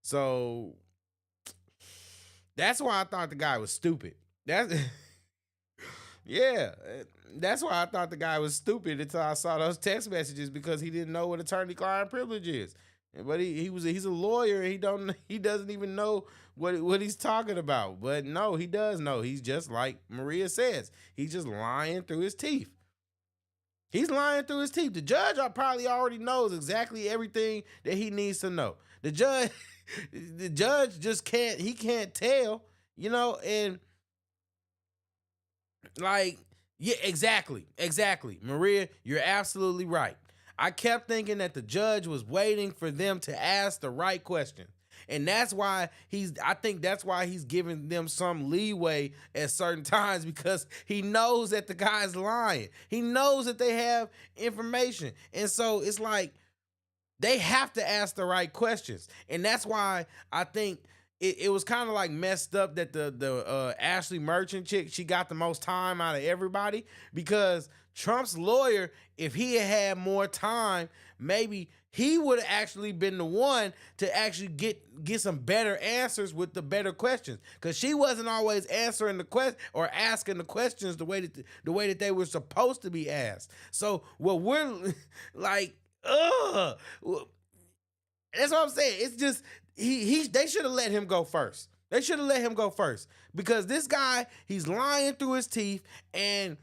So that's why I thought the guy was stupid. That's why I thought the guy was stupid until I saw those text messages, because he didn't know what attorney-client privilege is. But he's a lawyer. He doesn't even know what he's talking about. But no, he does know. He's just like Maria says. He's just lying through his teeth. He's lying through his teeth. The judge probably already knows exactly everything that he needs to know. The judge just can't tell, and like, yeah, exactly. Maria, you're absolutely right. I kept thinking that the judge was waiting for them to ask the right question. And that's why I think that's why he's giving them some leeway at certain times, because he knows that the guy's lying. He knows that they have information. And so it's like they have to ask the right questions. And that's why I think it was kind of like messed up that the Ashley Merchant chick, she got the most time out of everybody, because Trump's lawyer, if he had more time, maybe he would have actually been the one to actually get some better answers with the better questions, because she wasn't always answering the question or asking the questions the way that they were supposed to be asked. So what we're like, that's what I'm saying. It's just they should have let him go first. They should have let him go first, because this guy, he's lying through his teeth, and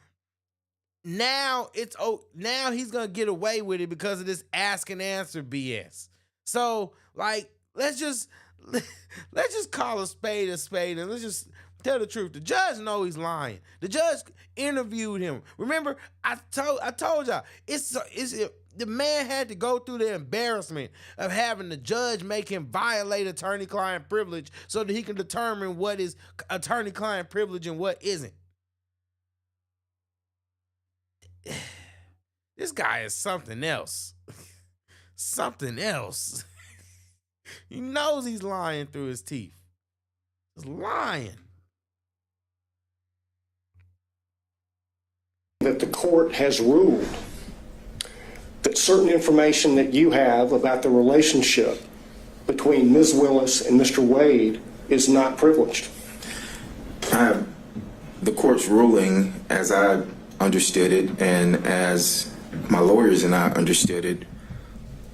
now he's gonna get away with it because of this ask and answer BS. So like, let's just let's just call a spade, and let's just tell the truth. The judge know he's lying. The judge interviewed him. Remember, I told y'all, the man had to go through the embarrassment of having the judge make him violate attorney-client privilege so that he can determine what is attorney-client privilege and what isn't. This guy is something else. Something else. He knows he's lying through his teeth. He's lying. That the court has ruled that certain information that you have about the relationship between Ms. Willis and Mr. Wade is not privileged. The court's ruling, as I understood it, and as my lawyers and I understood it,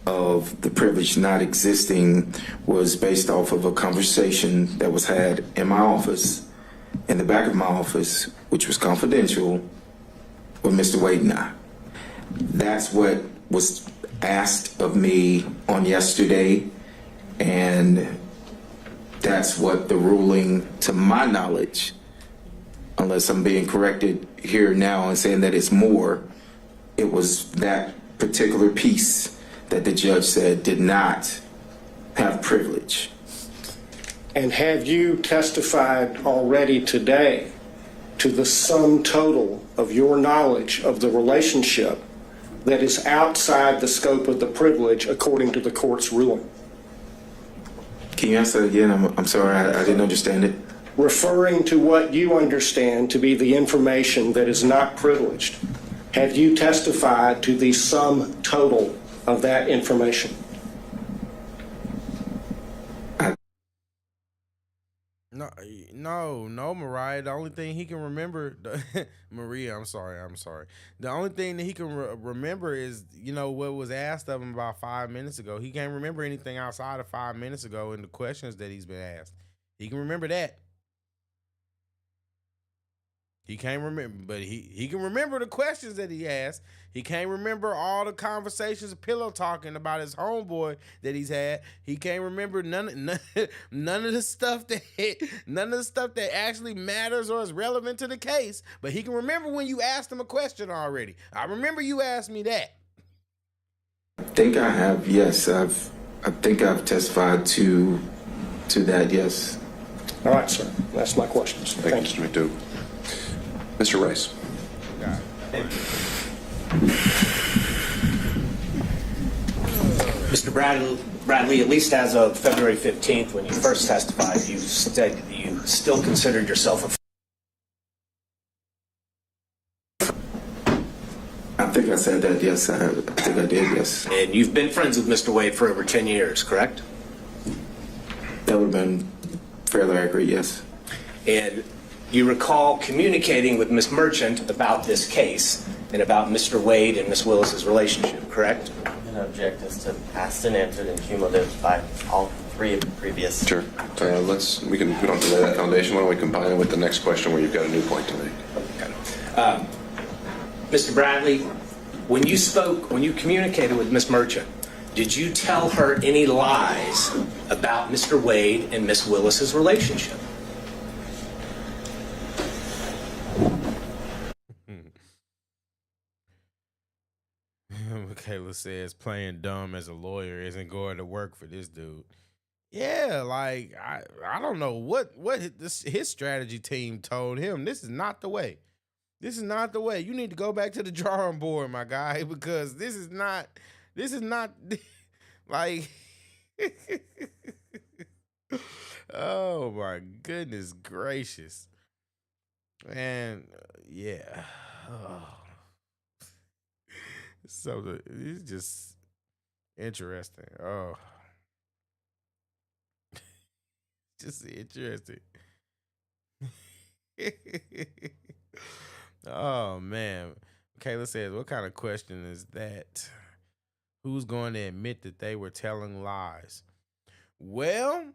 of the privilege not existing was based off of a conversation that was had in my office, in the back of my office, which was confidential, with Mr. Wade and I. That's what was asked of me on yesterday, and that's what the ruling, to my knowledge, unless I'm being corrected here now and saying that it's more, it was that particular piece that the judge said did not have privilege. And have you testified already today to the sum total of your knowledge of the relationship that is outside the scope of the privilege according to the court's ruling? Can you answer that again? I'm sorry, I didn't understand it. Referring to what you understand to be the information that is not privileged, have you testified to the sum total of that information? No, Mariah. The only thing he can remember, Maria, I'm sorry. The only thing that he can remember is, what was asked of him about 5 minutes ago. He can't remember anything outside of 5 minutes ago and the questions that he's been asked. He can remember that. He can't remember, but he can remember the questions that he asked. He can't remember all the conversations of pillow talking about his homeboy that he's had. He can't remember none of the stuff that actually matters or is relevant to the case. But he can remember when you asked him a question already. I remember you asked me that. I think I have, yes. I think I've testified to that, yes. All right, sir. That's my questions. Thank you, Mr. McDougall. Mr. Rice. Mr. Bradley, at least as of February 15th, when you first testified, you said you still considered yourself I think I said that, yes. I think I did, yes. And you've been friends with Mr. Wade for over 10 years, correct? That would have been fairly accurate, yes. And you recall communicating with Ms. Merchant about this case and about Mr. Wade and Ms. Willis's relationship, correct? I'm going to object as to past and answered and cumulative by all three of the previous. Sure. We don't have to lay that foundation. Why don't we combine it with the next question where you've got a new point to make? Okay. Mr. Bradley, when you communicated with Ms. Merchant, did you tell her any lies about Mr. Wade and Ms. Willis's relationship? Michaela says playing dumb as a lawyer isn't going to work for this dude. Yeah, like I don't know what his strategy team told him. This is not the way. This is not the way. You need to go back to the drawing board, my guy, because this is not like oh my goodness gracious. And yeah. Oh. So it's just interesting. Oh, just interesting. Oh man, Kayla says, "What kind of question is that? Who's going to admit that they were telling lies?" Well,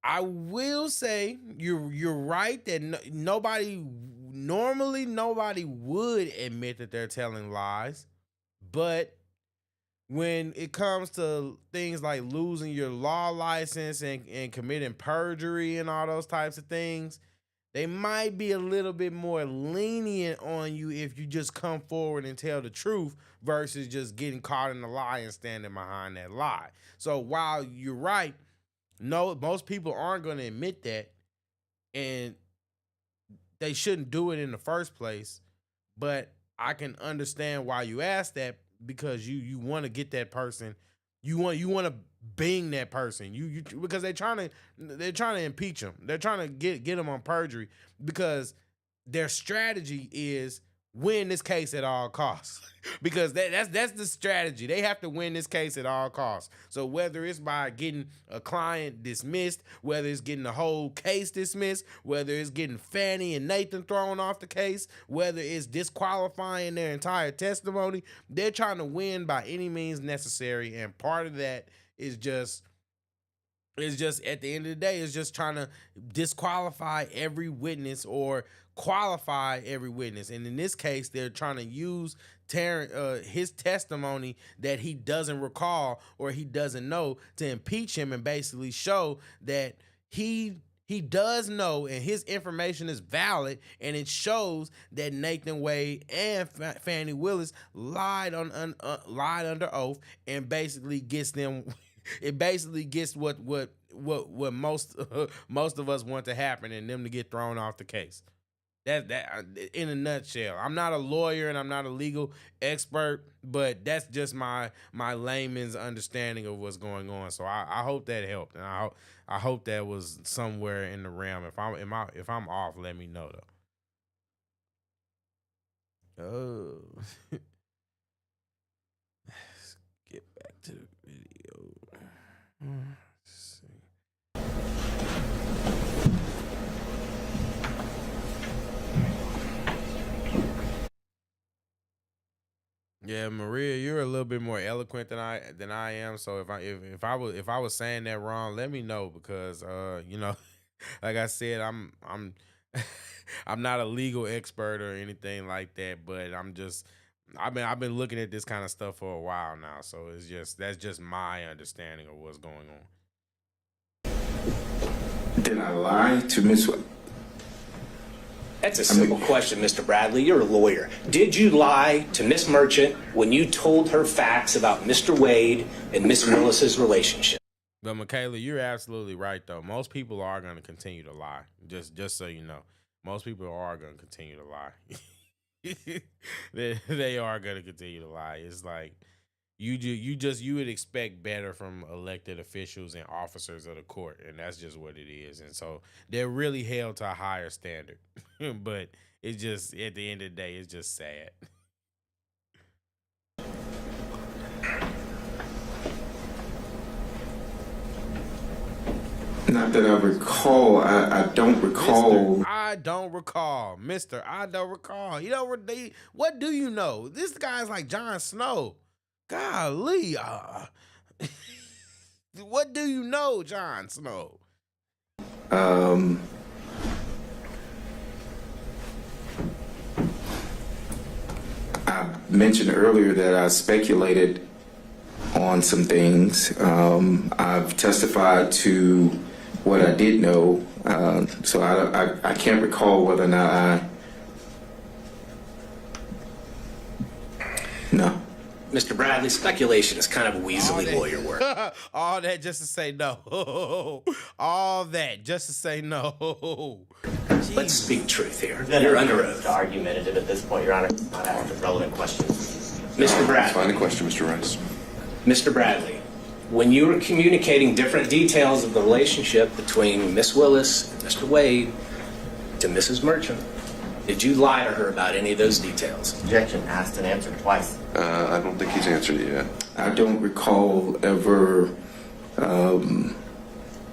I will say you're right that nobody would admit that they're telling lies. But when it comes to things like losing your law license and committing perjury and all those types of things, they might be a little bit more lenient on you if you just come forward and tell the truth versus just getting caught in a lie and standing behind that lie. So while you're right, no, most people aren't going to admit that, and they shouldn't do it in the first place. But I can understand why you ask that, because you want to get that person, you want to bing that person, you because they're trying to impeach them, they're trying to get them on perjury, because their strategy is win this case at all costs. Because that's the strategy. They have to win this case at all costs. So whether it's by getting a client dismissed, whether it's getting the whole case dismissed, whether it's getting Fannie and Nathan thrown off the case, whether it's disqualifying their entire testimony, they're trying to win by any means necessary. And part of that is just at the end of the day, is just trying to disqualify every witness or qualify every witness. And in this case, they're trying to use Terrence, his testimony that he doesn't recall or he doesn't know, to impeach him and basically show that he does know and his information is valid, and it shows that Nathan Wade and Fannie Willis lied under oath, and basically gets them. It basically gets what most of us want to happen, and them to get thrown off the case. That in a nutshell. I'm not a lawyer and I'm not a legal expert, but that's just my layman's understanding of what's going on. So I hope that helped, and I hope that was somewhere in the realm. If I'm off, let me know though. Oh, let's get back to the video. Let's see. Yeah, Maria, you're a little bit more eloquent than I am. So if I was saying that wrong, let me know, because like I said, I'm I'm not a legal expert or anything like that, but I've been looking at this kind of stuff for a while now. So that's just my understanding of what's going on. Did I lie to Miss? That's a simple question, Mr. Bradley. You're a lawyer. Did you lie to Miss Merchant when you told her facts about Mr. Wade and Miss Willis's relationship? But Michaela, you're absolutely right though. Most people are going to continue to lie. Just so you know, most people are going to continue to lie. they are going to continue to lie. It's like you would expect better from elected officials and officers of the court, and that's just what it is. And so they're really held to a higher standard. But it's just, at the end of the day, it's just sad. Not that I recall. I don't recall. Mr. I don't recall. Mr. I don't recall. What do you know? This guy's like Jon Snow. Golly. What do you know, Jon Snow? I mentioned earlier that I speculated on some things. I've testified to what I did know, so I can't recall whether or not No. Mr. Bradley, speculation is kind of a weaselly lawyer work. All that just to say no. All that just to say no. Let's speak truth here. You're under oath. Argumentative at this point, Your Honor. Not asking relevant questions. Mr. Bradley. Find a question, Mr. Rice. Mr. Bradley, when you were communicating different details of the relationship between Miss Willis and Mr. Wade to Mrs. Merchant, did you lie to her about any of those details? Objection. Asked and answered twice. I don't think he's answered it yet. I don't recall ever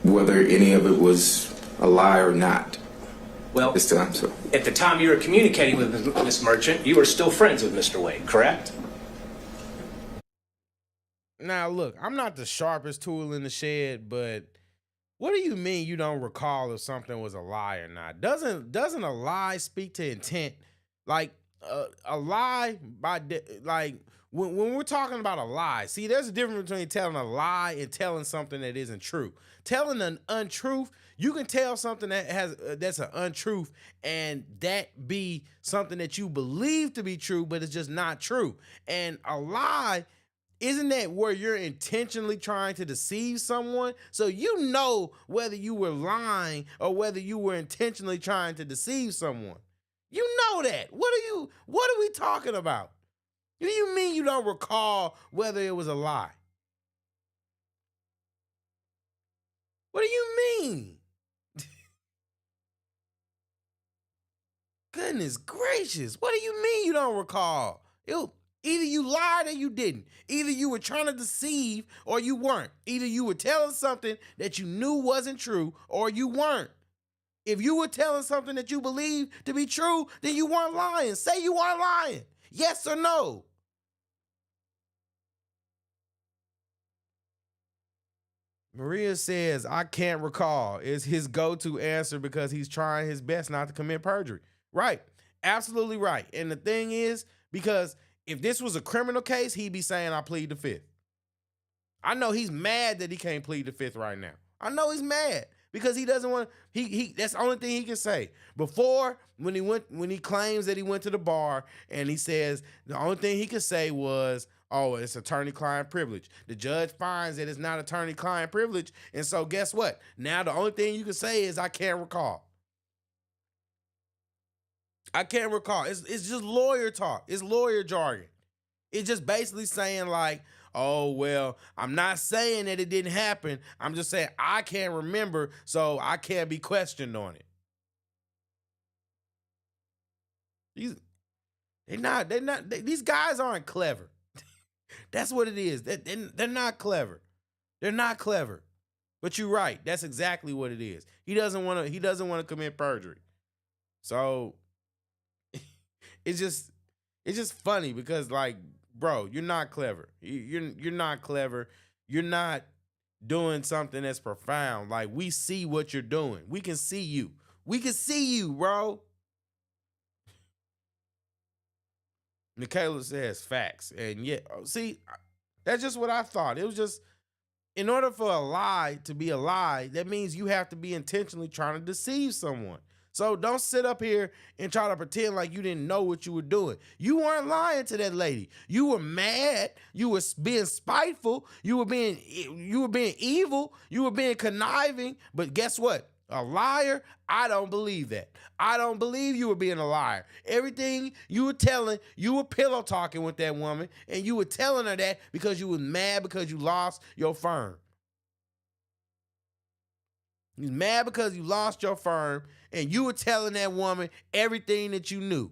whether any of it was a lie or not. Well, this time, so. At the time you were communicating with Miss Merchant, you were still friends with Mr. Wade, correct? Now, look, I'm not the sharpest tool in the shed, but what do you mean you don't recall if something was a lie or not? Doesn't a lie speak to intent? Like a lie when we're talking about a lie, see, there's a difference between telling a lie and telling something that isn't true. Telling an untruth, you can tell something that has that's an untruth, and that be something that you believe to be true, but it's just not true. And a lie, isn't that where you're intentionally trying to deceive someone? So you know whether you were lying or whether you were intentionally trying to deceive someone. You know that. What are we talking about? What do you mean you don't recall whether it was a lie? What do you mean? Goodness gracious. What do you mean you don't recall? Either you lied or you didn't. Either you were trying to deceive or you weren't. Either you were telling something that you knew wasn't true or you weren't. If you were telling something that you believe to be true, then you weren't lying. Say you weren't lying. Yes or no? Maria says, I can't recall is his go-to answer because he's trying his best not to commit perjury. Right. Absolutely right. And the thing is, because if this was a criminal case, he'd be saying, I plead the fifth. I know he's mad that he can't plead the fifth right now. I know he's mad because he doesn't want, that's the only thing he can say. Before, when he claims that he went to the bar and he says the only thing he could say was, oh, it's attorney-client privilege. The judge finds that it's not attorney-client privilege. And so guess what? Now the only thing you can say is, I can't recall. I can't recall. It's just lawyer talk. It's lawyer jargon. It's just basically saying like, oh, well, I'm not saying that it didn't happen. I'm just saying I can't remember, so I can't be questioned on it. These guys aren't clever. That's what it is. They're not clever. They're not clever. But you're right. That's exactly what it is. He doesn't want to commit perjury. So it's just funny because, like, bro, you're not clever. You're not clever. You're not doing something that's profound. Like, we see what you're doing. We can see you. We can see you, bro. Michaela says facts. And yeah, see, that's just what I thought. It was just, in order for a lie to be a lie, that means you have to be intentionally trying to deceive someone. So don't sit up here and try to pretend like you didn't know what you were doing. You weren't lying to that lady. You were mad. You were being spiteful. You were being evil. You were being conniving. But guess what? A liar? I don't believe that. I don't believe you were being a liar. Everything you were telling, you were pillow talking with that woman, and you were telling her that because you were mad because you lost your firm. You mad because you lost your firm, and you were telling that woman everything that you knew.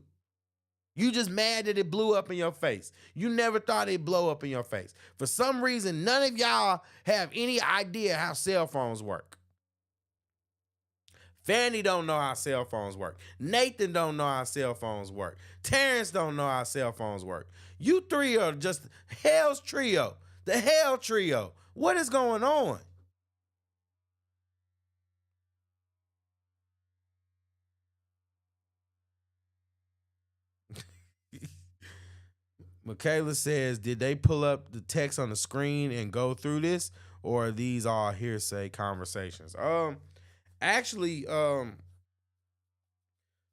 You just mad that it blew up in your face. You never thought it'd blow up in your face. For some reason, none of y'all have any idea how cell phones work. Fanny don't know how cell phones work. Nathan don't know how cell phones work. Terrence don't know how cell phones work. You three are just hell's trio. The hell trio. What is going on? Michaela says, did they pull up the text on the screen and go through this, or are these all hearsay conversations? Actually, well,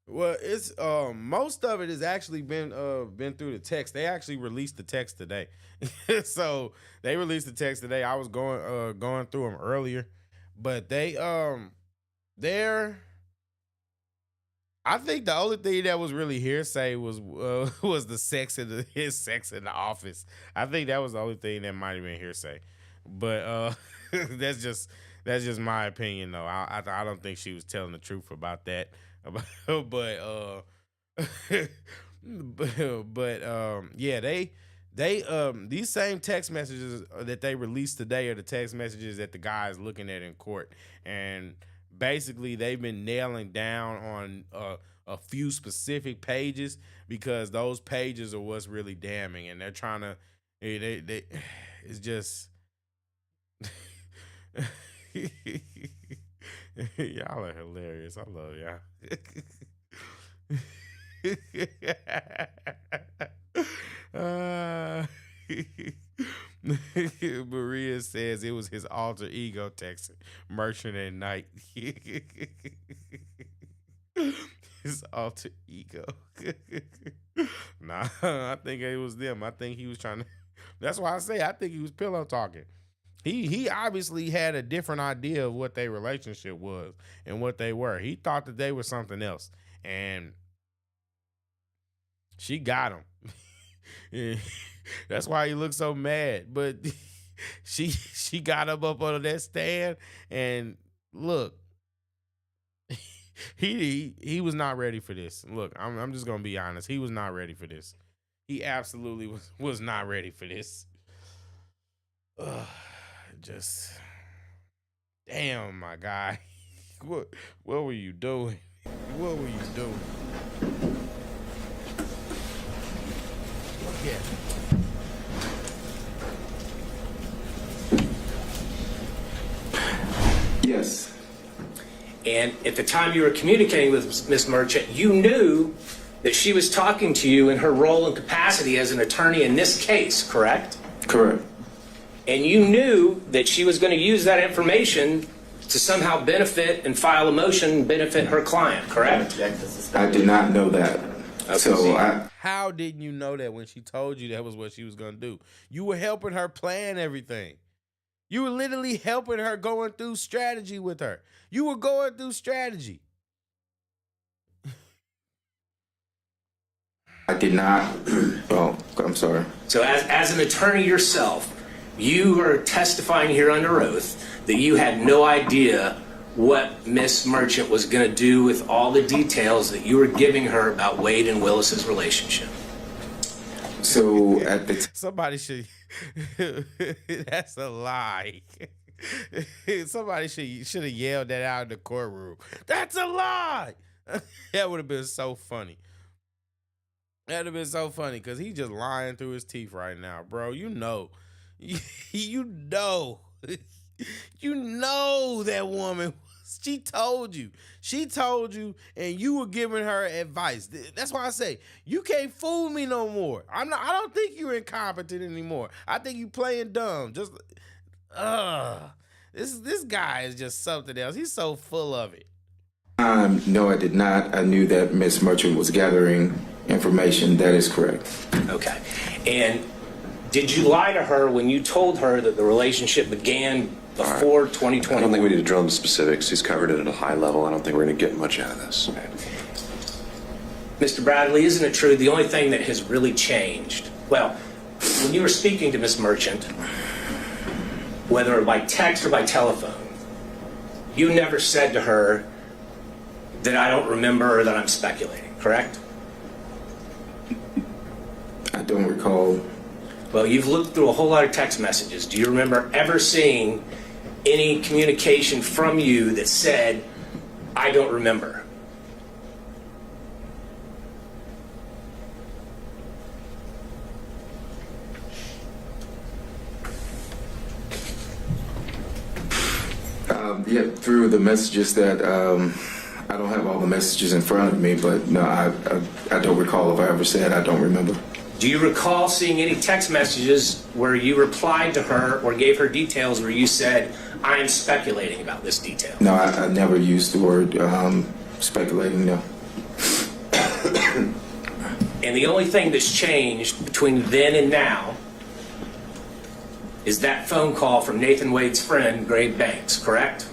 it's most of it has actually been through the text. They actually released the text today. So they released the text today. I was going through them earlier, but I think the only thing that was really hearsay was the his sex in the office. I think that was the only thing that might have been hearsay. But that's just my opinion, though. I don't think she was telling the truth about that. But yeah, they these same text messages that they released today are the text messages that the guy is looking at in court, and basically they've been nailing down on a few specific pages because those pages are what's really damning, and they're trying to it's just y'all are hilarious. I love y'all. Maria says it was his alter ego texting Merchant at night. His alter ego. Nah, I think it was them. I think he was trying to. That's why I say I think he was pillow talking. He obviously had a different idea of what their relationship was and what they were. He thought that they were something else, and she got him. Yeah. That's why he looked so mad. But she got him up on that stand, and look, he was not ready for this. Look, I'm just gonna be honest. He was not ready for this. He absolutely was not ready for this. Just damn, my guy. What were you doing? What were you doing? Yeah. Yes. And at the time you were communicating with Ms. Merchant, you knew that she was talking to you in her role and capacity as an attorney in this case, correct? Correct. And you knew that she was going to use that information to somehow benefit and file a motion benefit her client, correct? I did not know that. How didn't you know that when she told you that was what she was going to do? You were helping her plan everything. You were literally helping her going through strategy with her. You were going through strategy. I did not. Oh, I'm sorry. So as an attorney yourself, you are testifying here under oath that you had no idea what Miss Merchant was going to do with all the details that you were giving her about Wade and Willis's relationship. So at the somebody should. That's a lie. Somebody should have yelled that out in the courtroom. That's a lie. That would have been so funny. That'd have been so funny because he's just lying through his teeth right now, bro. You know that woman. She told you, and you were giving her advice. That's why I say you can't fool me no more. I don't think you're incompetent anymore. I think you playing dumb. Just, this guy is just something else. He's so full of it. No, I did not. I knew that Miss Merchant was gathering information. That is correct. Okay. And did you lie to her when you told her that the relationship began before 2020? I don't think we need to drill into specifics. He's covered it at a high level. I don't think we're going to get much out of this. Mr. Bradley, isn't it true the only thing that has really changed? Well, when you were speaking to Miss Merchant, whether by text or by telephone, you never said to her that I don't remember or that I'm speculating, correct? I don't recall. Well, you've looked through a whole lot of text messages. Do you remember ever seeing any communication from you that said, I don't remember? Yeah, through the messages that I don't have all the messages in front of me, but no, I don't recall if I ever said I don't remember. Do you recall seeing any text messages where you replied to her or gave her details where you said, I'm speculating about this detail? No, I never used the word speculating, no. And the only thing that's changed between then and now is that phone call from Nathan Wade's friend, Gabe Banks, correct?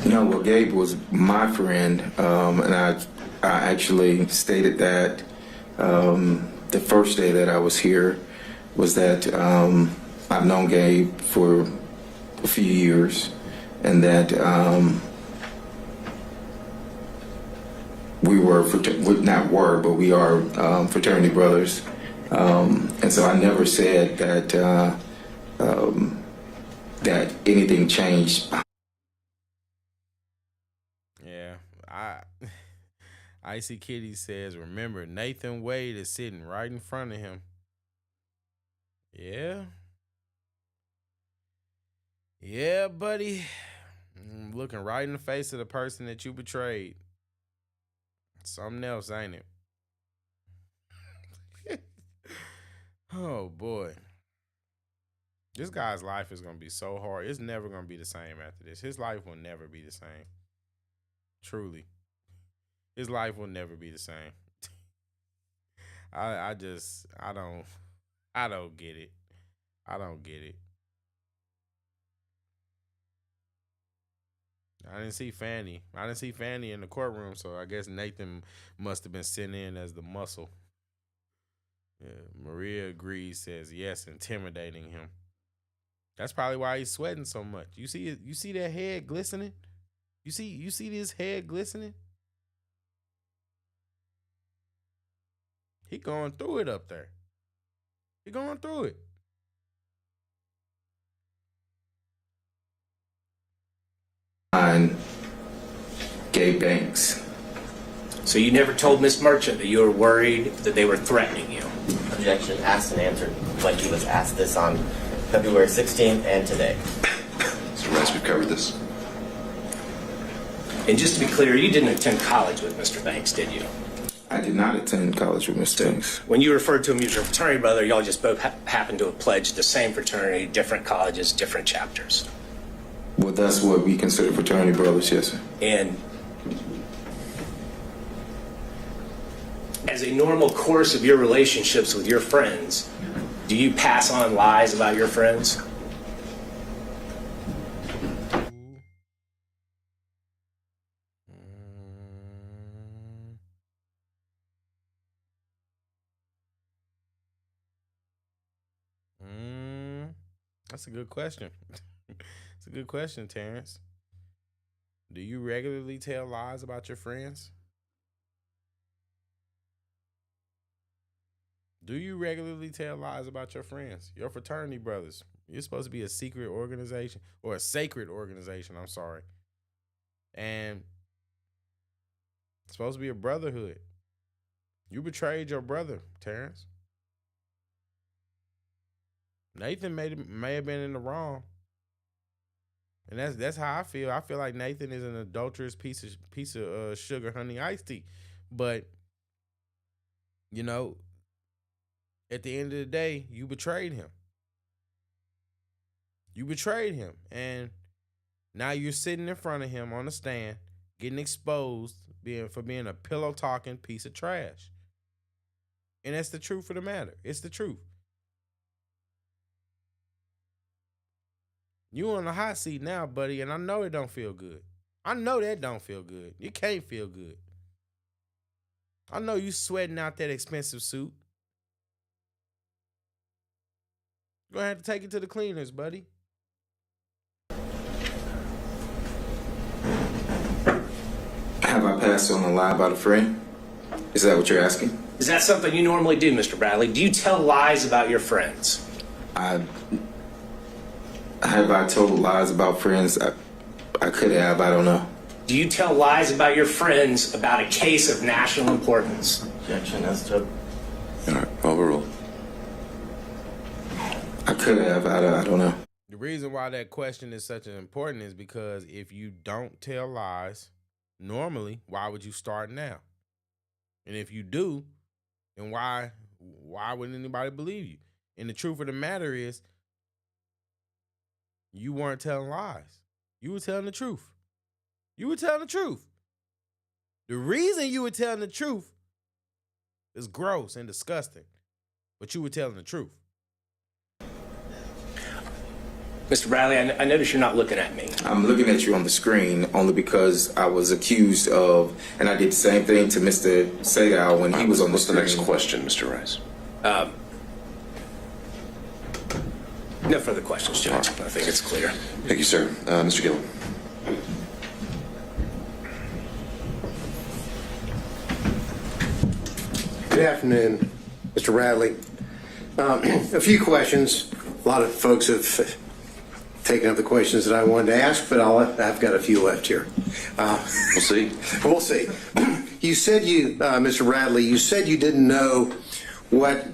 No, well, Gabe was my friend, and I actually stated that the first day that I was here was that I've known Gabe for a few years, and that we are fraternity brothers. And so I never said that that anything changed. Yeah, Icy Kitty says, remember, Nathan Wade is sitting right in front of him. Yeah. Yeah, buddy. Looking right in the face of the person that you betrayed. Something else, ain't it? Oh boy. This guy's life is gonna be so hard. It's never gonna be the same after this. His life will never be the same. Truly. His life will never be the same. I don't get it. I don't get it. I didn't see Fanny. In the courtroom, so I guess Nathan must have been sent in as the muscle. Yeah, Maria agrees, says yes, intimidating him. That's probably why he's sweating so much. You see that head glistening? You see this head glistening? He going through it up there. He going through it. Gay Banks. So you never told Miss Merchant that you were worried that they were threatening you? Objection. Asked and answered when he was asked this on February 16th and today. Mr. Rice, we've covered this. And just to be clear, you didn't attend college with Mr. Banks, did you? I did not attend college with Mr. Banks. When you referred to him as your fraternity brother, y'all just both happened to have pledged the same fraternity, different colleges, different chapters. Well, that's what we consider fraternity brothers, yes, sir. And as a normal course of your relationships with your friends, do you pass on lies about your friends? That's a good question. It's a good question, Terrence. Do you regularly tell lies about your friends? Do you regularly tell lies about your friends? Your fraternity brothers. You're supposed to be a secret organization, or a sacred organization, I'm sorry. And it's supposed to be a brotherhood. You betrayed your brother, Terrence. Nathan may have been in the wrong. And that's how I feel. I feel like Nathan is an adulterous piece of sugar honey iced tea. But, you know, at the end of the day, you betrayed him. You betrayed him. And now you're sitting in front of him on the stand, getting exposed for being a pillow talking piece of trash. And that's the truth of the matter. It's the truth. You on the hot seat now, buddy, and I know it don't feel good. I know that don't feel good. It can't feel good. I know you sweating out that expensive suit. You're going to have to take it to the cleaners, buddy. Have I passed on a lie about a friend? Is that what you're asking? Is that something you normally do, Mr. Bradley? Do you tell lies about your friends? Have I told lies about friends? I could have, I don't know. Do you tell lies about your friends about a case of national importance? Objection as to... All right, overruled. I could have, I don't know. The reason why that question is such an important is because if you don't tell lies, normally, why would you start now? And if you do, then why wouldn't anybody believe you? And the truth of the matter is, you weren't telling lies. You were telling the truth. You were telling the truth. The reason you were telling the truth is gross and disgusting, but you were telling the truth. Mr. Bradley, I notice you're not looking at me. I'm looking at you on the screen only because I was accused of, and I did the same thing to Mr. Sadow when he was on the screen. What's the next question, Mr. Rice? No further questions, Judge. I think it's clear. Thank you, sir. Mr. Gillum. Good afternoon, Mr. Bradley. A few questions. A lot of folks have taken up the questions that I wanted to ask, but I've got a few left here. We'll see. We'll see. You said Mr. Bradley, you said you didn't know what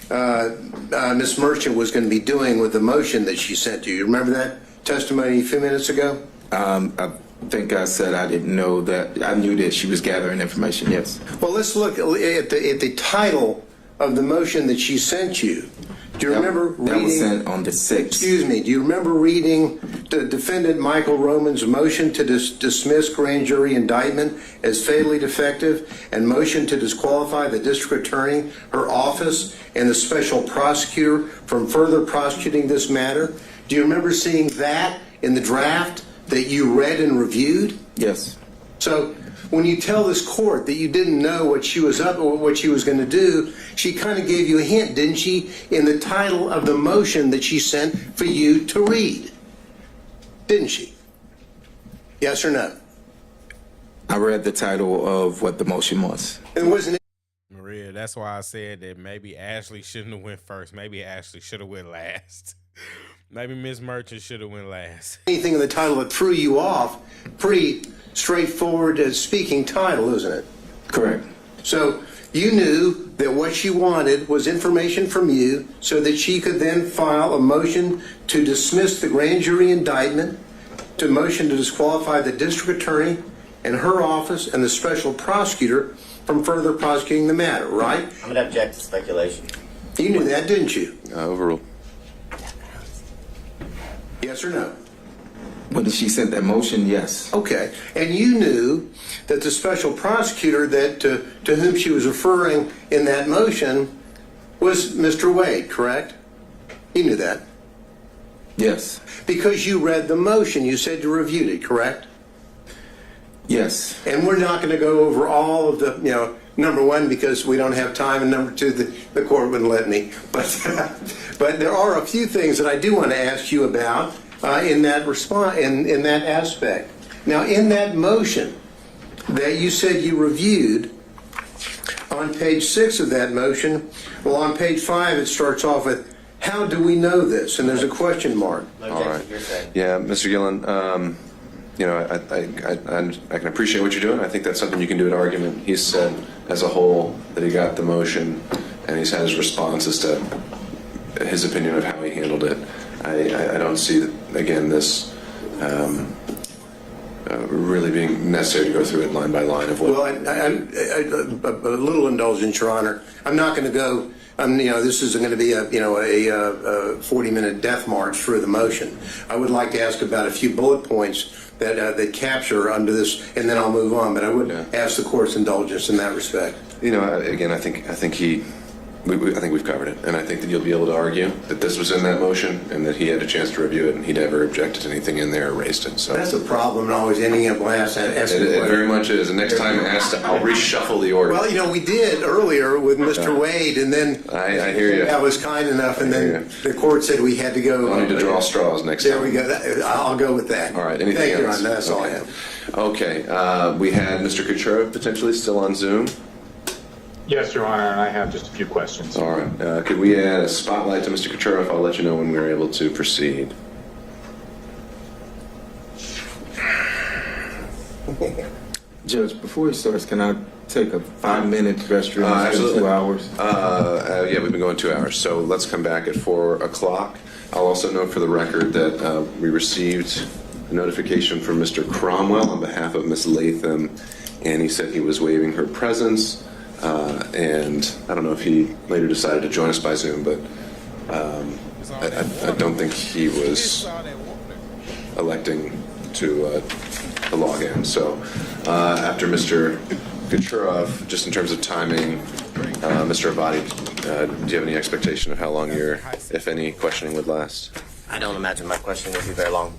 Ms. Merchant was going to be doing with the motion that she sent to you. Remember that testimony a few minutes ago? I think I said I didn't know that. I knew that she was gathering information, yes. Well, let's look at the title of the motion that she sent you. Do you remember reading? That was sent on the 6th. Excuse me. Do you remember reading the defendant Michael Roman's motion to dismiss grand jury indictment as fatally defective and motion to disqualify the district attorney, her office, and the special prosecutor from further prosecuting this matter? Do you remember seeing that in the draft that you read and reviewed? Yes. So when you tell this court that you didn't know what she was up or what she was going to do, she kind of gave you a hint, didn't she, in the title of the motion that she sent for you to read? Didn't she? Yes or no? I read the title of what the motion was. It wasn't. Maria, that's why I said that maybe Ashley shouldn't have went first. Maybe Ashley should have went last. Maybe Miss Merchant should have went last. Anything in the title that threw you off, pretty straightforward speaking title, isn't it? Correct. So you knew that what she wanted was information from you so that she could then file a motion to dismiss the grand jury indictment, to motion to disqualify the district attorney and her office and the special prosecutor from further prosecuting the matter, right? I'm going to object to speculation. You knew that, didn't you? Overruled. Yes or no? When she sent that motion, yes. Okay. And you knew that the special prosecutor that to whom she was referring in that motion was Mr. Wade, correct? You knew that. Yes. Because you read the motion. You said you reviewed it, correct? Yes. And we're not going to go over all of the, number one, because we don't have time, and number two, the court wouldn't let me. But there are a few things that I do want to ask you about in that response, in that aspect. Now, in that motion that you said you reviewed, on page 6 of that motion, well, on page 5 it starts off with, how do we know this? And there's a question mark. All right. Yeah, Mr. Gillen, I can appreciate what you're doing. I think that's something you can do at argument. He's said as a whole that he got the motion, and he's had his responses to his opinion of how he handled it. I don't see, again, this really being necessary to go through it line by line of what. Well, I'm a little indulgence, Your Honor. I'm not going to go. This isn't going to be a 40-minute death march through the motion. I would like to ask about a few bullet points that capture under this, and then I'll move on. But I would ask the court's indulgence in that respect. Again, I think we've covered it, and I think that you'll be able to argue that this was in that motion and that he had a chance to review it, and he never objected to anything in there or raised it. So that's a problem, and always ending up last. It very much is. And next time I'll reshuffle the order. Well, we did earlier with Mr. Wade, and then I hear you. I was kind enough, and then the court said we had to go. I need to draw straws next time. There we go. I'll go with that. All right. Anything Thank else? you, Your Honor. That's all I have. Okay. We had Mr. Kucherov potentially still on Zoom. Yes, Your Honor, and I have just a few questions. All right. Could we add a spotlight to Mr. Kucherov? I'll let you know when we're able to proceed. Judge, before he starts, can I take a 5-minute restroom? Absolutely. 2 hours? Yeah, we've been going 2 hours, so let's come back at 4 o'clock. I'll also note for the record that we received a notification from Mr. Cromwell on behalf of Ms. Latham, and he said he was waiving her presence. And I don't know if he later decided to join us by Zoom, but I don't think he was electing to log in. So after Mr. Kucherov, just in terms of timing, Mr. Abadi, do you have any expectation of how long your, if any, questioning would last? I don't imagine my questioning will be very long.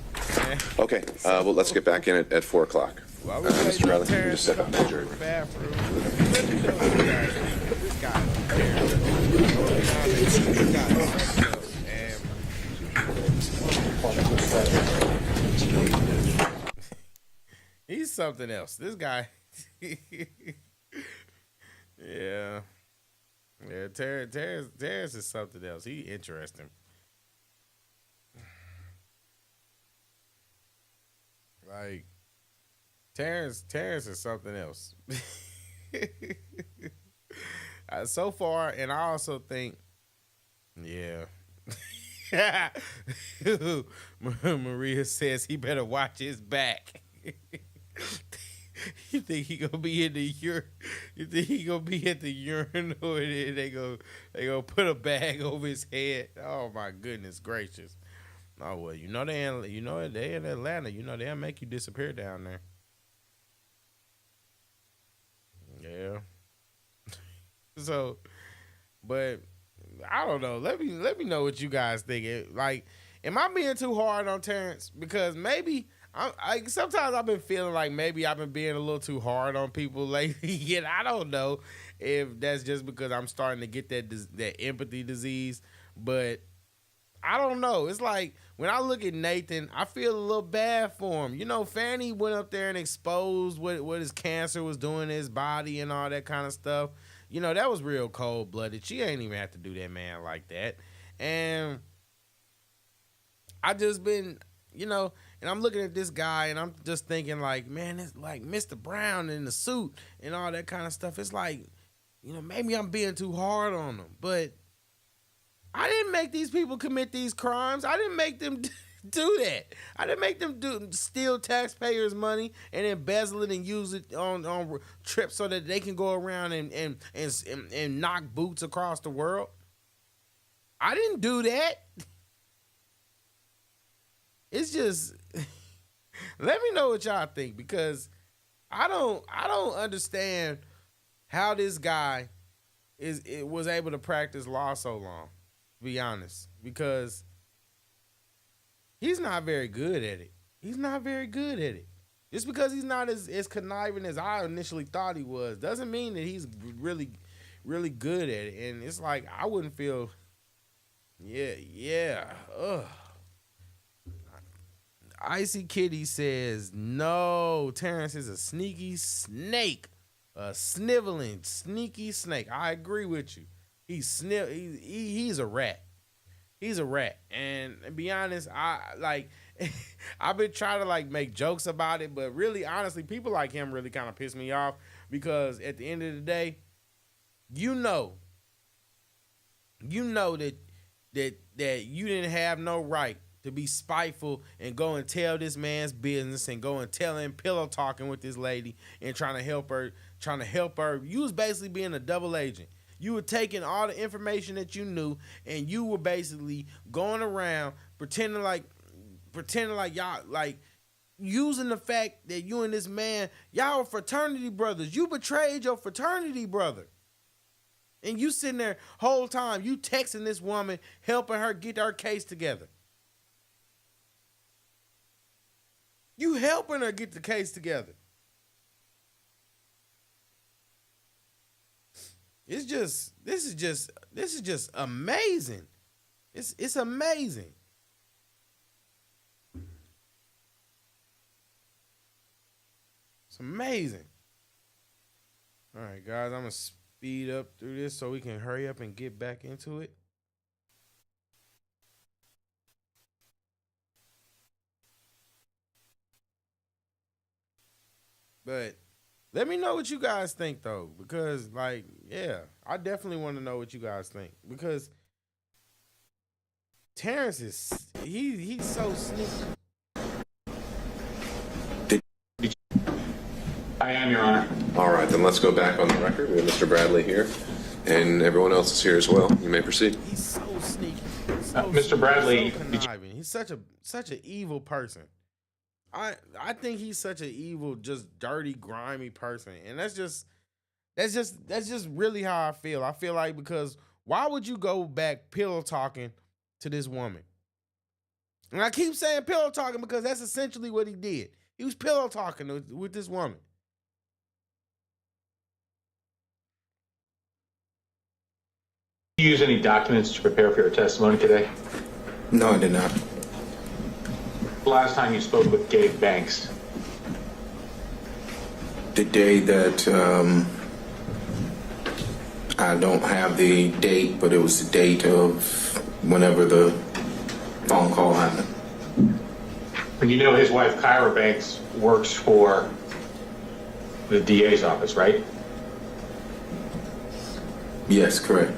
Okay, well, let's get back in at 4 o'clock. Mr. Riley, you can just step up and adjourn. He's something else. This guy. Yeah. Terrence is something else. He interesting. Like, Terrence is something else. So far, and I also think, yeah. Maria says he better watch his back. You think he gonna be in the You think he gonna be at the urinal and they go put a bag over his head? Oh my goodness gracious! Oh well, they in Atlanta. They'll make you disappear down there. Yeah. So, but I don't know. Let me know what you guys think. Like, am I being too hard on Terrence? Because maybe sometimes I've been feeling like maybe I've been being a little too hard on people lately. And I don't know if that's just because I'm starting to get that empathy disease. But I don't know. It's like when I look at Nathan, I feel a little bad for him. Fanny went up there and exposed what his cancer was doing to his body and all that kind of stuff. That was real cold-blooded. She ain't even have to do that man like that. And I just been, and I'm looking at this guy and I'm just thinking like, man, it's like Mr. Brown in the suit and all that kind of stuff. It's like, maybe I'm being too hard on them. But I didn't make these people commit these crimes. I didn't make them do that. I didn't make them steal taxpayers' money and embezzle it and use it on trips so that they can go around and knock boots across the world. I didn't do that. It's just let me know what y'all think, because I don't understand how this guy was able to practice law so long, to be honest, because he's not very good at it. He's not very good at it. Just because he's not as conniving as I initially thought he was doesn't mean that he's really, really good at it. And it's like, I wouldn't feel, ugh. Icy Kitty says, no, Terrence is a sneaky snake. A sniveling, sneaky snake. I agree with you. He's a rat. He's a rat. And to be honest, I've been trying to make jokes about it, but really, honestly, people like him really kind of piss me off, because at the end of the day, you know that you didn't have no right to be spiteful and go and tell this man's business and go and tell him pillow talking with this lady and trying to help her. You was basically being a double agent. You were taking all the information that you knew and you were basically going around pretending like y'all, like using the fact that you and this man, y'all were fraternity brothers. You betrayed your fraternity brother. And you sitting there whole time, you texting this woman, helping her get her case together. You helping her get the case together. This is just amazing. It's amazing. It's amazing. All right, guys, I'm gonna speed up through this so we can hurry up and get back into it. But let me know what you guys think, though, because, I definitely want to know what you guys think, because Terrence he's so sneaky. I am, Your Honor. All right, then let's go back on the record. We have Mr. Bradley here, and everyone else is here as well. You may proceed. He's so sneaky. Mr. Bradley, he's such an evil person. I think he's such an evil, just dirty, grimy person, and that's just really how I feel. I feel like, because why would you go back pillow talking to this woman? And I keep saying pillow talking because that's essentially what he did. He was pillow talking with this woman. Did you use any documents to prepare for your testimony today? No, I did not. The last time you spoke with Gabe Banks? The day that, I don't have the date, but it was the date of whenever the phone call happened. And you know his wife, Kyra Banks, works for the DA's office, right? Yes, correct.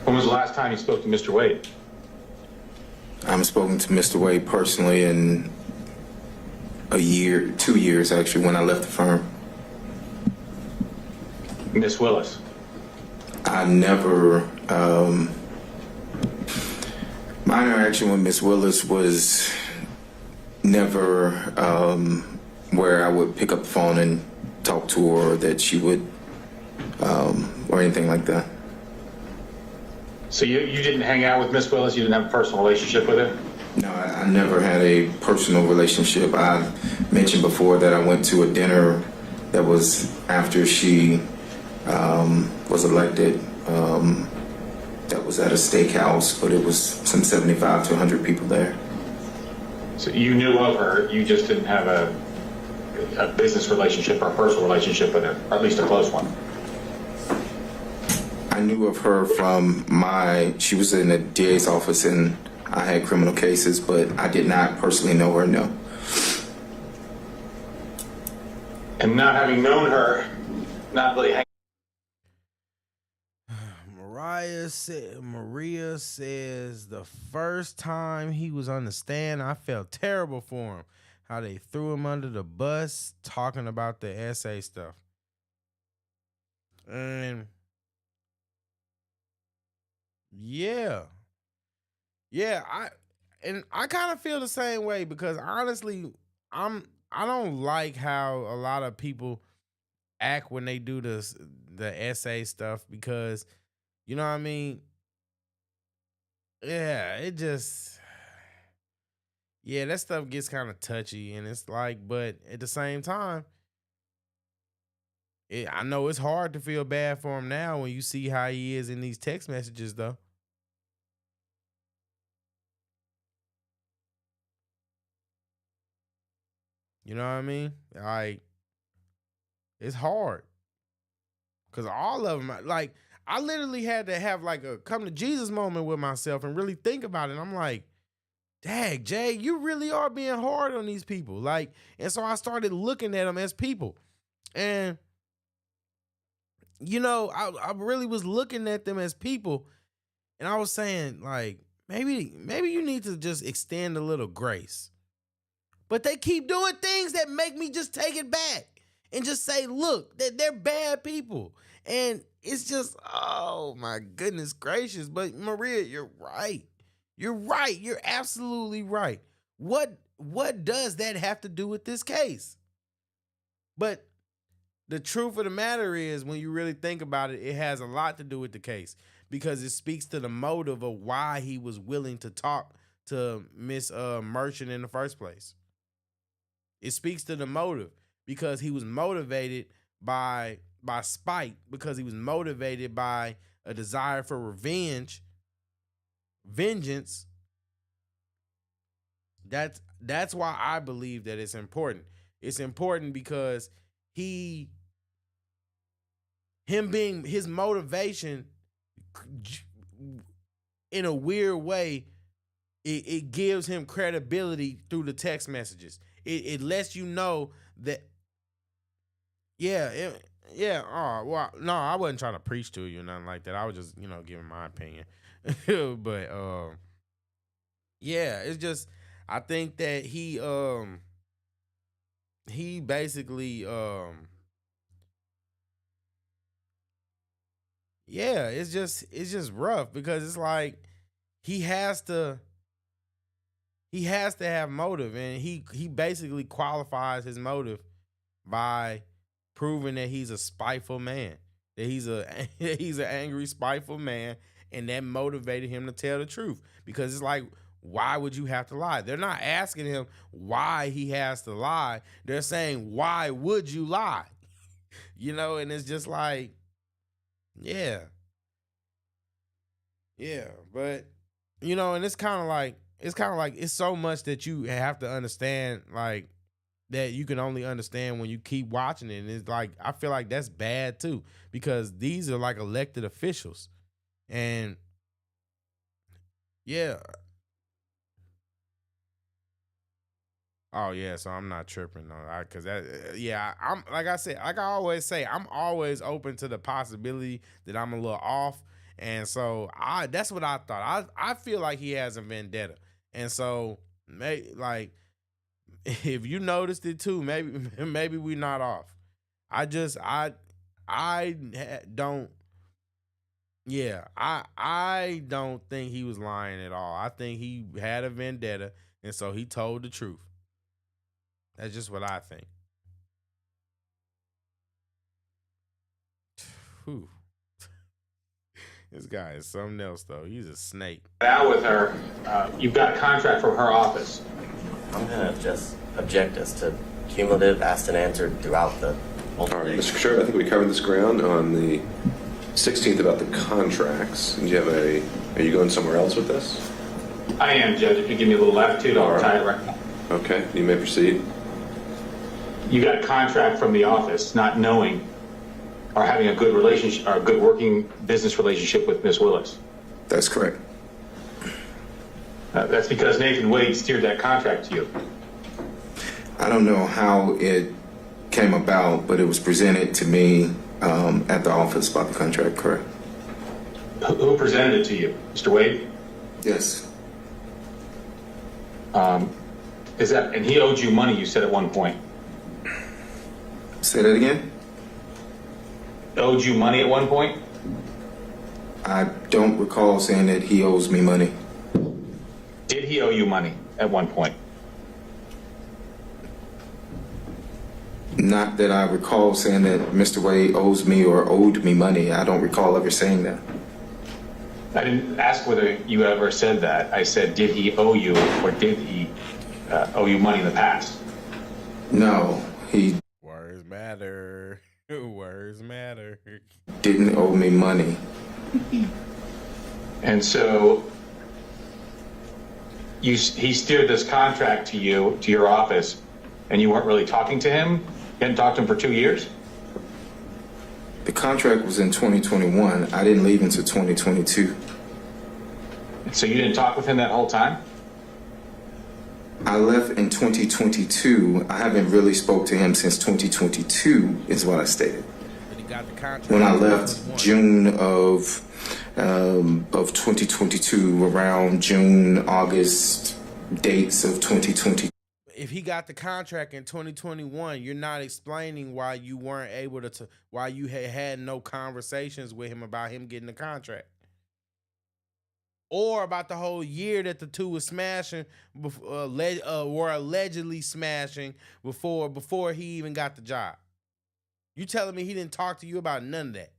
When was the last time you spoke to Mr. Wade? I'm spoken to Mr. Wade personally in a year, 2 years actually, when I left the firm. Miss Willis. I never, my interaction with Miss Willis was never where I would pick up the phone and talk to her, or that she would, or anything like that. So you didn't hang out with Miss Willis? You didn't have a personal relationship with her? No, I never had a personal relationship. I mentioned before that I went to a dinner that was after she was elected. That was at a steakhouse, but it was some 75 to 100 people there. So you knew of her, you just didn't have a business relationship or a personal relationship with her, or at least a close one? I knew of her from she was in the DA's office and I had criminal cases, but I did not personally know her, no. And not having known her, not really hanging. Maria says the first time he was on the stand, I felt terrible for him. How they threw him under the bus talking about the essay stuff. And yeah, I kind of feel the same way, because honestly, I don't like how a lot of people act when they do the essay stuff, because you know what I mean? Yeah, that stuff gets kind of touchy, and it's like, but at the same time, I know it's hard to feel bad for him now when you see how he is in these text messages, though. You know what I mean? Like, it's hard. Because all of them, like, I literally had to have like a come to Jesus moment with myself and really think about it. And I'm like, dang, Jay, you really are being hard on these people. Like, and so I started looking at them as people. And, you know, I really was looking at them as people. And I was saying, like, maybe you need to just extend a little grace. But they keep doing things that make me just take it back and just say, look, they're bad people. And it's just, oh my goodness gracious. But Maria, you're right. You're right. You're absolutely right. What does that have to do with this case? But the truth of the matter is, when you really think about it, it has a lot to do with the case, because it speaks to the motive of why he was willing to talk to Miss Merchant in the first place. It speaks to the motive, because he was motivated by spite, because he was motivated by a desire for vengeance. That's why I believe that it's important. It's important because his motivation, in a weird way, it gives him credibility through the text messages. It lets you know that, oh, well, no, I wasn't trying to preach to you or nothing like that. I was just, giving my opinion. But, it's just, I think that he basically, it's just rough, because it's like, he has to have motive, and he basically qualifies his motive by proving that he's a spiteful man, that he's an angry, spiteful man, and that motivated him to tell the truth. Because it's like, why would you have to lie? They're not asking him why he has to lie. They're saying, why would you lie? And it's just like, yeah, but and it's kind of like it's so much that you have to understand, like, that you can only understand when you keep watching it. And it's like, I feel like that's bad too, because these are like elected officials. And so I'm not tripping on, because I'm like I said, like I always say, I'm always open to the possibility that I'm a little off. And so that's what I thought. I feel like he has a vendetta. And so, like, if you noticed it too, maybe we're not off. I don't. Yeah, I don't think he was lying at all. I think he had a vendetta, and so he told the truth. That's just what I think. Whew. This guy is something else, though. He's a snake. Out with her, you've got a contract from her office. I'm gonna just object as to cumulative asked and answered throughout the whole All right, thing. Mr. Sherb, I think we covered this ground on the 16th about the contracts. Do you have are you going somewhere else with this? I am, Judge. If you give me a little latitude, I'll tie it right. Okay, you may proceed. You got a contract from the office, not knowing or having a good relationship or a good working business relationship with Miss Willis. That's correct. That's because Nathan Wade steered that contract to you. I don't know how it came about, but it was presented to me at the office about the contract, correct? Who presented it to you? Mr. Wade? Yes. Is that, and he owed you money, you said at one point. Say that again? Owed you money at one point? I don't recall saying that he owes me money. Did he owe you money at one point? Not that I recall saying that Mr. Wade owes me or owed me money. I don't recall ever saying that. I didn't ask whether you ever said that. I said, did he owe you or did he owe you money in the past? No, he Words matter. Words matter. didn't owe me money. And so he steered this contract to you, to your office, and you weren't really talking to him? You hadn't talked to him for 2 years? The contract was in 2021. I didn't leave until 2022. So you didn't talk with him that whole time? I left in 2022. I haven't really spoke to him since 2022 is what I stated. But he got the contract. When I left June of 2022, around June, August dates of 2020. If he got the contract in 2021, you're not explaining why you weren't able to why you had no conversations with him about him getting the contract. Or about the whole year that the two was smashing, were allegedly smashing before he even got the job. You telling me he didn't talk to you about none of that?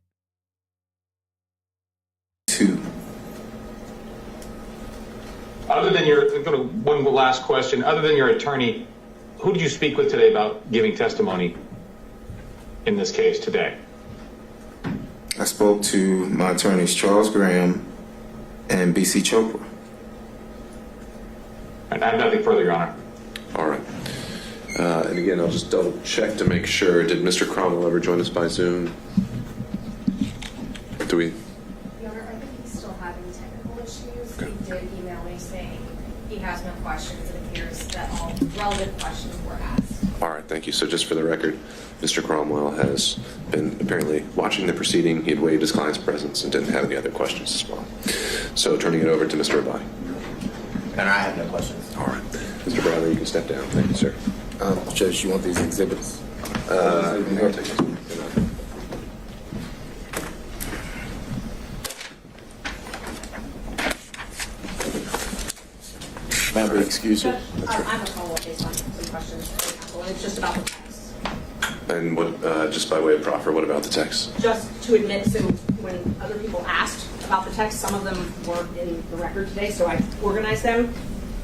Other than one last question, other than your attorney, who did you speak with today about giving testimony in this case today? I spoke to my attorneys, Charles Graham and BC Chopra. And I have nothing further, Your Honor. All right. And again, I'll just double check to make sure. Did Mr. Cromwell ever join us by Zoom? Do we? Your Honor, I think he's still having technical issues. He did email me saying he has no questions. It appears that all relevant questions were asked. All right, thank you. So just for the record, Mr. Cromwell has been apparently watching the proceeding. He had waived his client's presence and didn't have any other questions as well. So turning it over to Mr. Rabanne. And I have no questions. All right. Mr. Bradley, you can step down. Thank you, sir. Judge, you want these exhibits? I'll take this. Member, excuse you. I have a follow-up based on some questions from counsel, and it's just about the text. And what, just by way of proffer, what about the text? Just to admit, so when other people asked about the text, some of them were in the record today, so I organized them.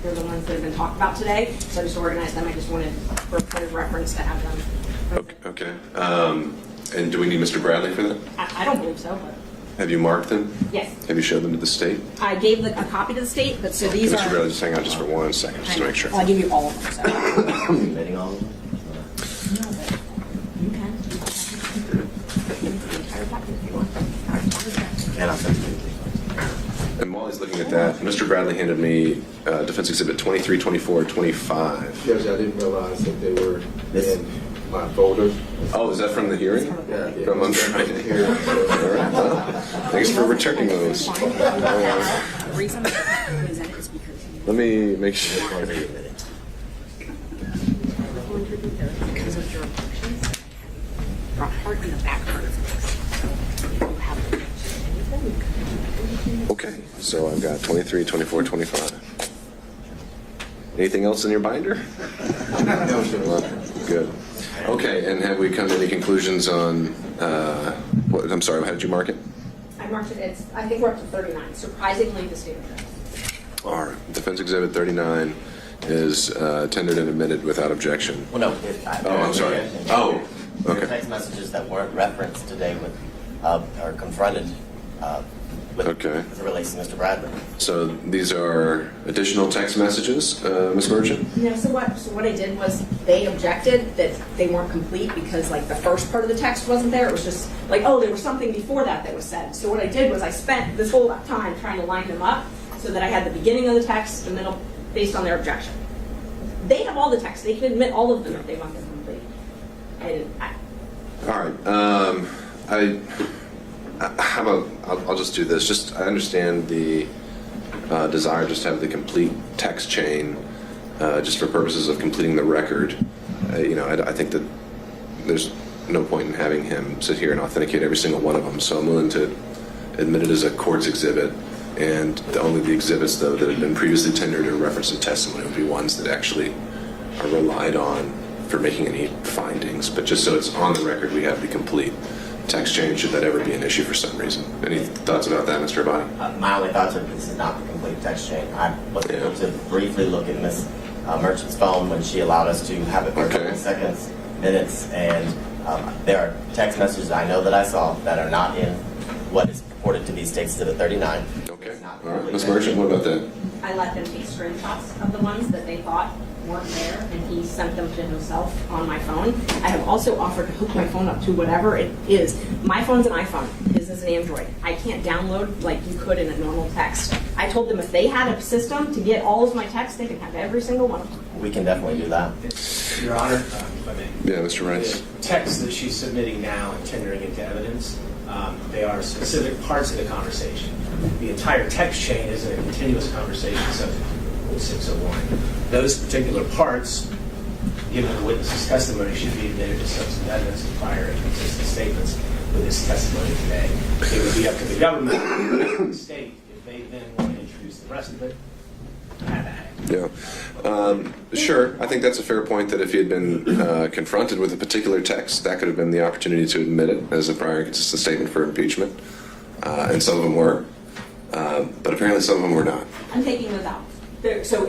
They're the ones that have been talked about today, so I just organized them. I just wanted, for a point of reference, to have them. Okay. And do we need Mr. Bradley for that? I don't believe so, but Have you marked them? yes. Have you showed them to the state? I gave a copy to the state, but so these Mr. are... Bradley, just hang on just for 1 second, just to make sure. I'll give you all of them, so... Admitting all of them? No, but you can. The entire packet if you want. And I'll send it to you. And while he's looking at that, Mr. Bradley handed me Defense Exhibit 23, 24, 25. Judge, I didn't realize that they were in my folder. Oh, is that from the hearing? Yeah. From under All right, well, thanks for returning those. The reason I presented is because... Let me make sure. contribute those because of your objections. Front part and the back part of things. So if you have objections to anything, you can do Okay, so I've got 23, 24, 25. Anything else in your binder? No, sir. Good. Okay, and have we come to any conclusions on, what, I'm sorry, how did you mark it? I marked it, I think we're up to 39. Surprisingly, the state of Texas. All right, Defense Exhibit 39 is tendered and admitted without objection. Well, no. I'm sorry. Oh, okay. Text messages that weren't referenced today with, are confronted with, as it relates to Mr. Bradley. So these are additional text messages, Ms. Merchant? No, so what I did was they objected that they weren't complete because like the first part of the text wasn't there. It was just like, oh, there was something before that was said. So what I did was I spent this whole time trying to line them up so that I had the beginning of the text, the middle, based on their objection. They have all the text. They can admit all of them if they want them complete. All right. How about, I'll just do this. Just, I understand the desire just to have the complete text chain just for purposes of completing the record. I think that there's no point in having him sit here and authenticate every single one of them. So I'm willing to admit it as a court's exhibit. And only the exhibits, though, that have been previously tendered or referenced in testimony would be ones that actually are relied on for making any findings. But just so it's on the record, we have the complete text chain, should that ever be an issue for some reason. Any thoughts about that, Mr. Rabanne? My only thoughts are this is not the complete text chain. I was able to briefly look at Ms. Merchant's phone when she allowed us to have it for a couple seconds, minutes, and there are text messages I know that I saw that are not in what is purported to be State Exhibit 39. Okay. All right. Ms. Merchant, what about that? I let them take screenshots of the ones that they thought weren't there, and he sent them to himself on my phone. I have also offered to hook my phone up to whatever it is. My phone's an iPhone. His is an Android. I can't download like you could in a normal text. I told them if they had a system to get all of my texts, they could have every single one of them. We can definitely do that. Your Honor, if I may. Yeah, Mr. Rice. The text that she's submitting now and tendering into evidence, they are specific parts of the conversation. The entire text chain is a continuous conversation subject to Rule 601. Those particular parts, given the witness's testimony, should be admitted as substantive evidence of prior and consistent statements with this testimony today. It would be up to the government and the state if they then want to introduce the rest of it. Yeah. Sure. I think that's a fair point that if he had been confronted with a particular text, that could have been the opportunity to admit it as a prior and consistent statement for impeachment. And some of them were. But apparently some of them were not. I'm taking those out. So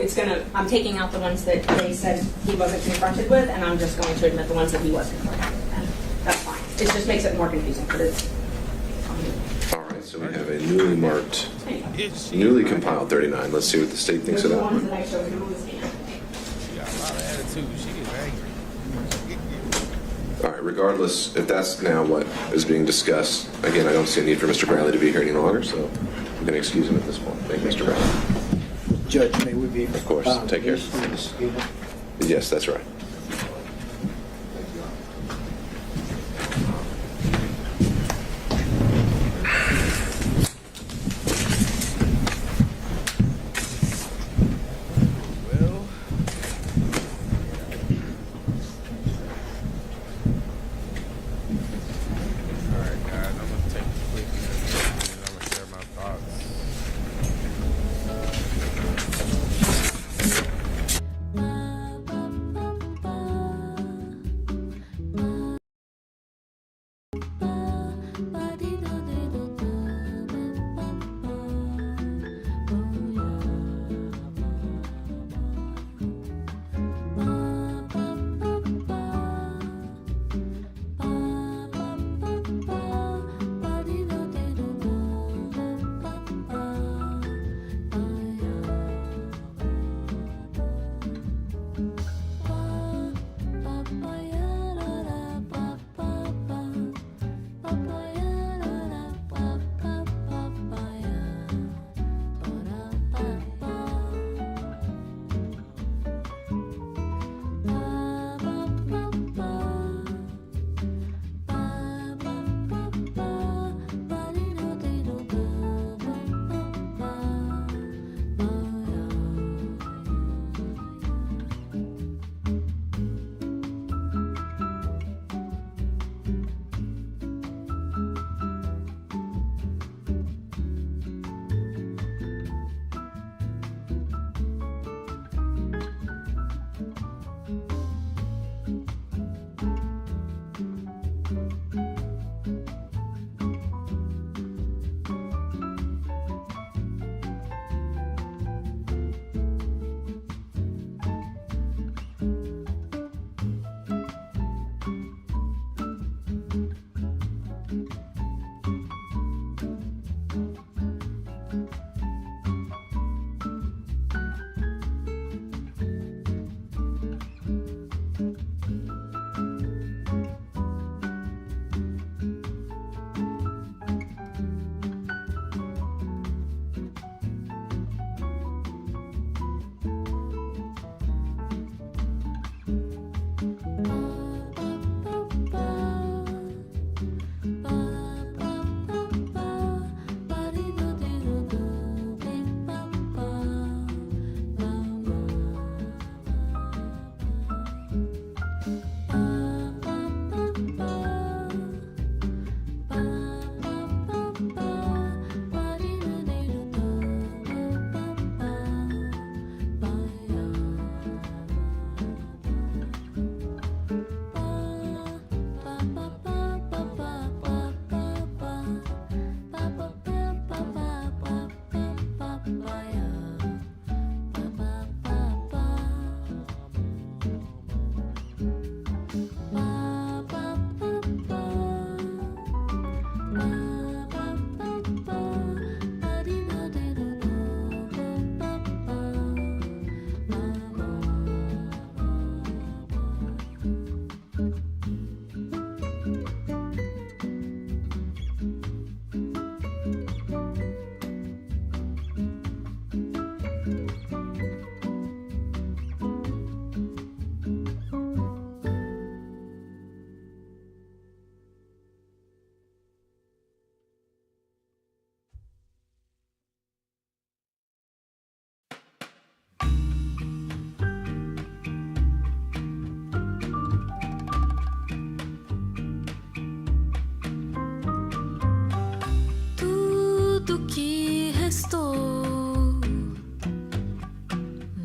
I'm taking out the ones that they said he wasn't confronted with, and I'm just going to admit the ones that he was confronted with. And that's fine. It just makes it more confusing. But it's all right, so we have a newly marked, newly compiled 39. Let's see what the state thinks of that. The ones that I showed him was She got a lot of attitude. She gets angry. All right, regardless, if that's now what is being discussed, again, I don't see a need for Mr. Bradley to be here any longer, so I'm going to excuse him at this point. Thank you, Mr. Bradley. Judge, may we be? Of course. Take care. Yes, that's right.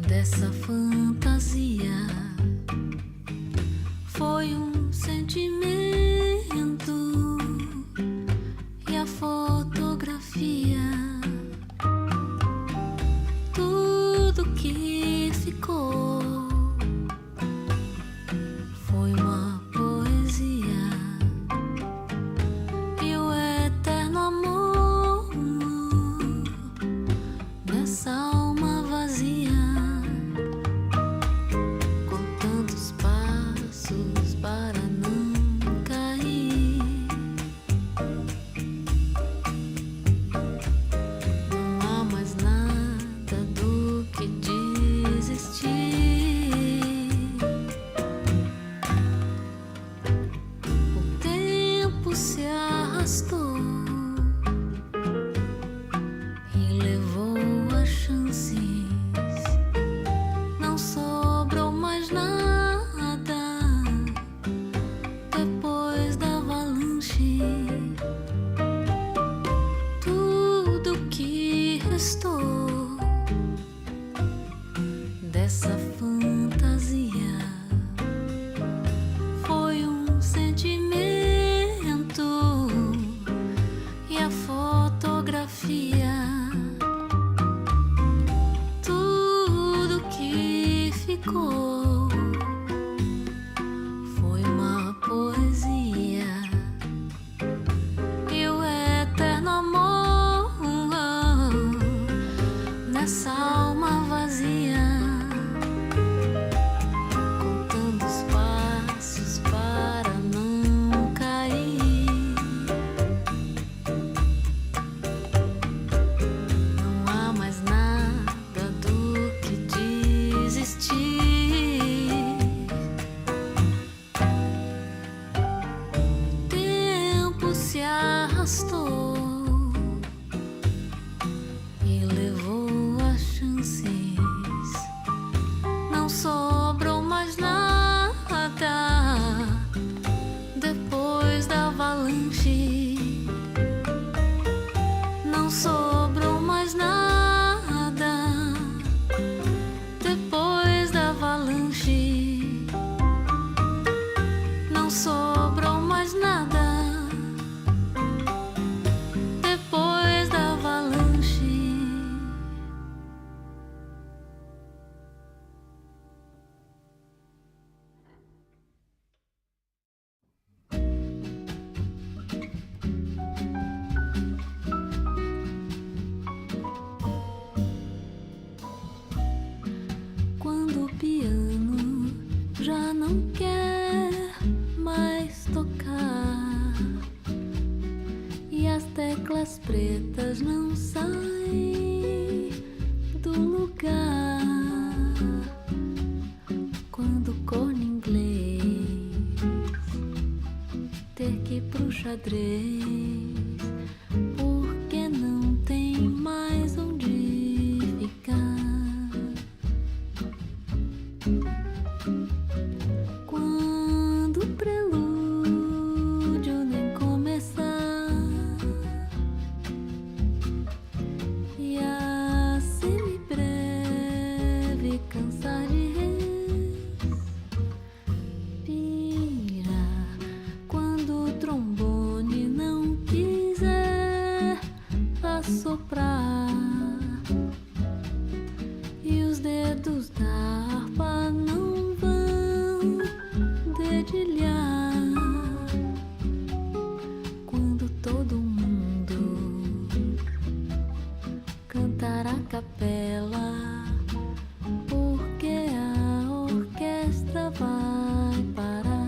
dessa fantasia. Foi sentimento e a fotografia. Tudo que ficou foi uma poesia e o eterno amor nessa alma vazia. Para não cair, não há mais nada do que desistir. O tempo se arrastou e levou as chances. Não sobrou mais nada. Dessa fantasia foi sentimento e a fotografia. Tudo que ficou foi uma poesia e o eterno amor nessa alma vazia. E levou as chances. Não sobrou mais nada depois da avalanche. Não sobrou mais nada depois da avalanche. Não sobrou mais nada. Quando o piano já não quer mais tocar e as teclas pretas não saem do lugar, quando o corno inglês ter que ir pro xadrez porque não tem mais onde ficar. Quando o prelúdio nem começar e a semibreve cansar de respirar, quando o trombone não quiser assoprar e os dedos da harpa não vão dedilhar, quando todo mundo cantar a capela porque a orquestra vai parar.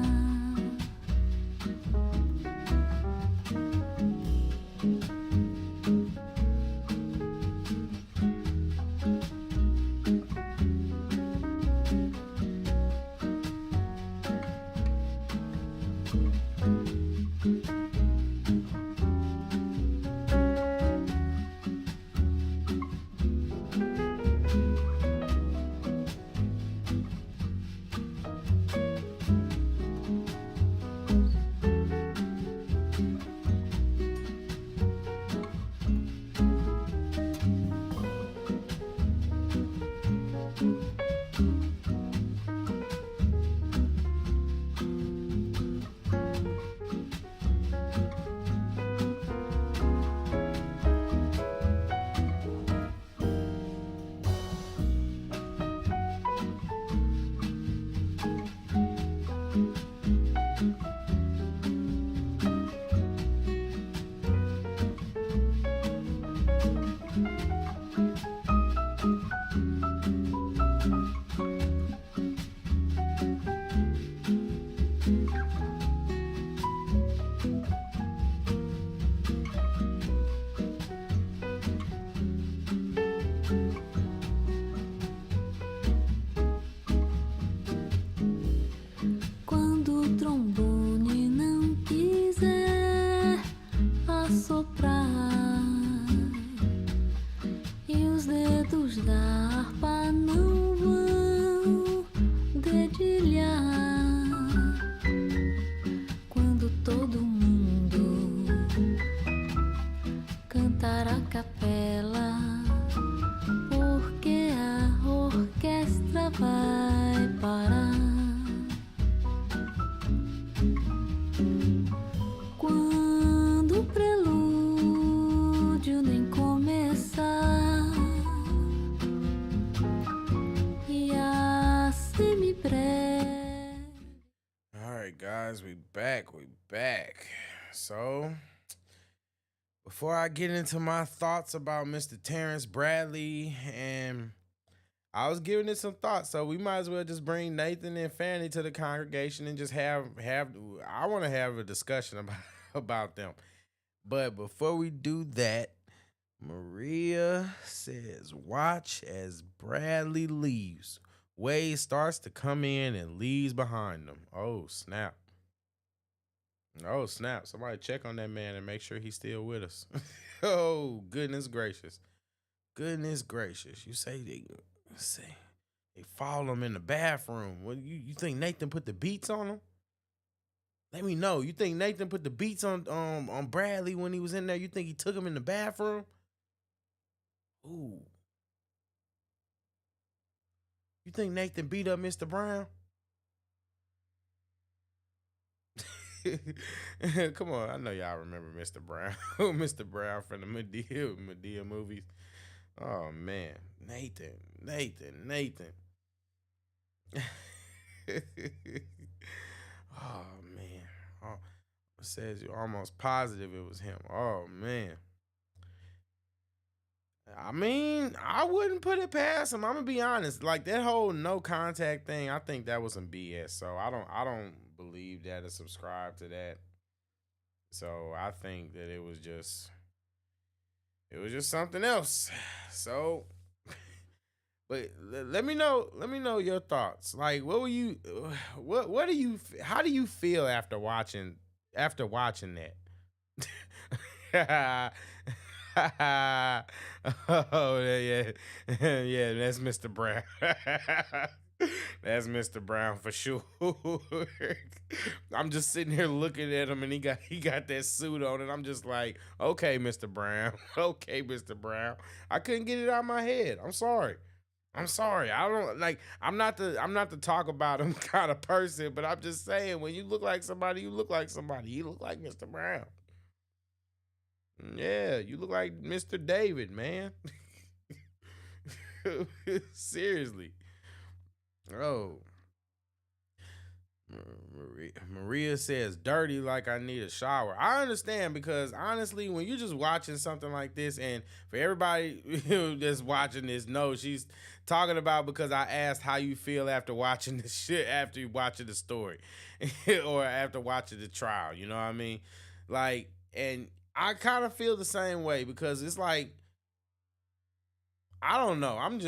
vai parar. Quando o prelúdio nem começar e a semi-breve. All right, guys, we back. So, before I get into my thoughts about Mr. Terrence Bradley, and I was giving it some thought, so we might as well just bring Nathan and Fanny to the congregation and just have I want to have a discussion about them. But before we do that, Maria says, watch as Bradley leaves. Wade starts to come in and leaves behind them. Oh, snap. Oh, snap. Somebody check on that man and make sure he's still with us. Oh, goodness gracious. Goodness gracious. You say they follow him in the bathroom. What, you think Nathan put the beats on him? Let me know. You think Nathan put the beats on Bradley when he was in there? You think he took him in the bathroom? Ooh. You think Nathan beat up Mr. Brown? Come on, I know y'all remember Mr. Brown. Mr. Brown from the Medea movies. Oh man, Nathan. Oh man. Oh, it says you're almost positive it was him. Oh man. I mean, I wouldn't put it past him. I'm gonna be honest. Like that whole no contact thing, I think that was some BS. So I don't believe that or subscribe to that. So I think that it was just something else. So, but let me know your thoughts. Like, what do you how do you feel after watching that? Oh yeah, yeah. That's Mr. Brown. That's Mr. Brown for sure. I'm just sitting here looking at him, and he got that suit on, and I'm just like, okay, Mr. Brown, okay, Mr. Brown. I couldn't get it out of my head. I'm sorry. I don't like. I'm not the talk about him kind of person, but I'm just saying, when you look like somebody, you look like somebody. You look like Mr. Brown. Yeah, you look like Mr. David, man. Seriously. Oh. Maria says, dirty like I need a shower. I understand, because honestly, when you're just watching something like this, and for everybody that's watching this knows she's talking about, because I asked how you feel after watching this shit, after you watching the story or after watching the trial, you know what I mean? Like, and I kind of feel the same way, because it's like, I don't know. I'm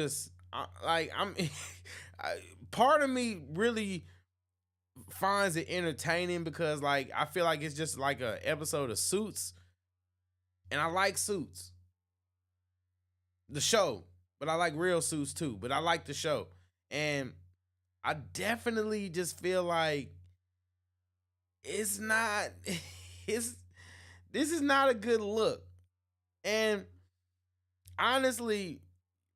part of me really finds it entertaining, because like, I feel like it's just like a episode of Suits, and I like Suits, the show, but I like real Suits too, but I like the show. And I definitely just feel like this is not a good look. And honestly,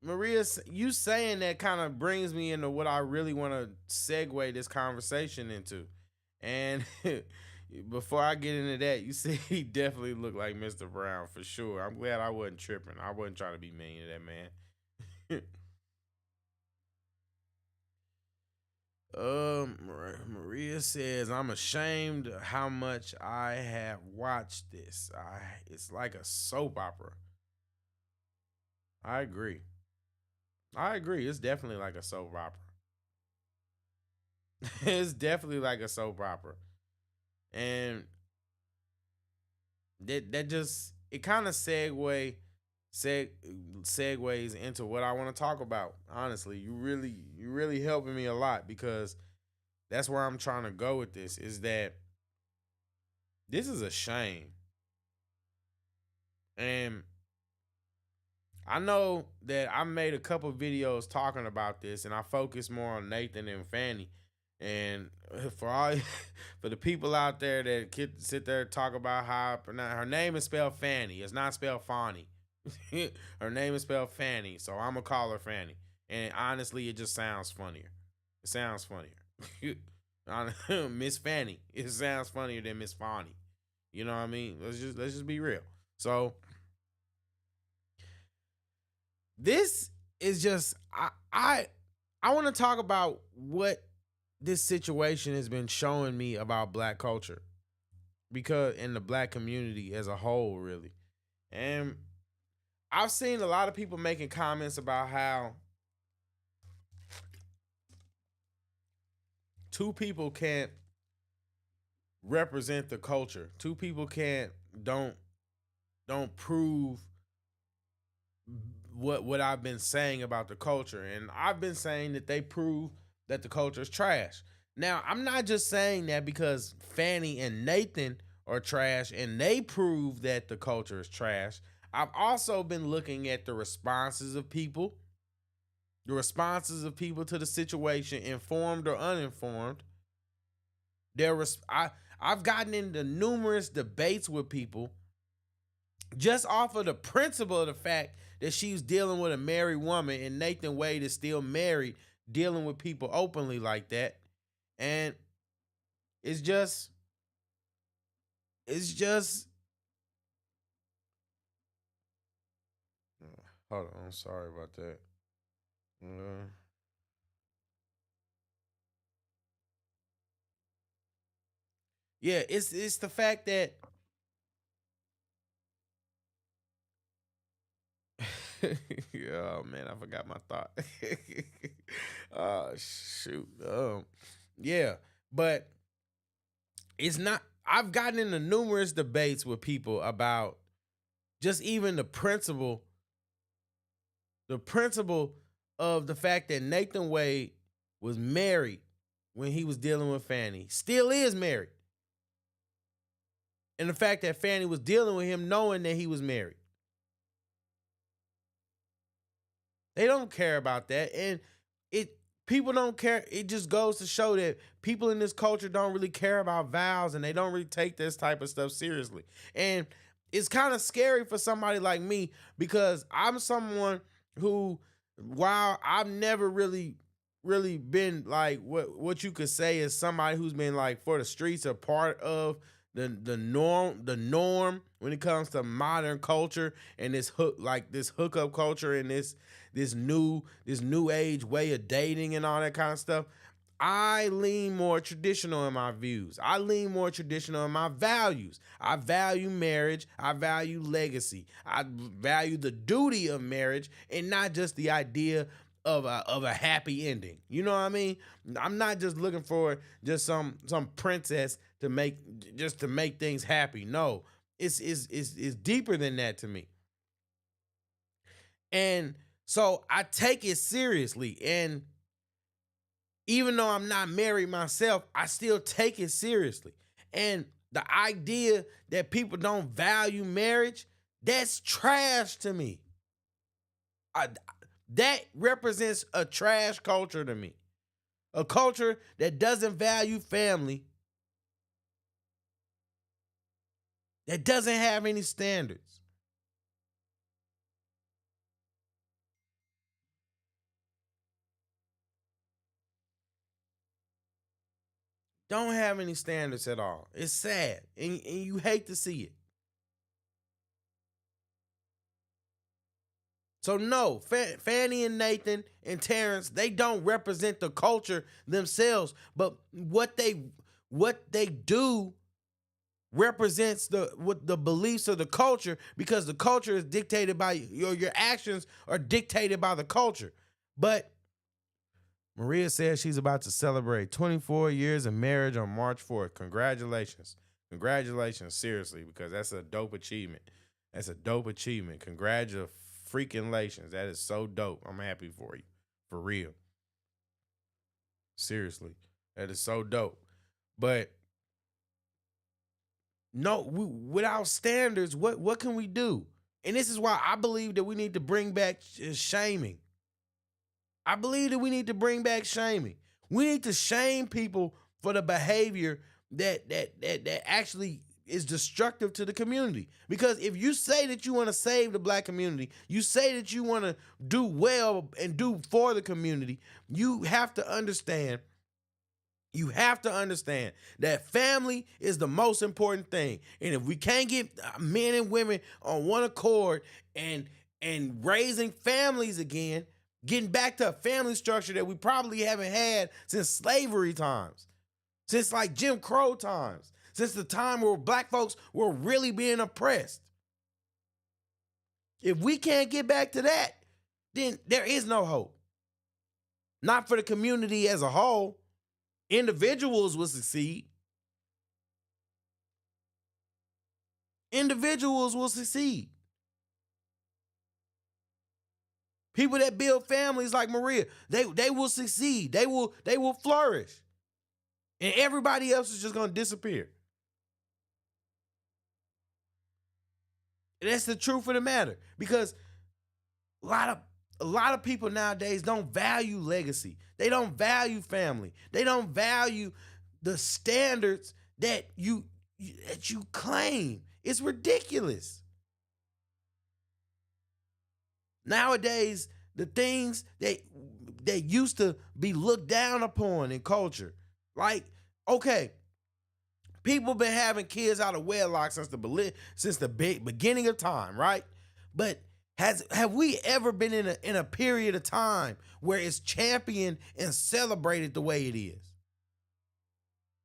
Maria, you saying that kind of brings me into what I really want to segue this conversation into. And before I get into that, you said he definitely looked like Mr. Brown for sure. I'm glad I wasn't tripping. I wasn't trying to be mean to that man. Maria says, I'm ashamed of how much I have watched this. It's like a soap opera. I agree. It's definitely like a soap opera. It's definitely like a soap opera. And that just, it kind of segues into what I want to talk about. Honestly, you really helping me a lot, because that's where I'm trying to go with this, is that this is a shame. And I know that I made a couple videos talking about this, and I focus more on Nathan and Fanny. And for the people out there that could sit there and talk about how her name is spelled Fanny, it's not spelled Fanny. Her name is spelled Fanny, so I'm gonna call her Fanny. And honestly, it just sounds funnier. It sounds funnier. Miss Fanny. It sounds funnier than Miss Fanny. You know what I mean? Let's just be real. So this is just I want to talk about what this situation has been showing me about Black culture, because in the Black community as a whole, really. And I've seen a lot of people making comments about how two people can't represent the culture. Two people don't prove what I've been saying about the culture. And I've been saying that they prove that the culture is trash. Now, I'm not just saying that because Fanny and Nathan are trash and they prove that the culture is trash. I've also been looking at the responses of people to the situation, informed or uninformed. I've gotten into numerous debates with people just off of the principle of the fact that she's dealing with a married woman and Nathan Wade is still married, dealing with people openly like that. And it's just hold on, I'm sorry about that. Yeah, it's the fact that oh man, I forgot my thought. Oh shoot. Yeah, but it's not. I've gotten into numerous debates with people about just even the principle of the fact that Nathan Wade was married when he was dealing with Fanny, still is married. And the fact that Fanny was dealing with him knowing that he was married. They don't care about that. And people don't care. It just goes to show that people in this culture don't really care about vows and they don't really take this type of stuff seriously. And it's kind of scary for somebody like me because I'm someone who, while I've never really been like what you could say is somebody who's been like for the streets or part of the norm when it comes to modern culture and this hookup culture and this new age way of dating and all that kind of stuff. I lean more traditional in my views. I lean more traditional in my values. I value marriage. I value legacy. I value the duty of marriage and not just the idea of a happy ending. You know what I mean? I'm not just looking for just some princess to make things happy. No, it's deeper than that to me. And so I take it seriously. And even though I'm not married myself, I still take it seriously. And the idea that people don't value marriage, that's trash to me. That represents a trash culture to me. A culture that doesn't value family, that doesn't have any standards. Don't have any standards at all. It's sad, and you hate to see it. So no, Fanny and Nathan and Terrence, they don't represent the culture themselves, but what they do represents the beliefs of the culture, because the culture is dictated by your actions are dictated by the culture. But Maria says she's about to celebrate 24 years of marriage on March 4th. Congratulations. Congratulations, seriously, because that's a dope achievement. That's a dope achievement. Congratulations. That is so dope. I'm happy for you. For real. Seriously. That is so dope. But no, without standards, what can we do? And this is why I believe that we need to bring back shaming. I believe that we need to bring back shaming. We need to shame people for the behavior that actually is destructive to the community. Because if you say that you want to save the black community, you say that you want to do well and do for the community, you have to understand that family is the most important thing. And if we can't get men and women on one accord and raising families again, getting back to a family structure that we probably haven't had since slavery times, since like Jim Crow times, since the time where black folks were really being oppressed. If we can't get back to that, then there is no hope. Not for the community as a whole. Individuals will succeed. Individuals will succeed. People that build families like Maria, they will succeed. They will flourish. And everybody else is just going to disappear. And that's the truth of the matter. Because a lot of people nowadays don't value legacy. They don't value family. They don't value the standards that you claim. It's ridiculous. Nowadays, the things that used to be looked down upon in culture, like, okay, people been having kids out of wedlock since the beginning of time, right? But have we ever been in a period of time where it's championed and celebrated the way it is?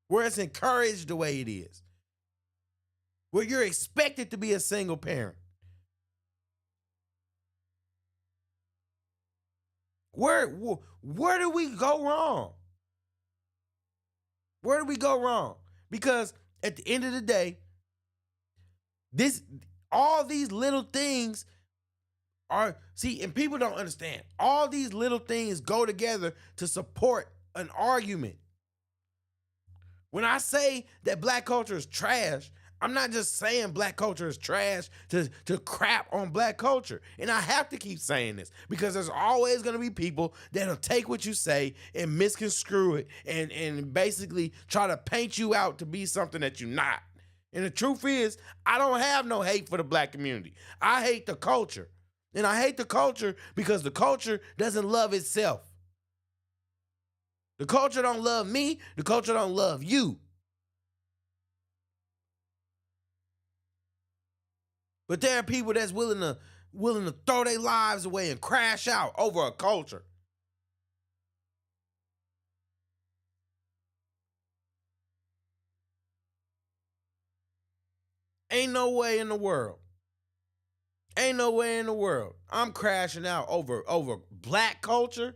Where it's encouraged the way it is? Where you're expected to be a single parent? Where do we go wrong? Where do we go wrong? Because at the end of the day, all these little things and people don't understand. All these little things go together to support an argument. When I say that black culture is trash, I'm not just saying black culture is trash to crap on black culture. And I have to keep saying this because there's always going to be people that'll take what you say and misconstrue it and basically try to paint you out to be something that you're not. And the truth is, I don't have no hate for the black community. I hate the culture. And I hate the culture because the culture doesn't love itself. The culture don't love me. The culture don't love you. But there are people that's willing to throw their lives away and crash out over a culture. Ain't no way in the world. Ain't no way in the world I'm crashing out over black culture.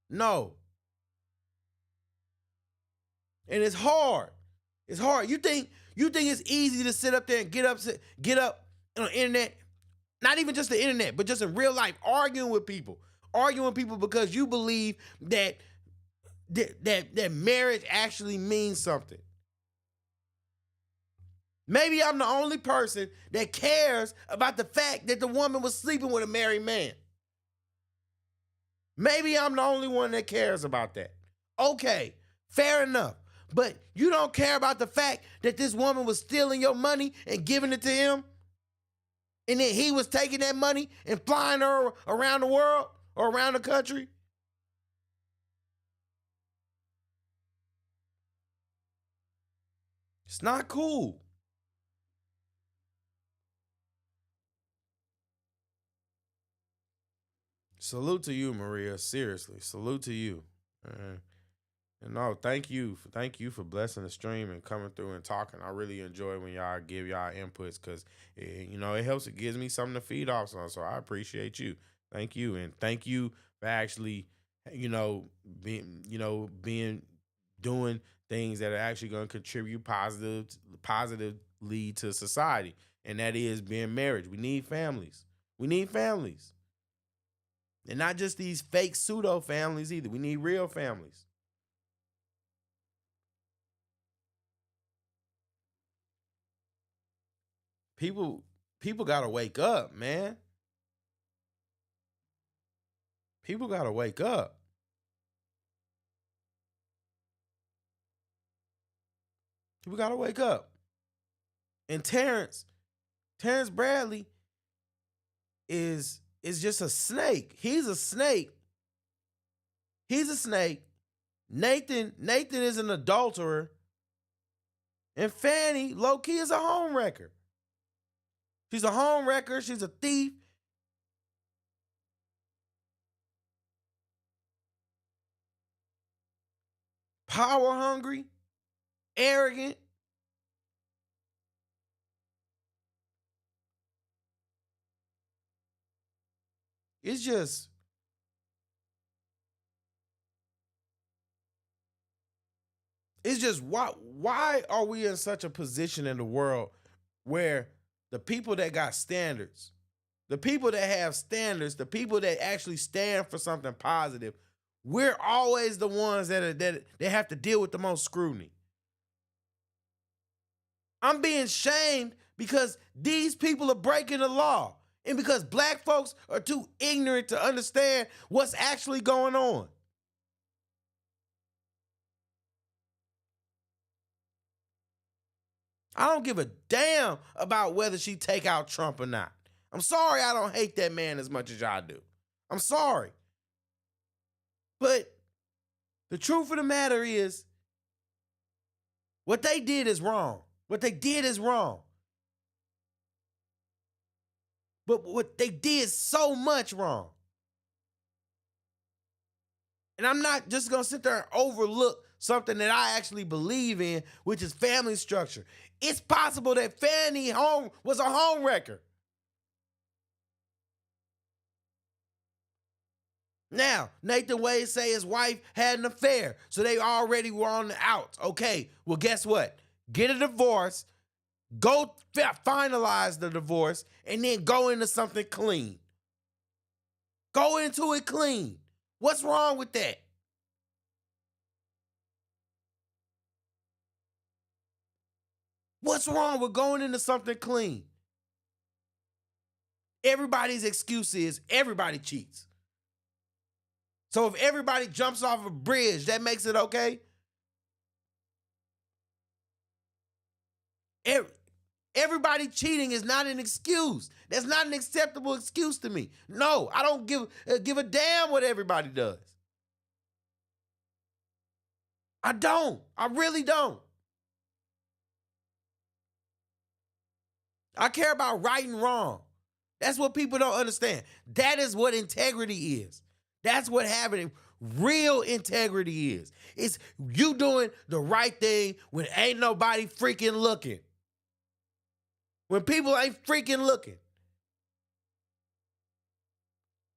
No. And it's hard. It's hard. You think it's easy to sit up there and get up on the internet, not even just the internet, but just in real life, arguing with people because you believe that marriage actually means something. Maybe I'm the only person that cares about the fact that the woman was sleeping with a married man. Maybe I'm the only one that cares about that. Okay, fair enough. But you don't care about the fact that this woman was stealing your money and giving it to him? And then he was taking that money and flying her around the world or around the country? It's not cool. Salute to you, Maria. Seriously, salute to you. And no, thank you for blessing the stream and coming through and talking. I really enjoy when y'all give y'all inputs because it helps. It gives me something to feed off on. So I appreciate you. Thank you, and thank you for actually, doing things that are actually going to contribute positively to society, and that is being married. We need families. We need families. And not just these fake pseudo families either. We need real families. People got to wake up, man. People got to wake up. People got to wake up. And Terrence Bradley is just a snake. He's a snake. He's a snake. Nathan is an adulterer. And Fanny, low-key, is a home wrecker. She's a home wrecker. She's a thief. Power hungry. Arrogant. It's just, why are we in such a position in the world where the people that got standards, the people that have standards, the people that actually stand for something positive, we're always the ones that have to deal with the most scrutiny. I'm being shamed because these people are breaking the law. And because black folks are too ignorant to understand what's actually going on. I don't give a damn about whether she take out Trump or not. I'm sorry I don't hate that man as much as y'all do. I'm sorry. But the truth of the matter is, what they did is wrong. What they did is wrong. But what they did so much wrong. And I'm not just going to sit there and overlook something that I actually believe in, which is family structure. It's possible that Fanny was a home wrecker. Now, Nathan Wade say his wife had an affair, so they already were on the outs. Okay, well, guess what? Get a divorce. Go finalize the divorce and then go into something clean. Go into it clean. What's wrong with that? What's wrong with going into something clean? Everybody's excuse is everybody cheats. So if everybody jumps off a bridge, that makes it okay? Everybody cheating is not an excuse. That's not an acceptable excuse to me. No, I don't give a damn what everybody does. I don't. I really don't. I care about right and wrong. That's what people don't understand. That is what integrity is. That's what having real integrity is. It's you doing the right thing when ain't nobody freaking looking. When people ain't freaking looking.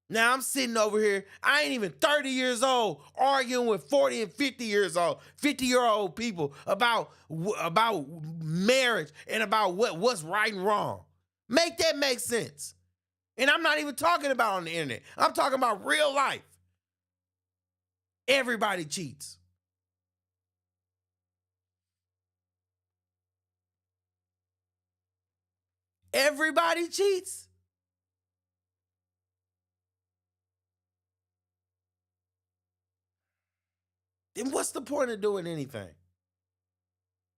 Now I'm sitting over here, I ain't even 30 years old, arguing with 40 and 50 years old, 50-year-old people about marriage and about what's right and wrong. Make that make sense. And I'm not even talking about on the internet. I'm talking about real life. Everybody cheats. Everybody cheats. Then what's the point of doing anything?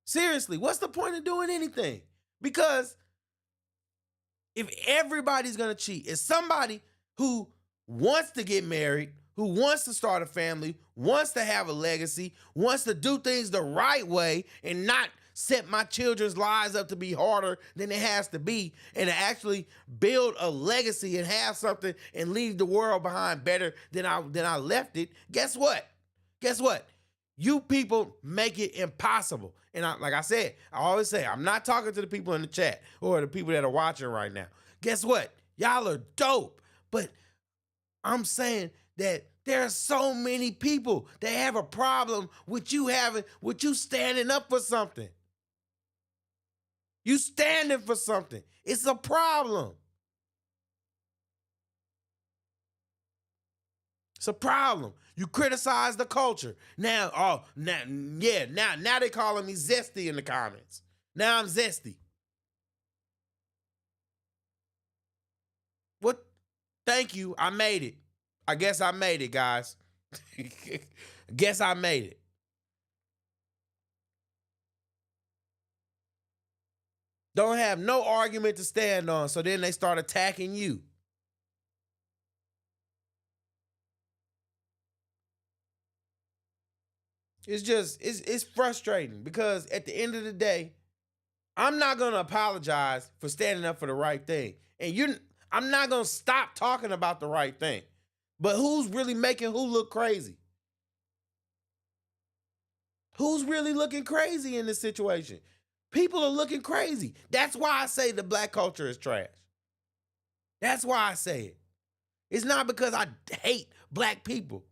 Seriously, what's the point of doing anything? Because if everybody's going to cheat, if somebody who wants to get married, who wants to start a family, wants to have a legacy, wants to do things the right way and not set my children's lives up to be harder than it has to be, and to actually build a legacy and have something and leave the world behind better than I left it, guess what? Guess what? You people make it impossible. And like I said, I always say, I'm not talking to the people in the chat or the people that are watching right now. Guess what? Y'all are dope. But I'm saying that there are so many people that have a problem with you standing up for something. You standing for something. It's a problem. It's a problem. You criticize the culture. Now they calling me zesty in the comments. Now I'm zesty. What? Thank you. I made it. I guess I made it, guys. Guess I made it. Don't have no argument to stand on, so then they start attacking you. It's frustrating because at the end of the day, I'm not gonna apologize for standing up for the right thing. And I'm not gonna stop talking about the right thing. But who's really making who look crazy? Who's really looking crazy in this situation? People are looking crazy. That's why I say the black culture is trash. That's why I say it. It's not because I hate black people.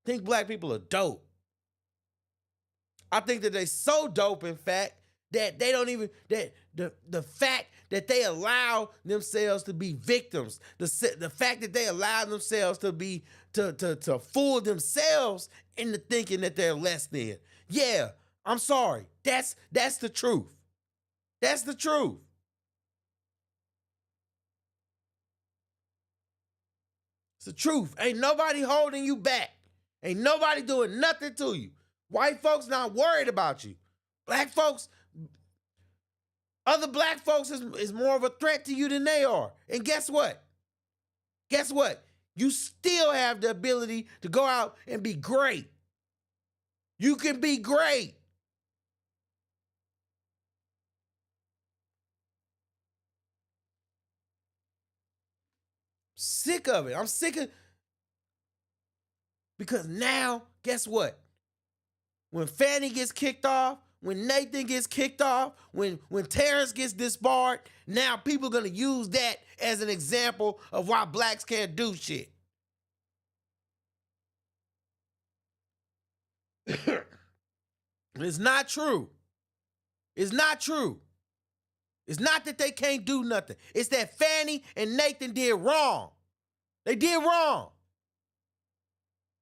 I think black people are dope. I think that they're so dope, in fact, that they don't even, that the fact that they allow themselves to be victims, the fact that they allow themselves to be, to fool themselves into thinking that they're less than. Yeah, I'm sorry. That's the truth. That's the truth. It's the truth. Ain't nobody holding you back. Ain't nobody doing nothing to you. White folks not worried about you. Black folks, other black folks is more of a threat to you than they are. And guess what? Guess what? You still have the ability to go out and be great. You can be great. Sick of it. I'm sick of, because now, guess what? When Fanny gets kicked off, when Nathan gets kicked off, when Terrence gets disbarred, now people are going to use that as an example of why blacks can't do shit. It's not true. It's not true. It's not that they can't do nothing. It's that Fanny and Nathan did wrong. They did wrong.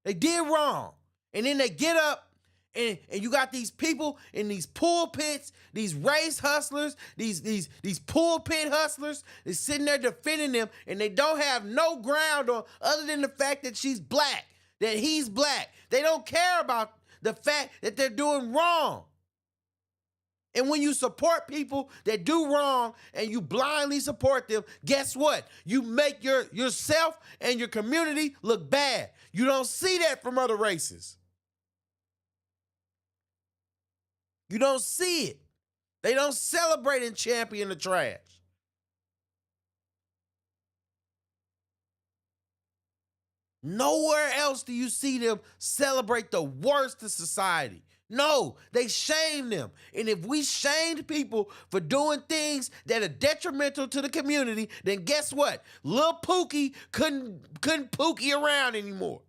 They did wrong. And then they get up and you got these people in these pulpits, these race hustlers, these pulpit hustlers, they're sitting there defending them, and they don't have no ground on other than the fact that she's black, that he's black. They don't care about the fact that they're doing wrong. And when you support people that do wrong and you blindly support them, guess what? You make yourself and your community look bad. You don't see that from other races. You don't see it. They don't celebrate and champion the trash. Nowhere else do you see them celebrate the worst of society. No, they shame them. And if we shamed people for doing things that are detrimental to the community, then guess what? Lil Pookie couldn't Pookie around anymore.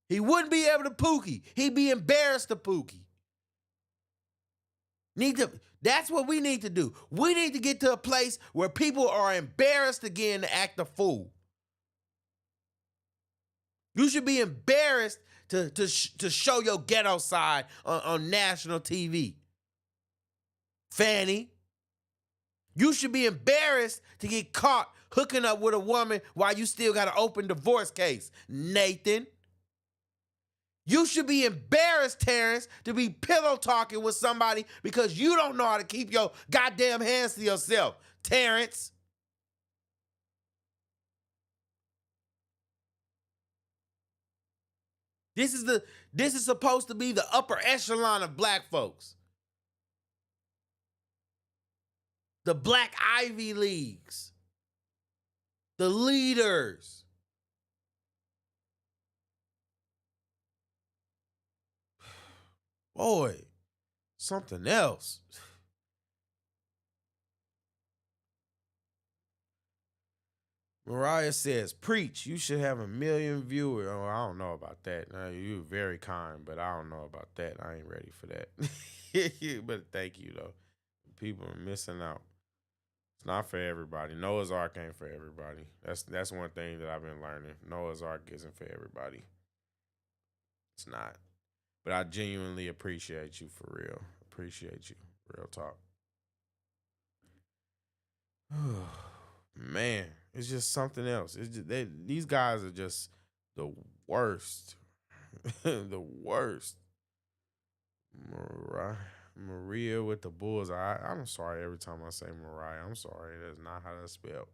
He wouldn't be able to Pookie. He'd be embarrassed to Pookie. That's what we need to do. We need to get to a place where people are embarrassed again to act a fool. You should be embarrassed to show your ghetto side on national TV. Fanny, you should be embarrassed to get caught hooking up with a woman while you still got an open divorce case. Nathan, you should be embarrassed, Terrence, to be pillow talking with somebody because you don't know how to keep your goddamn hands to yourself. Terrence. This is supposed to be the upper echelon of black folks. The Black Ivy Leagues. The leaders. Boy, something else. Mariah says, preach, you should have 1 million viewers. Oh, I don't know about that. You're very kind, but I don't know about that. I ain't ready for that. But thank you, though. People are missing out. It's not for everybody. Noah's Ark ain't for everybody. That's one thing that I've been learning. Noah's Ark isn't for everybody. It's not. But I genuinely appreciate you, for real. Appreciate you. Real talk. Man, it's just something else. It's just, these guys are just the worst. The worst. Maria with the bullseye. I'm sorry every time I say Mariah. I'm sorry. That's not how that's spelled.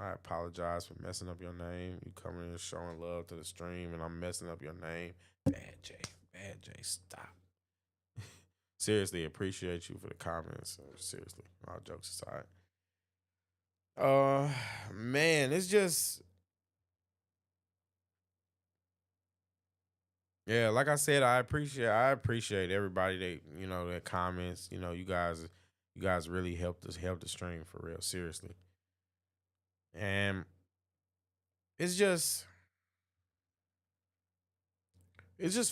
I apologize for messing up your name. You coming in showing love to the stream, and I'm messing up your name. Bad J. Bad J. Stop. Seriously, appreciate you for the comments. Seriously, all jokes aside. Man, it's just, yeah, like I said, I appreciate everybody that, that comments. You guys really help the stream for real, seriously. And it's just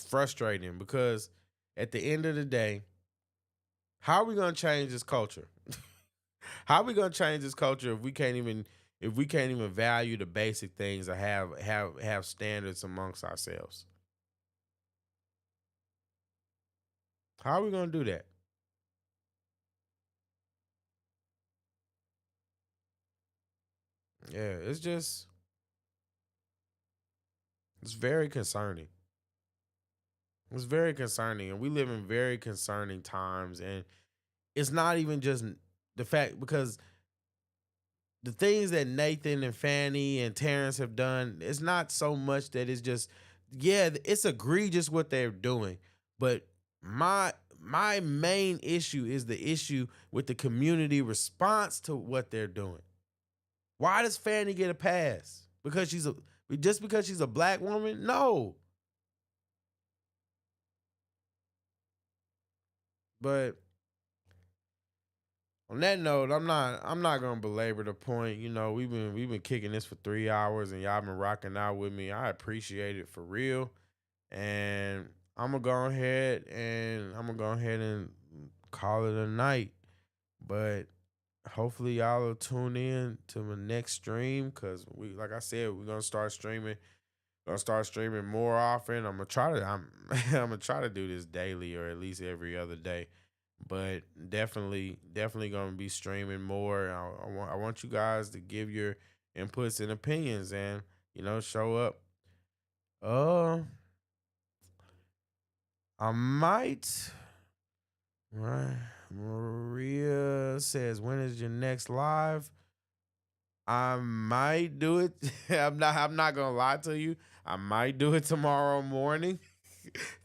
frustrating because at the end of the day, how are we gonna change this culture? How are we gonna change this culture if we can't even value the basic things or have standards amongst ourselves? How are we gonna do that? Yeah, it's very concerning. It's very concerning, and we live in very concerning times. And it's not even just the fact, because the things that Nathan and Fanny and Terrence have done, it's not so much that it's just, yeah, it's egregious what they're doing. But my main issue is the issue with the community response to what they're doing. Why does Fanny get a pass? Because she's a black woman? No. But on that note, I'm not gonna belabor the point. We've been kicking this for 3 hours, and y'all been rocking out with me. I appreciate it for real. And I'm gonna go ahead and call it a night. But hopefully y'all will tune in to the next stream, because like I said, we're gonna start streaming. More often. I'm gonna try to do this daily or at least every other day. But definitely gonna be streaming more. I want you guys to give your inputs and opinions, and show up. I might. Right. Maria says, when is your next live? I might do it. I'm not gonna lie to you. I might do it tomorrow morning.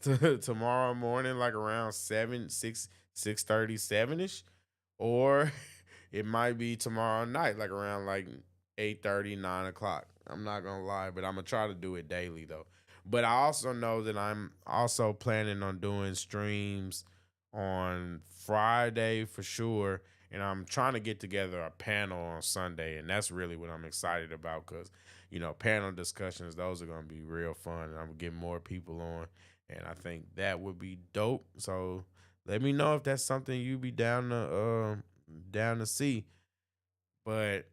Tomorrow morning, like around 6:30, 7ish. Or it might be tomorrow night, like around like 8:30, 9 o'clock. I'm not gonna lie, but I'm gonna try to do it daily though. But I also know that I'm also planning on doing streams on Friday for sure. And I'm trying to get together a panel on Sunday. And that's really what I'm excited about, because, panel discussions, those are going to be real fun. And I'm going to get more people on. And I think that would be dope. So let me know if that's something you'd be down to see. But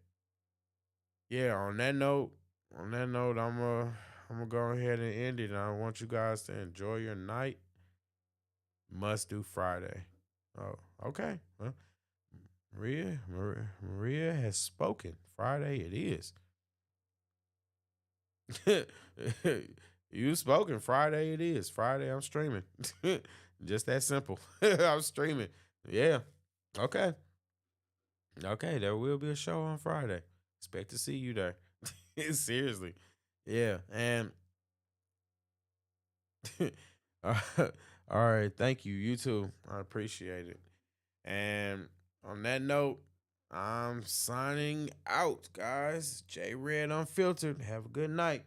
yeah, on that note, I'm gonna go ahead and end it. And I want you guys to enjoy your night. Must do Friday. Oh, okay. Well, Maria has spoken. Friday it is. You spoken. Friday it is. Friday I'm streaming. Just that simple. I'm streaming. Yeah. Okay. Okay, there will be a show on Friday. Expect to see you there. Seriously. Yeah. And all right. Thank you. You too. I appreciate it. And on that note, I'm signing out, guys. J Red Unfiltered. Have a good night.